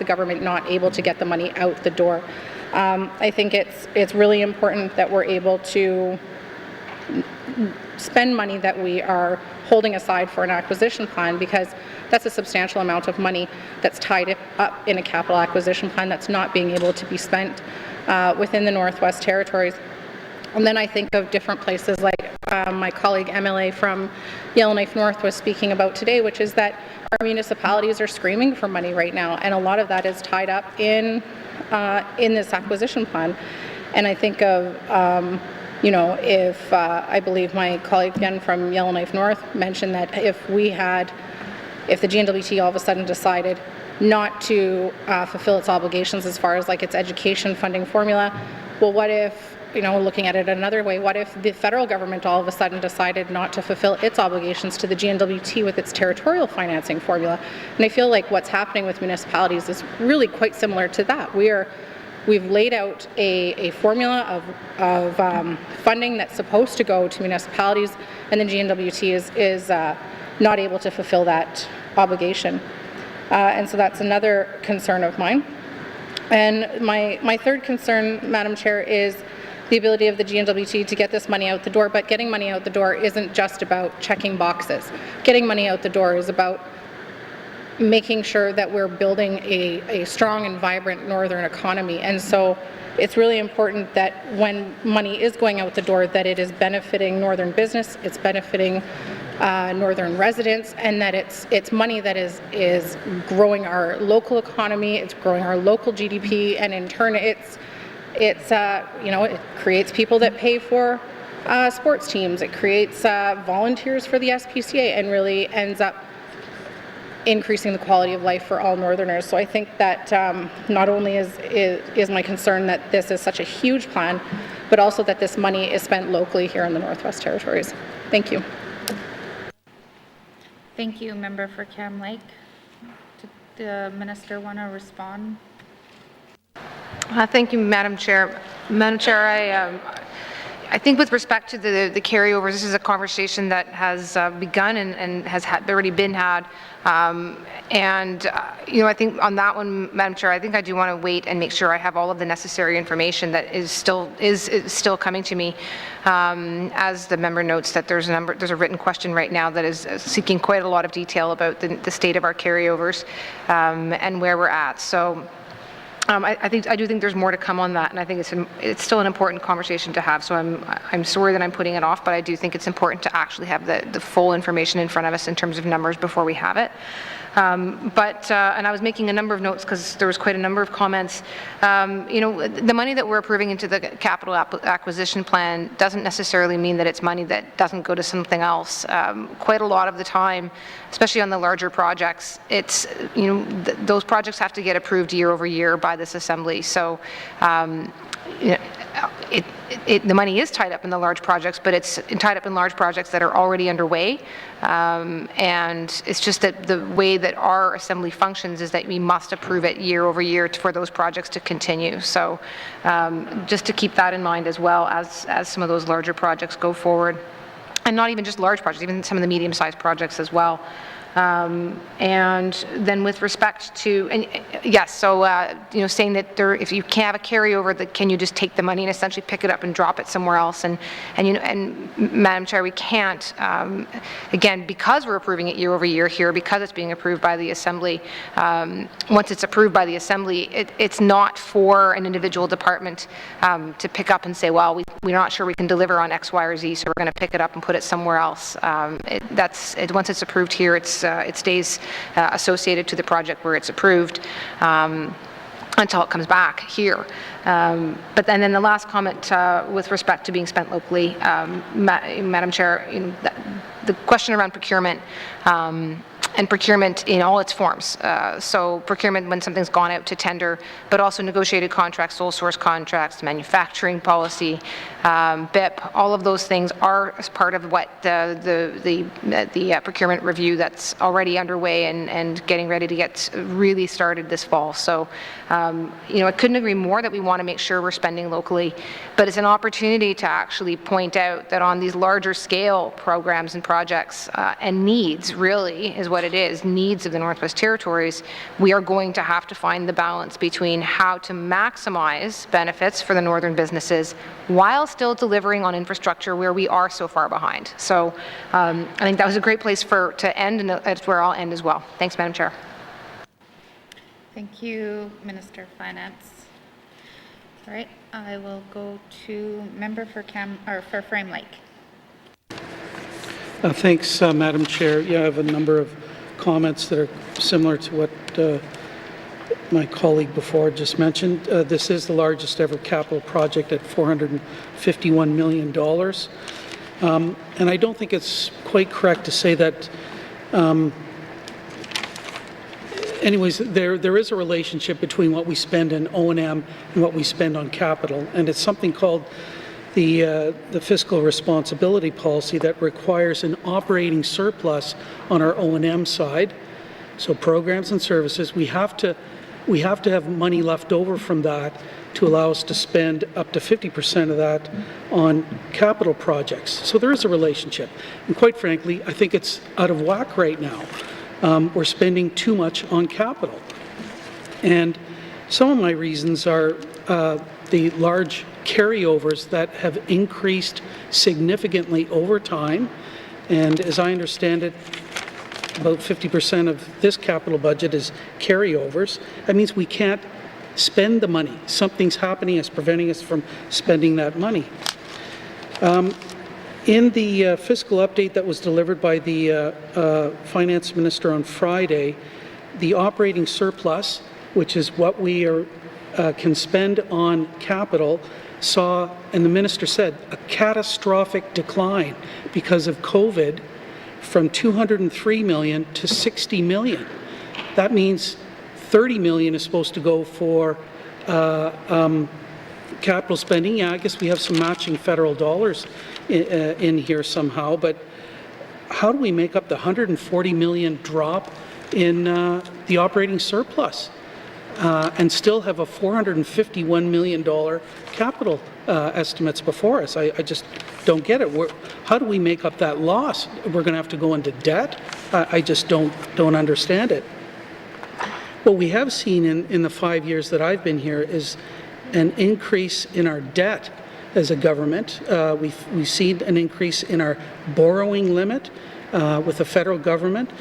government not able to get the money out the door? I think it's really important that we're able to spend money that we are holding aside for an acquisition plan, because that's a substantial amount of money that's tied up in a capital acquisition plan that's not being able to be spent within the Northwest Territories. And then I think of different places like my colleague MLA from Yellowknife North was speaking about today, which is that our municipalities are screaming for money right now, and a lot of that is tied up in this acquisition plan. And I think of you know, if I believe my colleague again from Yellowknife North mentioned that if the GNWT all of a sudden decided not to fulfill its obligations as far as like its education funding formula, well, what if looking at it another way, what if the federal government all of a sudden decided not to fulfill its obligations to the GNWT with its territorial financing formula? And I feel like what's happening with municipalities is really quite similar to that. We've laid out a formula of funding that's supposed to go to municipalities, and the GNWT is not able to fulfill that obligation. And so that's another concern of mine. And my third concern, Madam Chair, is the ability of the GNWT to get this money out the door, but getting money out the door isn't just about checking boxes. Getting money out the door is about making sure that we're building a strong and vibrant northern economy. And so it's really important that when money is going out the door, that it is benefiting northern business, it's benefiting northern residents, and that it's money that is growing our local economy, it's growing our local GDP, and in turn it creates people that pay for sports teams, it creates volunteers for the SPCA, and really ends up increasing the quality of life for all Northerners. So I think that not only is my concern that this is such a huge plan, but also that this money is spent locally here in the Northwest Territories. Thank you. Thank you, Member for Cam Lake. Did the Minister want to respond? Thank you, Madam Chair. Madam Chair, I think with respect to the carryovers, this is a conversation that has begun and has already been had. I think on that one, Madam Chair, I think I do want to wait and make sure I have all of the necessary information that is still coming to me. As the member notes that there's a written question right now that is seeking quite a lot of detail about the state of our carryovers and where we're at. So. I do think there's more to come on that, and I think it's still an important conversation to have. So I'm sorry that I'm putting it off, but I do think it's important to actually have the full information in front of us in terms of numbers before we have it. And I was making a number of notes because there was quite a number of comments. The money that we're approving into the capital acquisition plan doesn't necessarily mean that it's money that doesn't go to something else. Quite a lot of the time, especially on the larger projects, it's those projects have to get approved year over year by this assembly. So. The money is tied up in the large projects, but it's tied up in large projects that are already underway. And it's just that the way that our assembly functions is that we must approve it year over year for those projects to continue. So just to keep that in mind as well as some of those larger projects go forward. And not even just large projects, even some of the medium-sized projects as well. And then with respect to, and yes, so saying that if you can have a carryover, that can you just take the money and essentially pick it up and drop it somewhere else? And Madam Chair, we can't. Again, because we're approving it year over year here, because it's being approved by the Assembly. Once it's approved by the Assembly, it's not for an individual department to pick up and say, well, we're not sure we can deliver on X, Y, or Z, so we're going to pick it up and put it somewhere else. Once it's approved here, it stays associated to the project where it's approved until it comes back here. But then the last comment with respect to being spent locally, Madam Chair, the question around procurement and procurement in all its forms. So procurement when something's gone out to tender, but also negotiated contracts, sole source contracts, manufacturing policy, BIP, all of those things are as part of what the procurement review that's already underway and getting ready to get really started this fall. So, I couldn't agree more that we want to make sure we're spending locally, but it's an opportunity to actually point out that on these larger scale programs and projects and needs really is what it is, needs of the Northwest Territories, we are going to have to find the balance between how to maximize benefits for the northern businesses while still delivering on infrastructure where we are so far behind. So I think that was a great place to end, and that's where I'll end as well. Thanks, Madam Chair. Thank you, Minister of Finance. All right, I will go to member for Frame Lake. Thanks, Madam Chair. Yeah, I have a number of comments that are similar to what my colleague before just mentioned. This is the largest ever capital project at $451 million. And I don't think it's quite correct to say that anyways, there is a relationship between what we spend in O&M and what we spend on capital, and it's something called the fiscal responsibility policy that requires an operating surplus on our O&M side. So programs and services, we have to have money left over from that to allow us to spend up to 50% of that on capital projects. So there is a relationship. And quite frankly, I think it's out of whack right now. We're spending too much on capital. And some of my reasons are the large carryovers that have increased significantly over time. And as I understand it, about 50% of this capital budget is carryovers. That means we can't spend the money. Something's happening that's preventing us from spending that money. In the fiscal update that was delivered by the Finance Minister on Friday, the operating surplus, which is what we can spend on capital, saw, and the Minister said, a catastrophic decline because of COVID from 203 million to 60 million. That means 30 million is supposed to go for capital spending. Yeah, I guess we have some matching federal dollars in here somehow, but how do we make up the 140 million drop in the operating surplus and still have a $451 million capital estimates before us? I just don't get it. How do we make up that loss? We're going to have to go into debt? I just don't understand it. What we have seen in the 5 years that I've been here is an increase in our debt as a government. We've seen an increase in our borrowing limit with the federal government.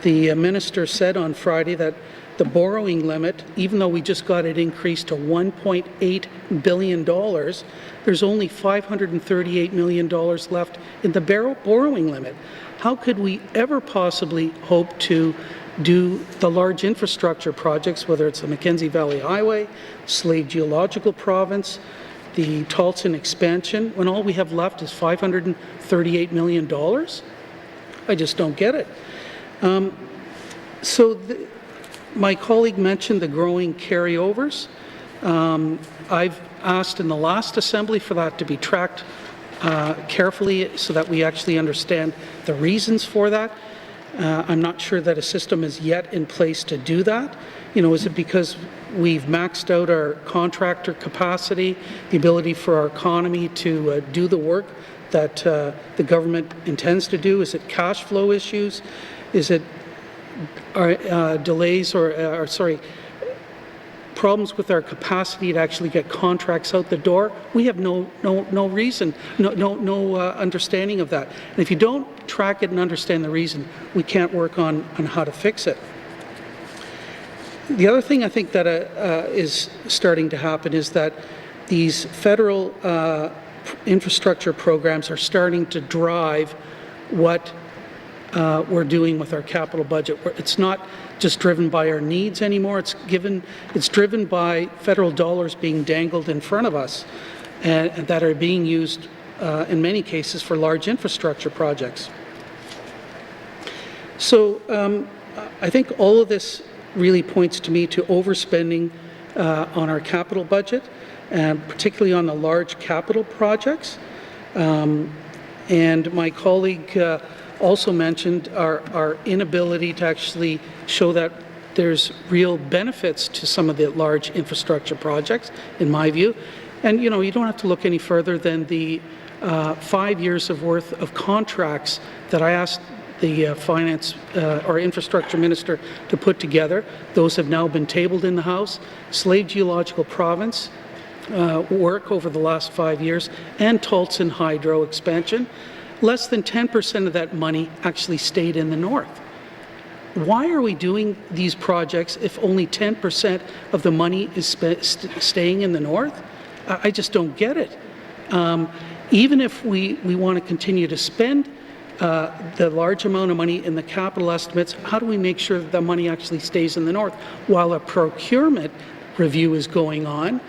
The minister said on Friday that the borrowing limit, even though we just got it increased to $1.8 billion, there's only $538 million left in the borrowing limit. How could we ever possibly hope to do the large infrastructure projects, whether it's the Mackenzie Valley Highway, Slave Geological Province, the Tolson expansion, when all we have left is $538 million? I just don't get it. My colleague mentioned the growing carryovers. I've asked in the last assembly for that to be tracked carefully so that we actually understand the reasons for that. I'm not sure that a system is yet in place to do that. Is it because we've maxed out our contractor capacity, the ability for our economy to do the work that the government intends to do? Is it cash flow issues? Is it delays or problems with our capacity to actually get contracts out the door? We have no reason, no understanding of that. And if you don't track it and understand the reason, we can't work on how to fix it. The other thing I think that is starting to happen is that these federal infrastructure programs are starting to drive what we're doing with our capital budget. It's not just driven by our needs anymore. It's driven by federal dollars being dangled in front of us and that are being used in many cases for large infrastructure projects. So I think all of this really points to me to overspending on our capital budget, and particularly on the large capital projects. And my colleague also mentioned our inability to actually show that there's real benefits to some of the large infrastructure projects, in my view. And you don't have to look any further than the 5 years of worth of contracts that I asked the finance or infrastructure minister to put together. Those have now been tabled in the House. Slave Geological Province work over the last 5 years, and Tolson Hydro expansion. Less than 10% of that money actually stayed in the north. Why are we doing these projects if only 10% of the money is staying in the north? I just don't get it. Even if we want to continue to spend the large amount of money in the capital estimates, how do we make sure that the money actually stays in the north? While a procurement review is going on,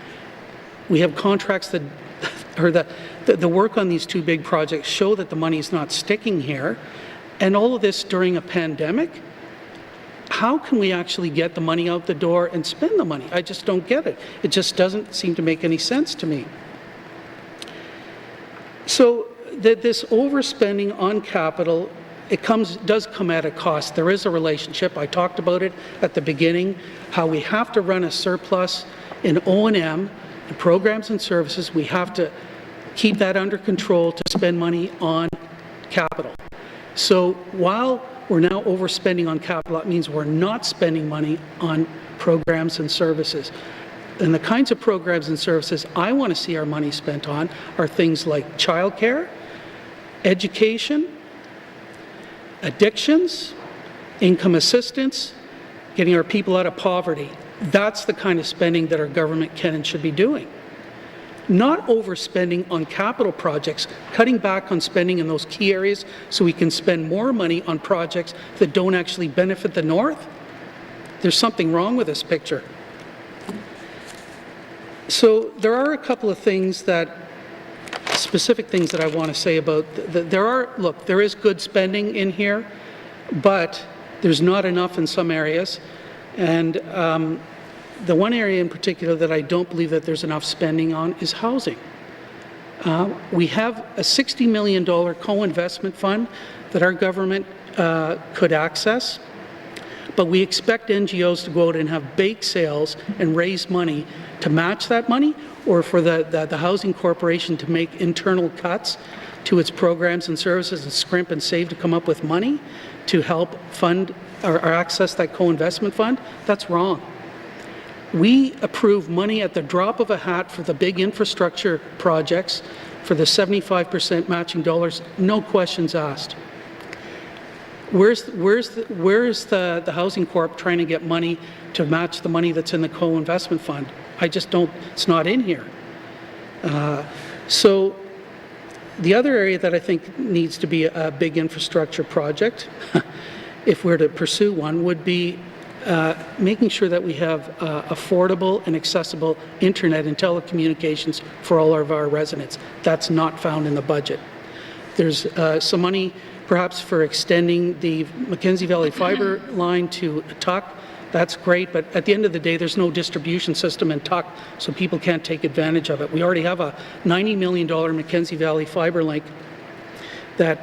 we have contracts that, or the work on these two big projects show that the money is not sticking here, and all of this during a pandemic. how can we actually get the money out the door and spend the money? I just don't get it. It just doesn't seem to make any sense to me. So this overspending on capital, it does come at a cost. There is a relationship. I talked about it at the beginning, how we have to run a surplus in O&M and programs and services. We have to keep that under control to spend money on capital. So while we're now overspending on capital, that means we're not spending money on programs and services. And the kinds of programs and services I want to see our money spent on are things like childcare, education, addictions, income assistance, getting our people out of poverty. That's the kind of spending that our government can and should be doing. Not overspending on capital projects, cutting back on spending in those key areas so we can spend more money on projects that don't actually benefit the North. There's something wrong with this picture. So there are a couple of things that, specific things that I want to say about, there is good spending in here, but there's not enough in some areas. And the one area in particular that I don't believe that there's enough spending on is housing. We have a $60 million co-investment fund that our government could access, but we expect NGOs to go out and have bake sales and raise money to match that money, or for the Housing Corporation to make internal cuts to its programs and services and scrimp and save to come up with money to help fund or access that co-investment fund. That's wrong. We approve money at the drop of a hat for the big infrastructure projects, for the 75% matching dollars, no questions asked. Where's the Housing Corp trying to get money to match the money that's in the co-investment fund? I just don't, it's not in here. So the other area that I think needs to be a big infrastructure project, if we're to pursue one, would be making sure that we have affordable and accessible internet and telecommunications for all of our residents. That's not found in the budget. There's some money perhaps for extending the Mackenzie Valley fiber line to Tuck. That's great, but at the end of the day, there's no distribution system in Tuck, so people can't take advantage of it. We already have a $90 million Mackenzie Valley fiber link that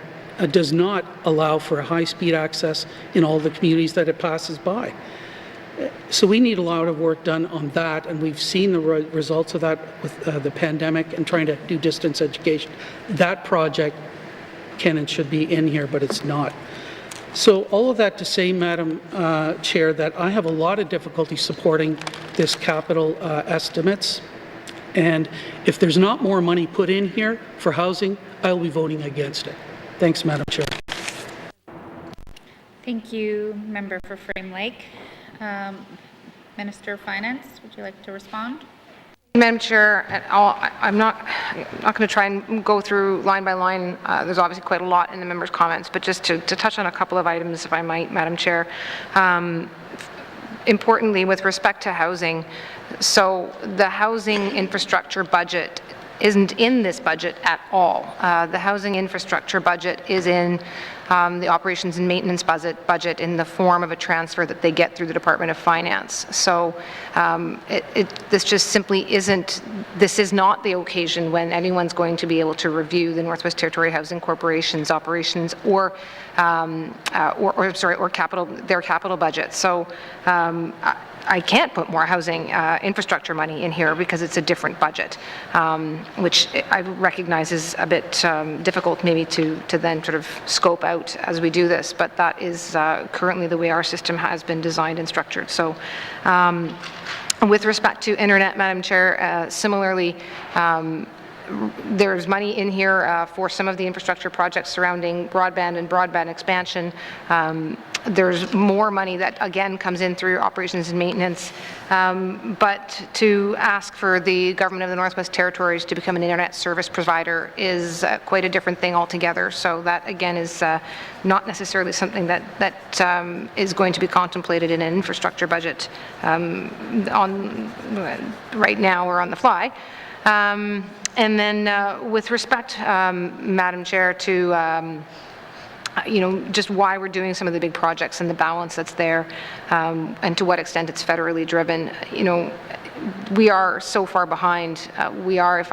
does not allow for a high-speed access in all the communities that it passes by. So we need a lot of work done on that, and we've seen the results of that with the pandemic and trying to do distance education. That project can and should be in here, but it's not. So all of that to say, Madam Chair, that I have a lot of difficulty supporting this capital estimates, and if there's not more money put in here for housing, I'll be voting against it. Thanks, Madam Chair. Thank you, Member for Frame Lake. Minister of Finance, would you like to respond? Madam Chair, I'm not going to try and go through line by line. There's obviously quite a lot in the members' comments, but just to touch on a couple of items, if I might, Madam Chair. Importantly, with respect to housing, so the housing infrastructure budget isn't in this budget at all. The housing infrastructure budget is in the operations and maintenance budget in the form of a transfer that they get through the Department of Finance. So this just simply isn't, this is not the occasion when anyone's going to be able to review the Northwest Territory Housing Corporation's operations or capital, their capital budget. So I can't put more housing infrastructure money in here because it's a different budget, which I recognize is a bit difficult maybe to then sort of scope out as we do this, but that is currently the way our system has been designed and structured. So with respect to internet, Madam Chair, similarly, there's money in here for some of the infrastructure projects surrounding broadband and broadband expansion. There's more money that, again, comes in through operations and maintenance. But to ask for the Government of the Northwest Territories to become an internet service provider is quite a different thing altogether. So that, again, is not necessarily something that is going to be contemplated in an infrastructure budget on right now or on the fly. And then with respect, Madam Chair, to just why we're doing some of the big projects and the balance that's there, and to what extent it's federally driven. We are so far behind. We are, if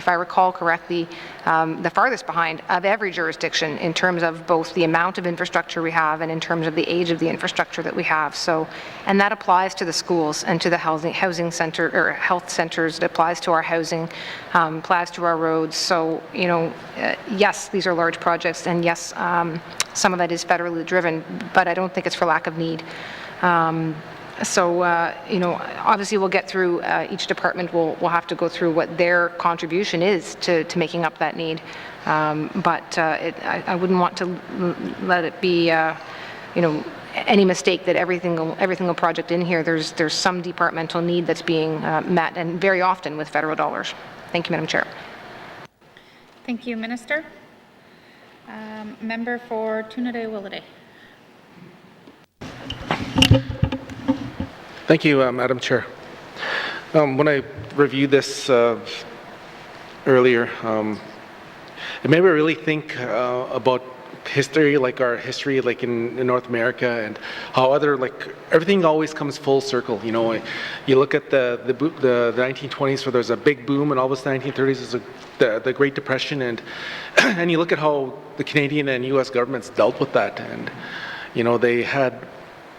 I recall correctly, the farthest behind of every jurisdiction in terms of both the amount of infrastructure we have and in terms of the age of the infrastructure that we have. So, and that applies to the schools and to the housing center or health centers. It applies to our housing, applies to our roads. So, yes, these are large projects, and yes, some of that is federally driven, but I don't think it's for lack of need. Obviously we'll get through, each department will have to go through what their contribution is to making up that need. I wouldn't want to let it be, any mistake that every single project in here, there's some departmental need that's being met, and very often with federal dollars. Thank you, Madam Chair. Thank you, Minister. Member for Tunaday-Willowday. Thank you, Madam Chair. When I reviewed this earlier, it made me really think about history, like our history, like in North America, and how everything always comes full circle. You look at the 1920s, where there's a big boom, and all of a sudden 1930s is the Great Depression, and and you look at how the Canadian and U.S. governments dealt with that, and they had.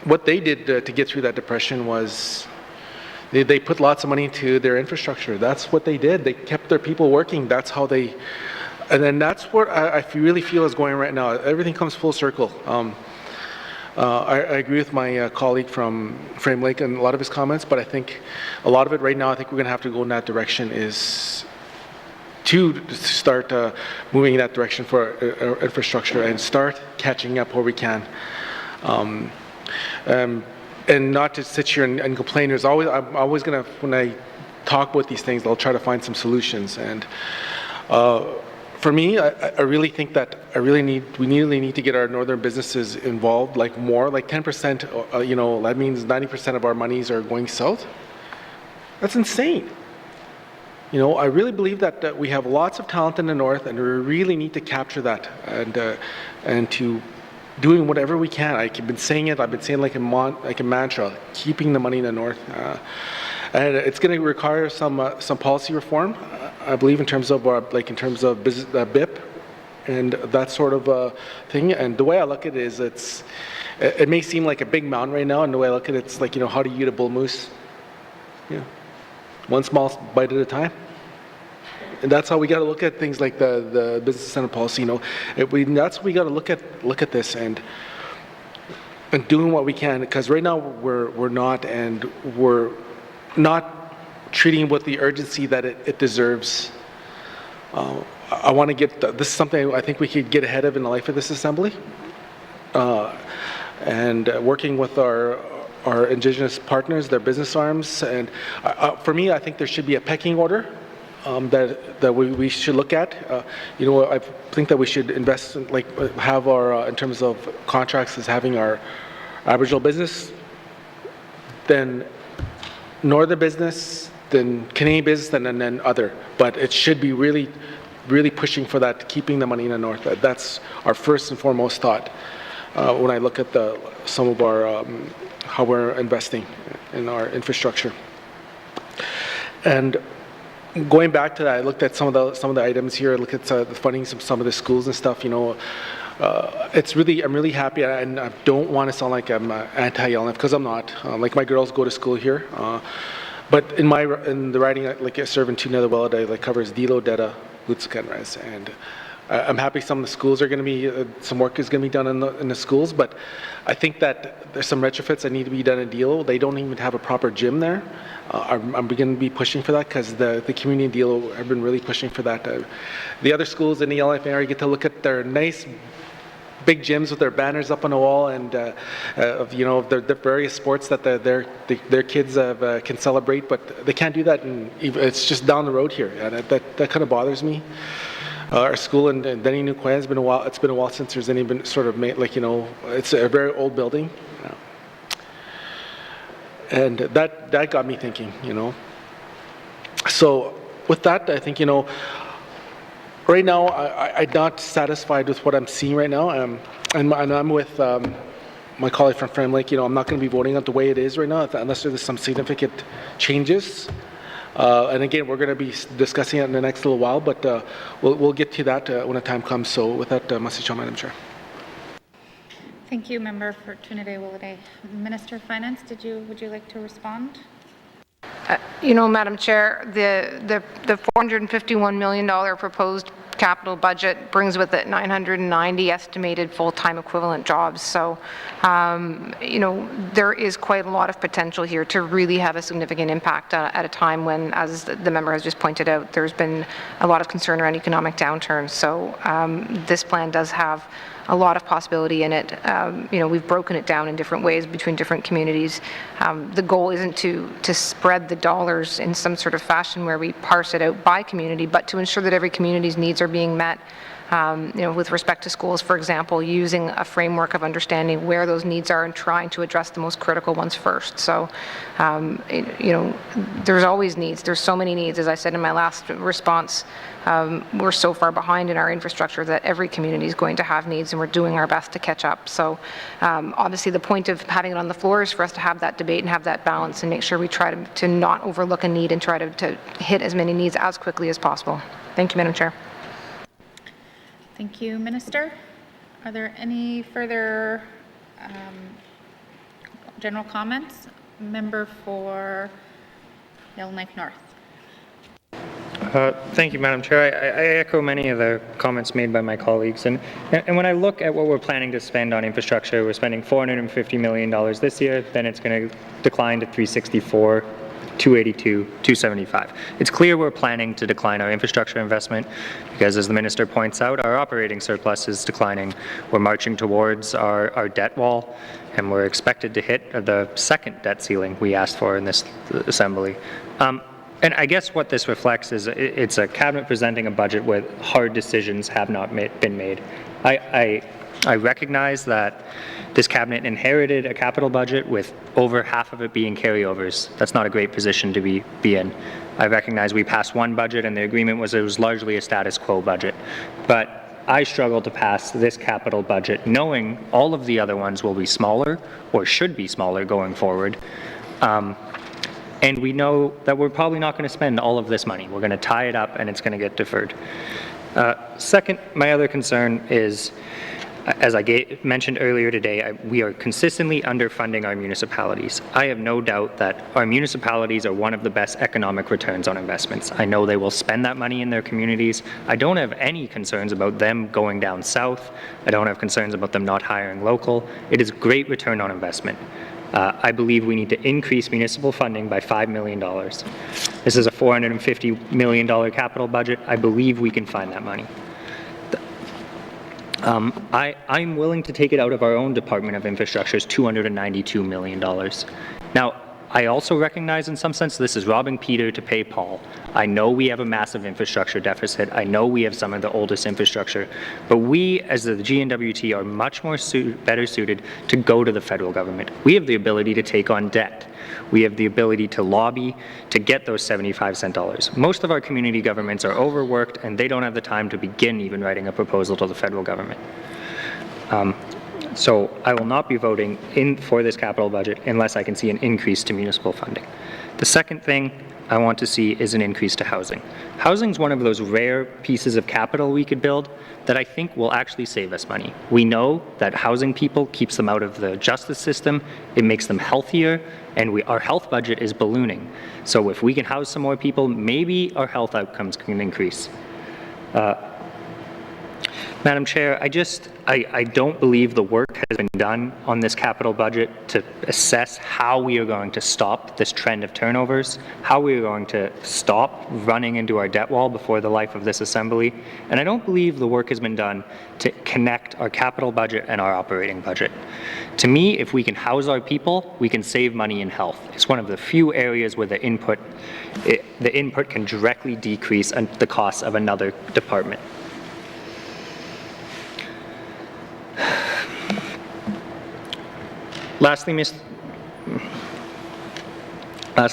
What they did to get through that depression was they put lots of money into their infrastructure. That's what they did. They kept their people working. That's how they, and then that's what I really feel is going right now. Everything comes full circle. I agree with my colleague from Frame Lake and a lot of his comments, but I think a lot of it right now, I think we're going to have to go in that direction, is to start moving in that direction for our infrastructure and start catching up where we can. And not to sit here and complain. I'm always going to, when I talk about these things, I'll try to find some solutions. And for me, I really think that we really need to get our northern businesses involved, like more, like 10%. That means 90% of our monies are going south. That's insane. I really believe that we have lots of talent in the north, and we really need to capture that and to doing whatever we can. I've been saying it like a mantra, keeping the money in the north. And it's going to require some policy reform, I believe, in terms of business BIP and that sort of thing. And the way I look at it is, it may seem like a big mountain right now, and the way I look at it, it's like, how do you eat a bull moose? One small bite at a time. And that's how we got to look at things like the business incentive policy. That's how we got to look at this and doing what we can, because right now we're not treating it with the urgency that it deserves. I want to get this is something I think we could get ahead of in the life of this assembly, and working with our Indigenous partners, their business arms, and for me, I think there should be a pecking order. That we should look at. I think that we should invest in, have our, in terms of contracts, as having our Aboriginal business, then northern business, then Canadian business, and then other. But it should be really, really pushing for that, keeping the money in the north. That's our first and foremost thought when I look at some of our, how we're investing in our infrastructure. And going back to that, I looked at some of the items here. I looked at the funding some of the schools and stuff. It's really, I'm really happy, and I don't want to sound like I'm anti-Yellowknife, because I'm not. My girls go to school here, but in the riding, I serve in Tunaday-Willowday, covers Dilo, Deda, Lutska, and Res, and I'm happy some of the schools are going to be, some work is going to be done in the schools, but I think that there's some retrofits that need to be done in Dilo. They don't even have a proper gym there. I'm going to be pushing for that, because the community in Dilo have been really pushing for that. The other schools in the Yellowknife area get to look at their nice big gyms with their banners up on the wall, and the various sports that their kids can celebrate, but they can't do that, and it's just down the road here, and that kind of bothers me. Our school in Denny New Quay has been a while. It's been a while since there's any been sort of made, it's a very old building, and that got me thinking. So with that, I think Right now, I'm not satisfied with what I'm seeing right now. And I'm with my colleague from Fram Lake. I'm not going to be voting on the way it is right now unless there's some significant changes. And again, we're going to be discussing it in the next little while, but we'll get to that when the time comes. So with that, message on, Madam Chair. Thank you, Member for Trinidad Willowday. Minister of Finance, would you like to respond? Madam Chair, the $451 million proposed capital budget brings with it 990 estimated full-time equivalent jobs. So, there is quite a lot of potential here to really have a significant impact at a time when, as the member has just pointed out, there's been a lot of concern around economic downturn. So, this plan does have a lot of possibility in it. We've broken it down in different ways between different communities. The goal isn't to spread the dollars in some sort of fashion where we parse it out by community, but to ensure that every community's needs are being met. With respect to schools, for example, using a framework of understanding where those needs are and trying to address the most critical ones first. So, there's always needs. There's so many needs. As I said in my last response, we're so far behind in our infrastructure that every community is going to have needs, and we're doing our best to catch up. So, obviously, the point of having it on the floor is for us to have that debate and have that balance and make sure we try to not overlook a need and try to hit as many needs as quickly as possible. Thank you, Madam Chair. Thank you, Minister. Are there any further general comments? Member for Yellowknife North. Thank you, Madam Chair. I echo many of the comments made by my colleagues. And when I look at what we're planning to spend on infrastructure, we're spending $450 million this year, then it's going to decline to 364. 282, 275. It's clear we're planning to decline our infrastructure investment because, as the Minister points out, our operating surplus is declining. We're marching towards our debt wall, and we're expected to hit the second debt ceiling we asked for in this Assembly. And I guess what this reflects is it's a cabinet presenting a budget where hard decisions have not been made. I recognize that this cabinet inherited a capital budget with over half of it being carryovers. That's not a great position to be in. I recognize we passed one budget and the agreement was it was largely a status quo budget. But I struggle to pass this capital budget knowing all of the other ones will be smaller or should be smaller going forward. And we know that we're probably not going to spend all of this money. We're going to tie it up and it's going to get deferred. Second, my other concern is, as I mentioned earlier today, we are consistently underfunding our municipalities. I have no doubt that our municipalities are one of the best economic returns on investments. I know they will spend that money in their communities. I don't have any concerns about them going down south. I don't have concerns about them not hiring local. It is great return on investment. I believe we need to increase municipal funding by $5 million. This is a $450 million capital budget. I believe we can find that money. I'm willing to take it out of our own Department of Infrastructure's $292 million. Now, I also recognize in some sense this is robbing Peter to pay Paul. I know we have a massive infrastructure deficit. I know we have some of the oldest infrastructure, but we as the GNWT are much more better suited to go to the federal government. We have the ability to take on debt. We have the ability to lobby to get those 75-cent dollars. Most of our community governments are overworked and they don't have the time to begin even writing a proposal to the federal government. So I will not be voting for this capital budget unless I can see an increase to municipal funding. The second thing I want to see is an increase to housing. Housing is one of those rare pieces of capital we could build that I think will actually save us money. We know that housing people keeps them out of the justice system, it makes them healthier, and our health budget is ballooning. So if we can house some more people, maybe our health outcomes can increase. Madam Chair, I don't believe the work has been done on this capital budget to assess how we are going to stop this trend of turnovers, how we are going to stop running into our debt wall before the life of this Assembly, and I don't believe the work has been done to connect our capital budget and our operating budget. To me, if we can house our people, we can save money in health. It's one of the few areas where the input can directly decrease the costs of another department. Lastly,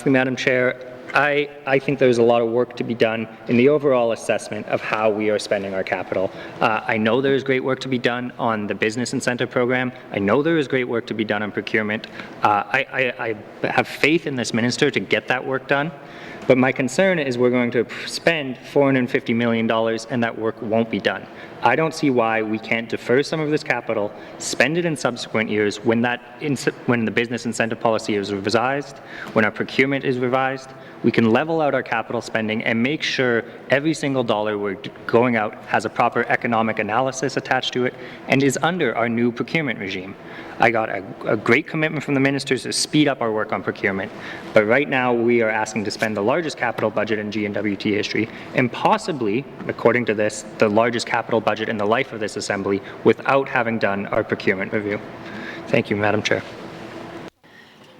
Madam Chair, I think there's a lot of work to be done in the overall assessment of how we are spending our capital. I know there is great work to be done on the business incentive program. I know there is great work to be done on procurement. I have faith in this minister to get that work done. But my concern is we're going to spend $450 million and that work won't be done. I don't see why we can't defer some of this capital, spend it in subsequent years when the business incentive policy is revised, when our procurement is revised. We can level out our capital spending and make sure every single dollar we're going out has a proper economic analysis attached to it and is under our new procurement regime. I got a great commitment from the ministers to speed up our work on procurement, but right now we are asking to spend the largest capital budget in GNWT history and possibly, according to this, the largest capital budget in the life of this Assembly without having done our procurement review. Thank you, Madam Chair.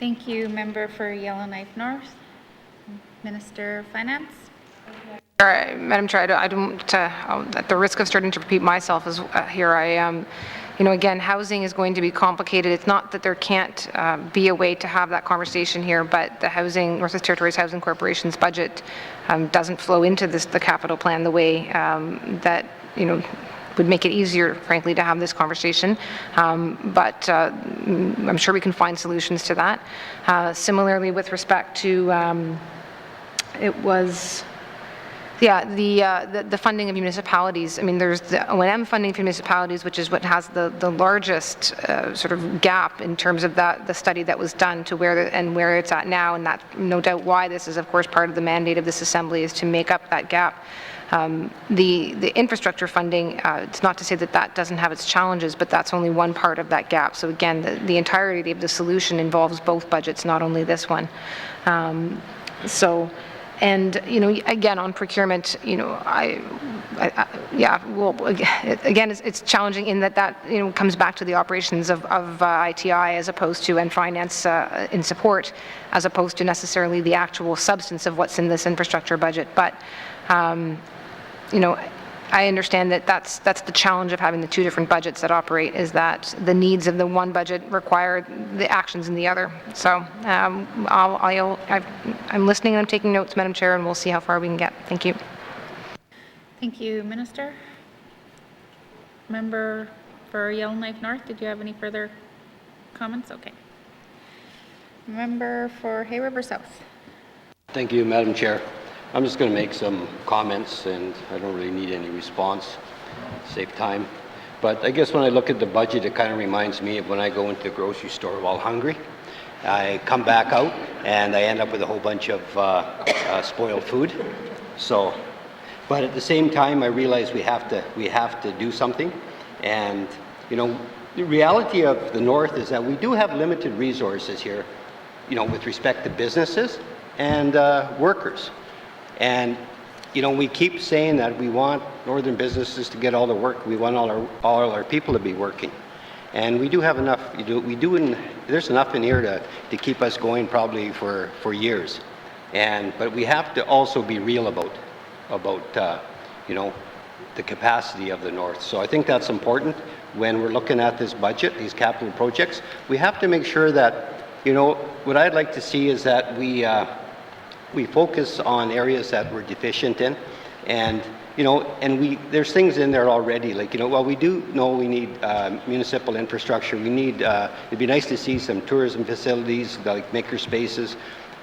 Thank you, Member for Yellowknife North. Minister of Finance. Madam Chair, I don't, at the risk of starting to repeat myself here, you know, again, housing is going to be complicated. It's not that there can't be a way to have that conversation here, but the Northwest Territories Housing Corporation's budget doesn't flow into the capital plan the way that, you know, would make it easier, frankly, to have this conversation. But I'm sure we can find solutions to that. Similarly, with respect to, the funding of municipalities. I mean, there's the O&M funding for municipalities, which is what has the largest sort of gap in terms of the study that was done to where it's at now, and that's no doubt why this is, of course, part of the mandate of this Assembly is to make up that gap. The infrastructure funding, it's not to say that that doesn't have its challenges, but that's only one part of that gap. So again, the entirety of the solution involves both budgets, not only this one. And, you know, again, on procurement, you know, again, it's challenging in that, you know, comes back to the operations of ITI as opposed to, and finance in support, as opposed to necessarily the actual substance of what's in this infrastructure budget. But, you know, I understand that that's the challenge of having the two different budgets that operate, is that the needs of the one budget require the actions in the other. So I'm listening and I'm taking notes, Madam Chair, and we'll see how far we can get. Thank you. Thank you, Minister. Member for Yellowknife North, did you have any further comments? Okay. Member for Hay River South. Thank you, Madam Chair. I'm just going to make some comments, and I don't really need any response, save time. But I guess when I look at the budget, it kind of reminds me of when I go into the grocery store while hungry. I come back out, and I end up with a whole bunch of spoiled food. So, but at the same time, I realize we have to do something. And, you know, the reality of the North is that we do have limited resources here, you know, with respect to businesses and workers. And, you know, we keep saying that we want northern businesses to get all the work. We want all our people to be working. And we do have enough, there's enough in here to keep us going probably for years. But we have to also be real about you know, the capacity of the North. So I think that's important when we're looking at this budget, these capital projects. We have to make sure that, you know, what I'd like to see is that we focus on areas that we're deficient in, and, you know, and there's things in there already, like, you know, well, we do know we need municipal infrastructure. We need, it'd be nice to see some tourism facilities, like maker spaces.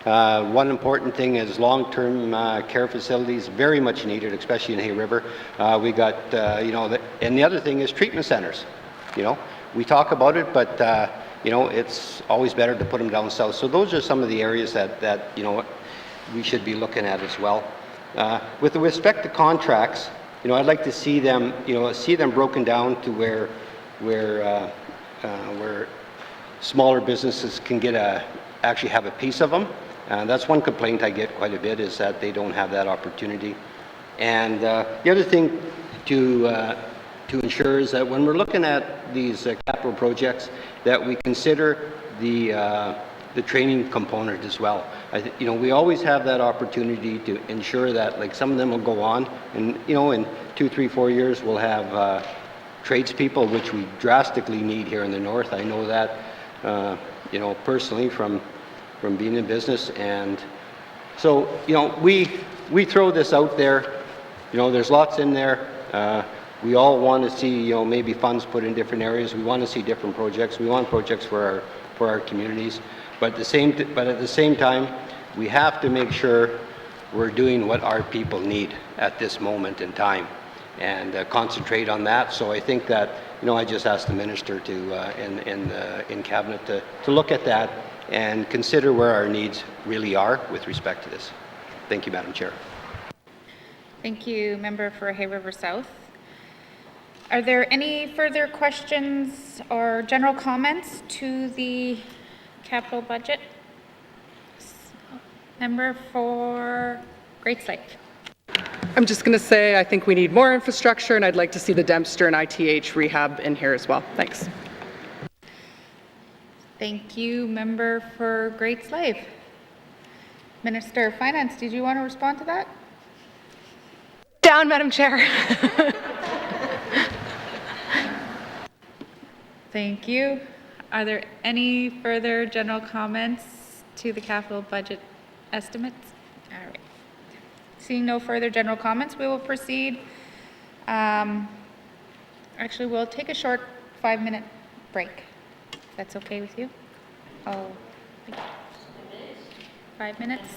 One important thing is long-term care facilities, very much needed, especially in Hay River. We got, you know, and the other thing is treatment centers. You know, we talk about it, but, you know, it's always better to put them down south. So those are some of the areas that you know, we should be looking at as well. With respect to contracts, you know, I'd like to see them, you know, broken down to where smaller businesses can actually have a piece of them. That's one complaint I get quite a bit, is that they don't have that opportunity. And the other thing to ensure is that when we're looking at these capital projects, that we consider the training component as well. You know, we always have that opportunity to ensure that, like, some of them will go on, and, you know, in 2, 3, 4 years we'll have tradespeople, which we drastically need here in the North. I know that, you know, personally from being in business, and So, you know, we throw this out there. You know, there's lots in there. We all want to see, you know, maybe funds put in different areas. We want to see different projects. We want projects for our communities. But at the same time, we have to make sure we're doing what our people need at this moment in time, and concentrate on that. So I think that, you know, I just asked the minister to in cabinet to look at that and consider where our needs really are with respect to this. Thank you, Madam Chair. Thank you, Member for Hay River South. Are there any further questions or general comments to the capital budget? Member for Great Slave. I'm just going to say I think we need more infrastructure, and I'd like to see the Dempster and ITH rehab in here as well. Thanks. Thank you, Member for Great Slave. Minister of Finance, did you want to respond to that? Down, Madam Chair. Thank you. Are there any further general comments to the capital budget estimates? All right. Seeing no further general comments, we will proceed. Actually, we'll take a short 5-minute break. If that's okay with you? Oh, thank you. 5 minutes.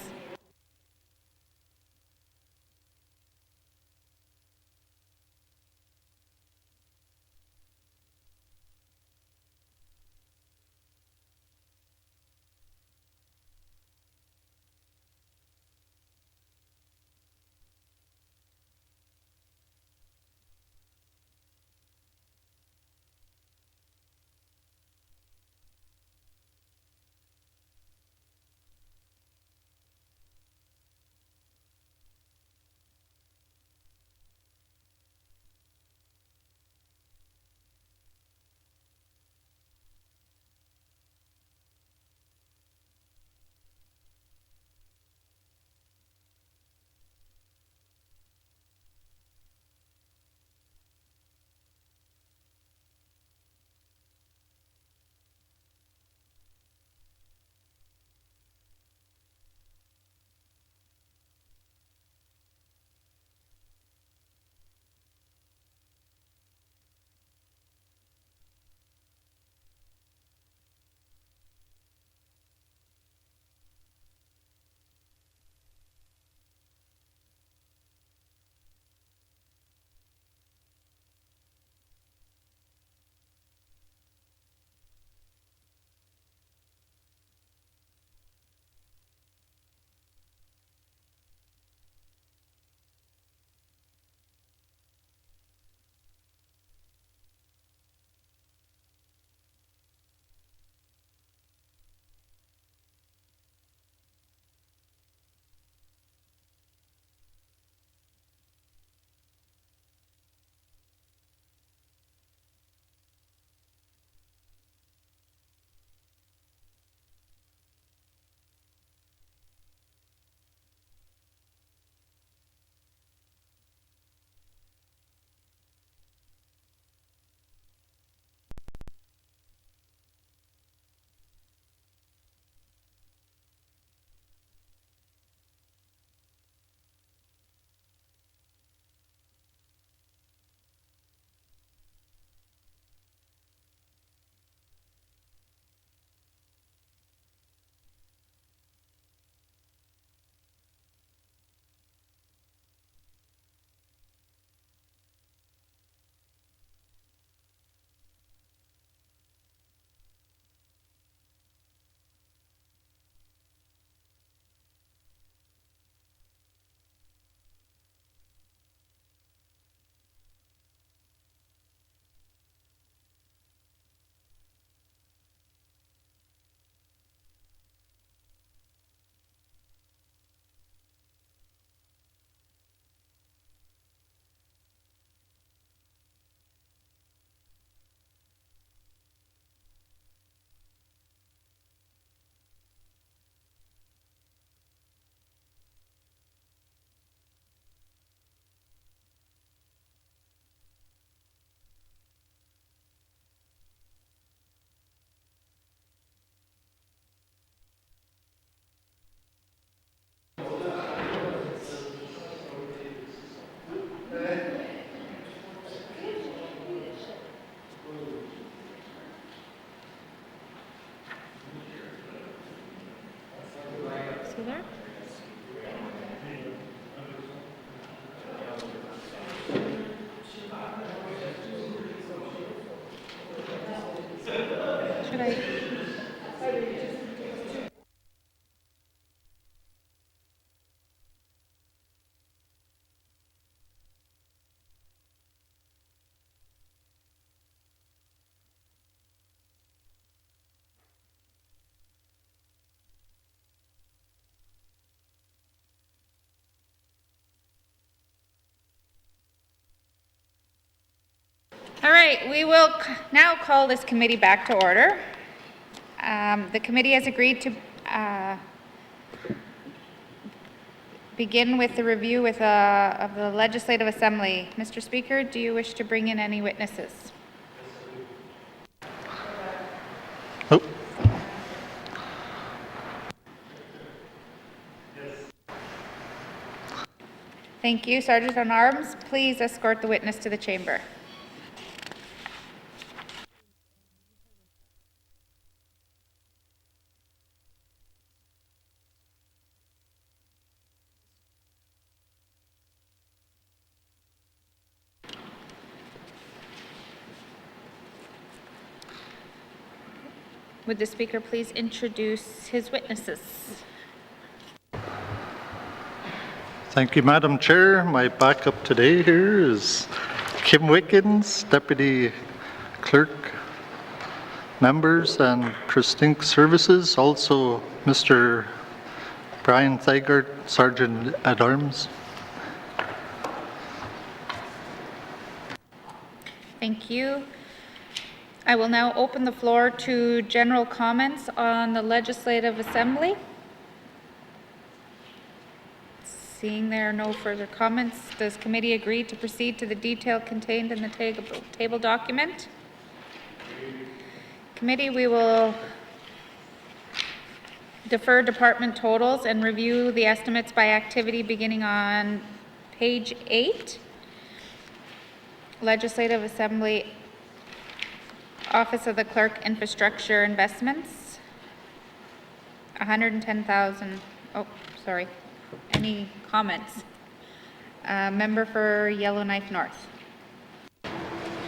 Right. All right, we will now call this committee back to order. The committee has agreed to begin with the review of the Legislative Assembly. Mr. Speaker, do you wish to bring in any witnesses? Oh. Thank you. Sergeant at Arms, please escort the witness to the chamber. Would the Speaker please introduce his witnesses? Thank you, Madam Chair. My backup today here is Kim Wickens, Deputy Clerk, members, and Distinct Services. Also, Mr. Brian Thygart, Sergeant at Arms. Thank you. I will now open the floor to general comments on the Legislative Assembly. Seeing there are no further comments, does committee agree to proceed to the detail contained in the table document? Committee, we will defer department totals and review the estimates by activity beginning on page 8. Legislative Assembly, Office of the Clerk, Infrastructure Investments, 110,000. Oh, sorry. Any comments? Member for Yellowknife North.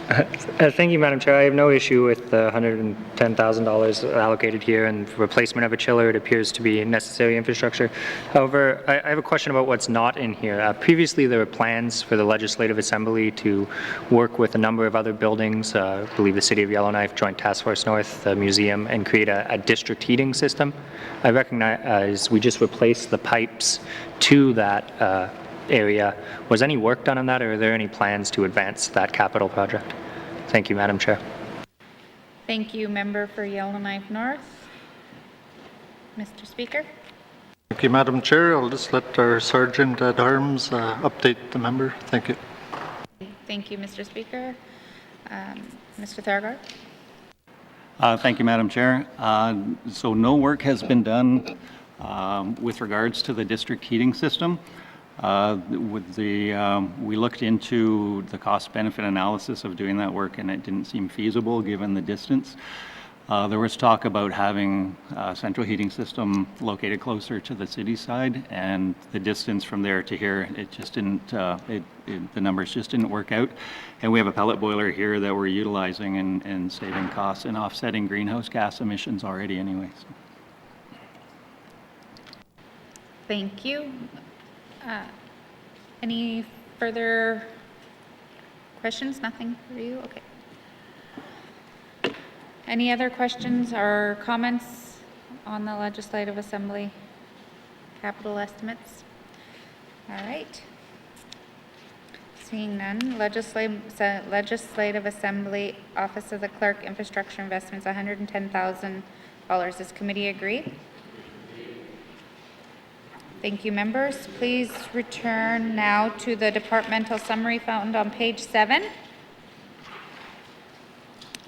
Thank you, Madam Chair. I have no issue with the $110,000 allocated here, and replacement of a chiller. It appears to be necessary infrastructure. However, I have a question about what's not in here. Previously, there were plans for the Legislative Assembly to work with a number of other buildings, I believe the City of Yellowknife, Joint Task Force North, the museum, and create a district heating system. I recognize we just replaced the pipes to that area. Was any work done on that, or are there any plans to advance that capital project? Thank you, Madam Chair. Thank you, Member for Yellowknife North. Mr. Speaker. Thank you, Madam Chair. I'll just let our Sergeant at Arms update the member. Thank you. Thank you, Mr. Speaker. Mr. Thurgard. Thank you, Madam Chair. So no work has been done with regards to the district heating system. We looked into the cost-benefit analysis of doing that work, and it didn't seem feasible given the distance. There was talk about having a central heating system located closer to the city side, and the distance from there to here, it just didn't, the numbers just didn't work out. And we have a pellet boiler here that we're utilizing and saving costs and offsetting greenhouse gas emissions already anyway. So. Thank you. Any further questions? Nothing for you? Okay. Any other questions or comments on the Legislative Assembly capital estimates? All right. Seeing none, Legislative Assembly, Office of the Clerk, Infrastructure Investments, $110,000. Does committee agree? Thank you, members. Please return now to the departmental summary found on page 7.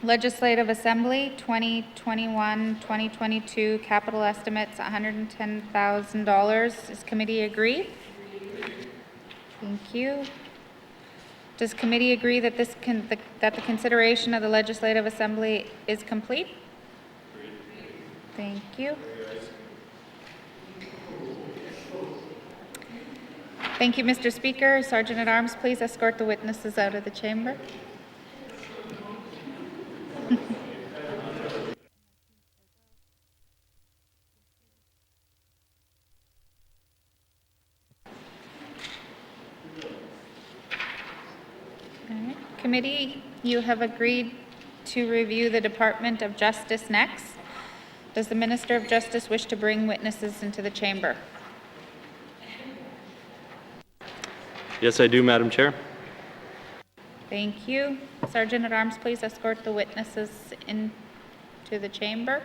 Legislative Assembly 2021-2022 capital estimates $110,000. Does committee agree? Thank you. Does committee agree that that the consideration of the Legislative Assembly is complete? Thank you. Thank you, Mr. Speaker. Sergeant at Arms, please escort the witnesses out of the chamber. Committee, you have agreed to review the Department of Justice next. Does the Minister of Justice wish to bring witnesses into the chamber? Yes, I do, Madam Chair. Thank you. Sergeant at Arms, please escort the witnesses into the chamber.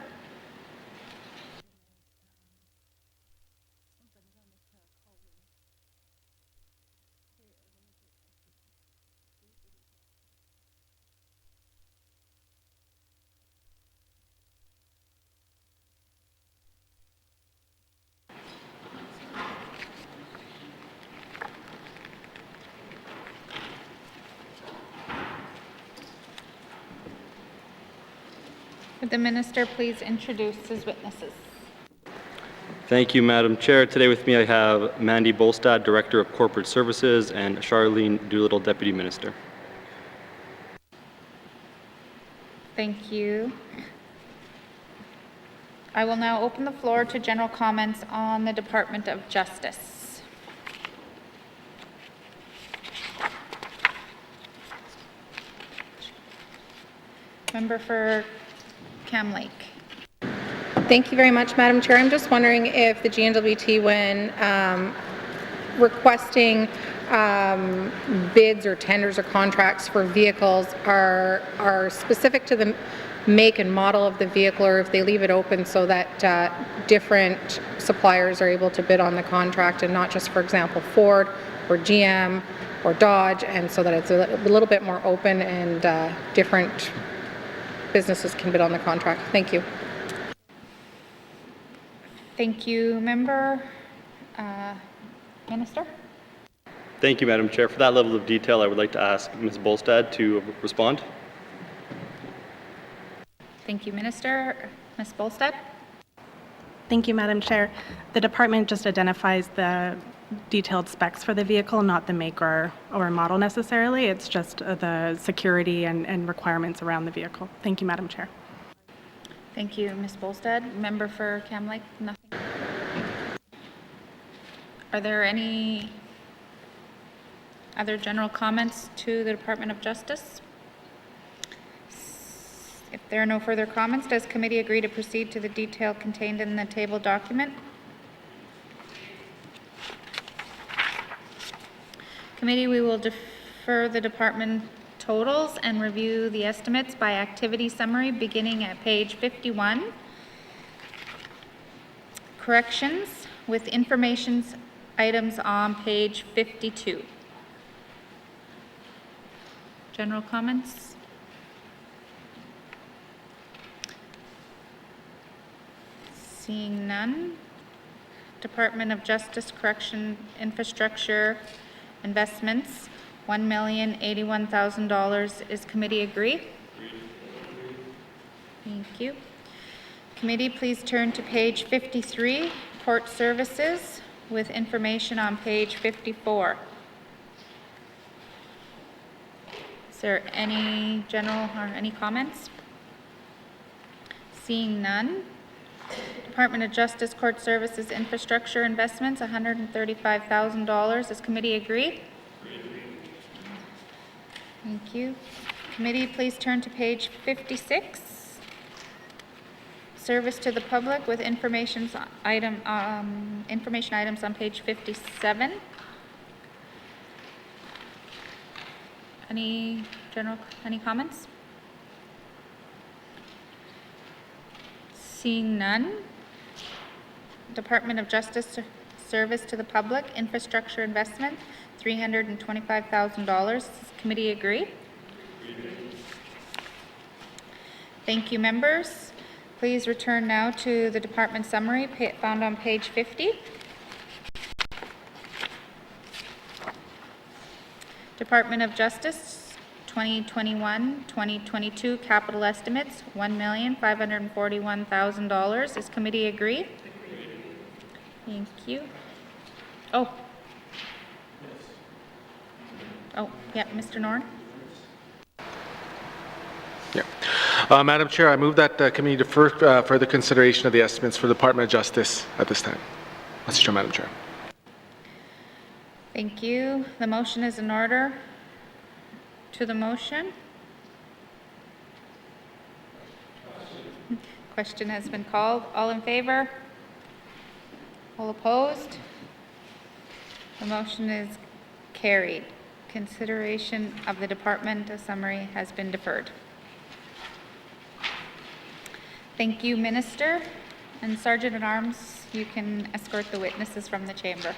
Would the Minister please introduce his witnesses? Thank you, Madam Chair. Today with me I have Mandy Bolstad, Director of Corporate Services, and Charlene Doolittle, Deputy Minister. Thank you. I will now open the floor to general comments on the Department of Justice. Member for Cam Lake. Thank you very much, Madam Chair. I'm just wondering if the GNWT, when requesting bids or tenders or contracts for vehicles, are specific to the make and model of the vehicle, or if they leave it open so that different suppliers are able to bid on the contract and not just, for example, Ford or GM or Dodge, and so that it's a little bit more open and different businesses can bid on the contract. Thank you. Thank you, Member. Minister? Thank you, Madam Chair. For that level of detail, I would like to ask Ms. Bolstad to respond. Thank you, Minister. Ms. Bolstad? Thank you, Madam Chair. The department just identifies the detailed specs for the vehicle, not the make or model necessarily. It's just the security and requirements around the vehicle. Thank you, Madam Chair. Thank you, Ms. Bolstad. Member for Cam Lake? Nothing. Are there any other general comments to the Department of Justice? If there are no further comments, does committee agree to proceed to the detail contained in the table document? Committee, we will defer the department totals and review the estimates by activity summary beginning at page 51. Corrections with information items on page 52. General comments? Seeing none. Department of Justice Correction Infrastructure Investments, $1,081,000. Is committee agree? Thank you. Committee, please turn to page 53, Court Services, with information on page 54. Is there any general or any comments? Seeing none. Department of Justice Court Services Infrastructure Investments, $135,000. Does committee agree? Thank you. Committee, please turn to page 56. Service to the public with information items on page 57. Any comments? Seeing none. Department of Justice Service to the Public Infrastructure Investment, $325,000. Does committee agree? Thank you, members. Please return now to the department summary found on page 50. Department of Justice 2021-2022 capital estimates, $1,541,000. Does committee agree? Thank you. Oh, yeah, Mr. Norn. Yeah. Madam Chair, I move that committee defer further consideration of the estimates for the Department of Justice at this time. That's true, Madam Chair. Thank you. The motion is in order to the motion? Question has been called. All in favor? All opposed? The motion is carried. Consideration of the department summary has been deferred. Thank you, Minister. And Sergeant at Arms, you can escort the witnesses from the chamber.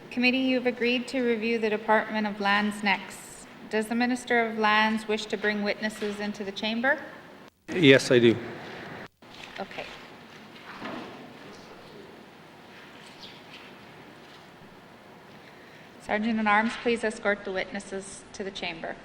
Committee, you've agreed to review the Department of Lands next. Does the Minister of Lands wish to bring witnesses into the chamber? Yes, I do. Okay. Sergeant at Arms, please escort the witnesses to the chamber.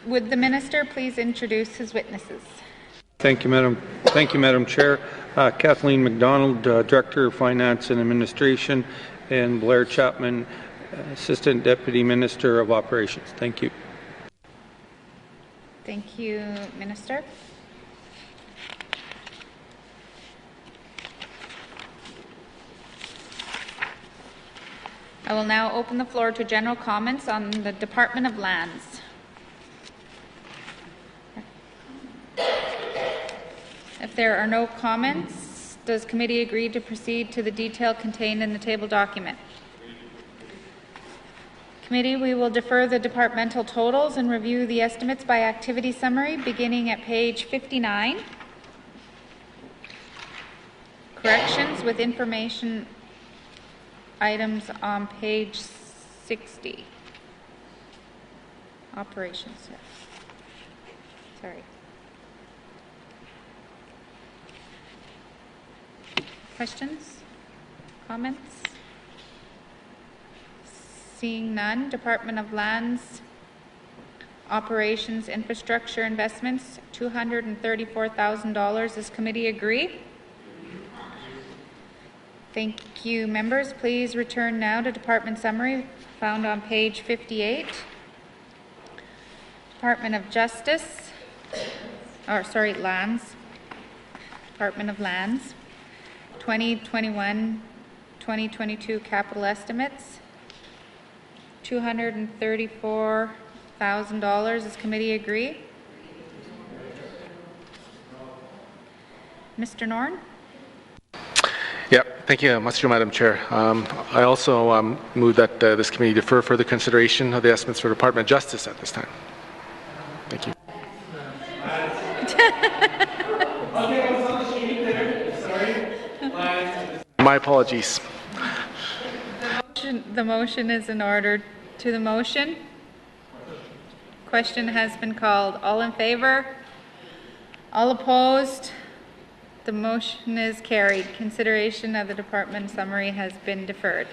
Would the Minister please introduce his witnesses? Thank you, Madam Chair. Kathleen McDonald, Director of Finance and Administration, and Blair Chapman, Assistant Deputy Minister of Operations. Thank you. Thank you, Minister. I will now open the floor to general comments on the Department of Lands. If there are no comments, does committee agree to proceed to the detail contained in the table document? Committee, we will defer the departmental totals and review the estimates by activity summary beginning at page 59. Corrections with information items on page 60. Operations. Sorry. Questions? Comments? Seeing none, Department of Lands, Operations, Infrastructure Investments, $234,000. Does committee agree? Thank you, members. Please return now to Department Summary found on page 58. Department of Justice, Lands, Department of Lands. 2021-2022 capital estimates, $234,000. Does committee agree? Mr. Norn? Yeah, thank you much, Madam Chair. I also move that this committee defer further consideration of the estimates for Department of Justice at this time. Thank you. My apologies. The motion is in order. To the motion? Question has been called. All in favor? All opposed? The motion is carried. Consideration of the department summary has been deferred.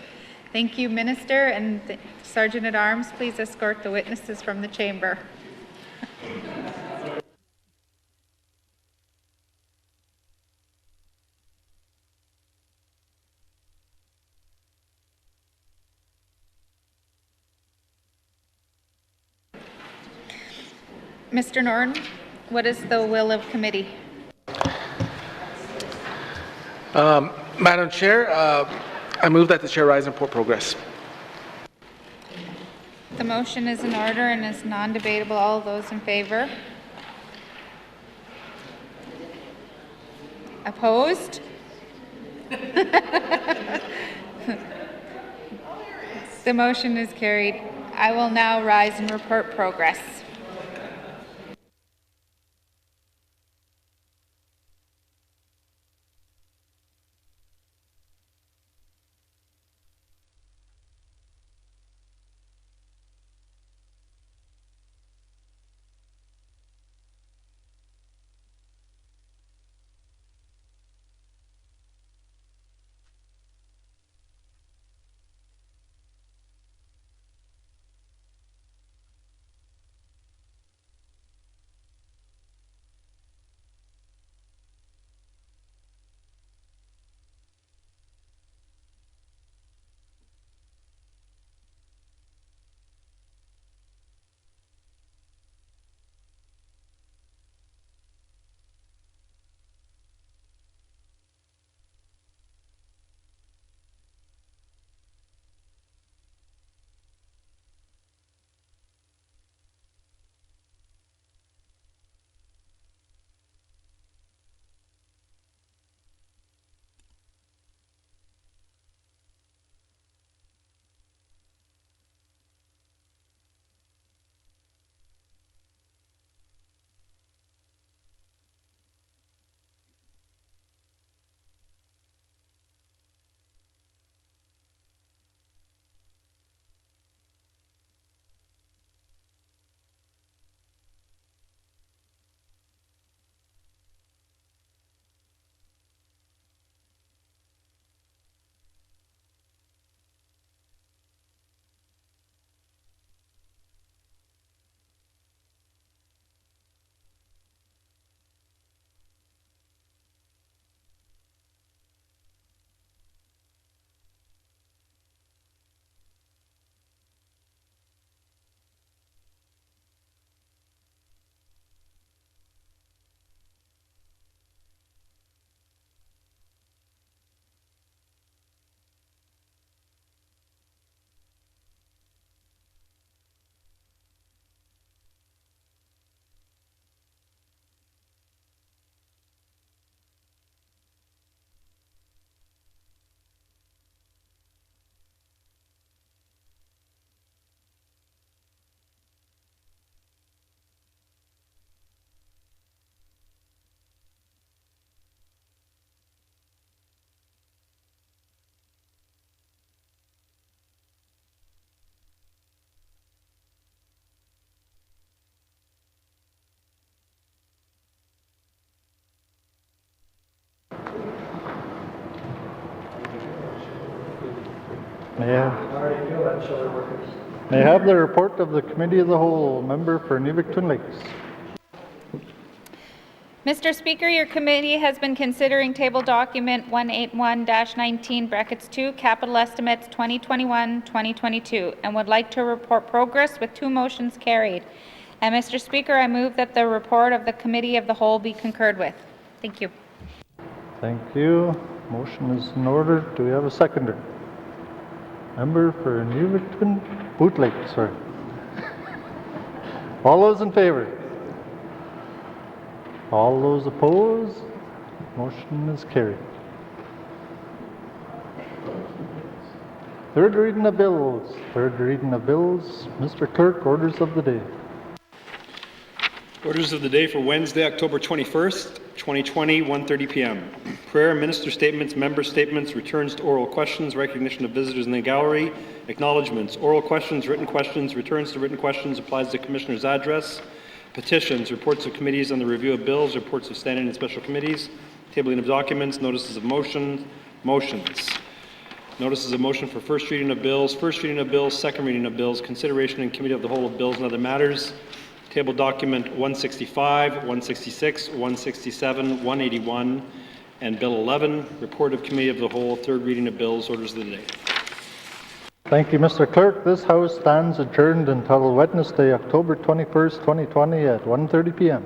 Thank you, Minister, and Sergeant at Arms, please escort the witnesses from the chamber. Mr. Norton, what is the will of committee? Madam Chair, I move that the Chair rise and report progress. The motion is in order and is non-debatable. All those in favor? Opposed? The motion is carried. I will now rise and report progress. May I have the report of the Committee of the Whole, member for Twin Lakes. Mr. Speaker, your committee has been considering table document 181-19 brackets 2 capital estimates 2021-2022 and would like to report progress with 2 motions carried. And Mr. Speaker, I move that the report of the Committee of the Whole be concurred with. Thank you. Thank you. Motion is in order. Do we have a seconder? Member for Boot Lake, sorry. All those in favor? All those opposed? Motion is carried. Third reading of bills. Third reading of bills. Mr. Clerk, orders of the day. Orders of the day for Wednesday, October 21st, 2020, 1:30 p.m. Prayer, minister statements, member statements, returns to oral questions, recognition of visitors in the gallery, acknowledgements, oral questions, returns to written questions, applies to Commissioner's address, petitions, reports of committees on the review of bills, reports of standing and special committees, tabling of documents, notices of motions. Notices of motion for first reading of bills, second reading of bills, consideration in committee of the whole of bills and other matters. Table document 165, 166, 167, 181, and Bill 11. Report of committee of the whole, third reading of bills, orders of the day. Thank you, Mr. Clerk. This House stands adjourned until Wednesday, October 21st, 2020 at 1:30 p.m.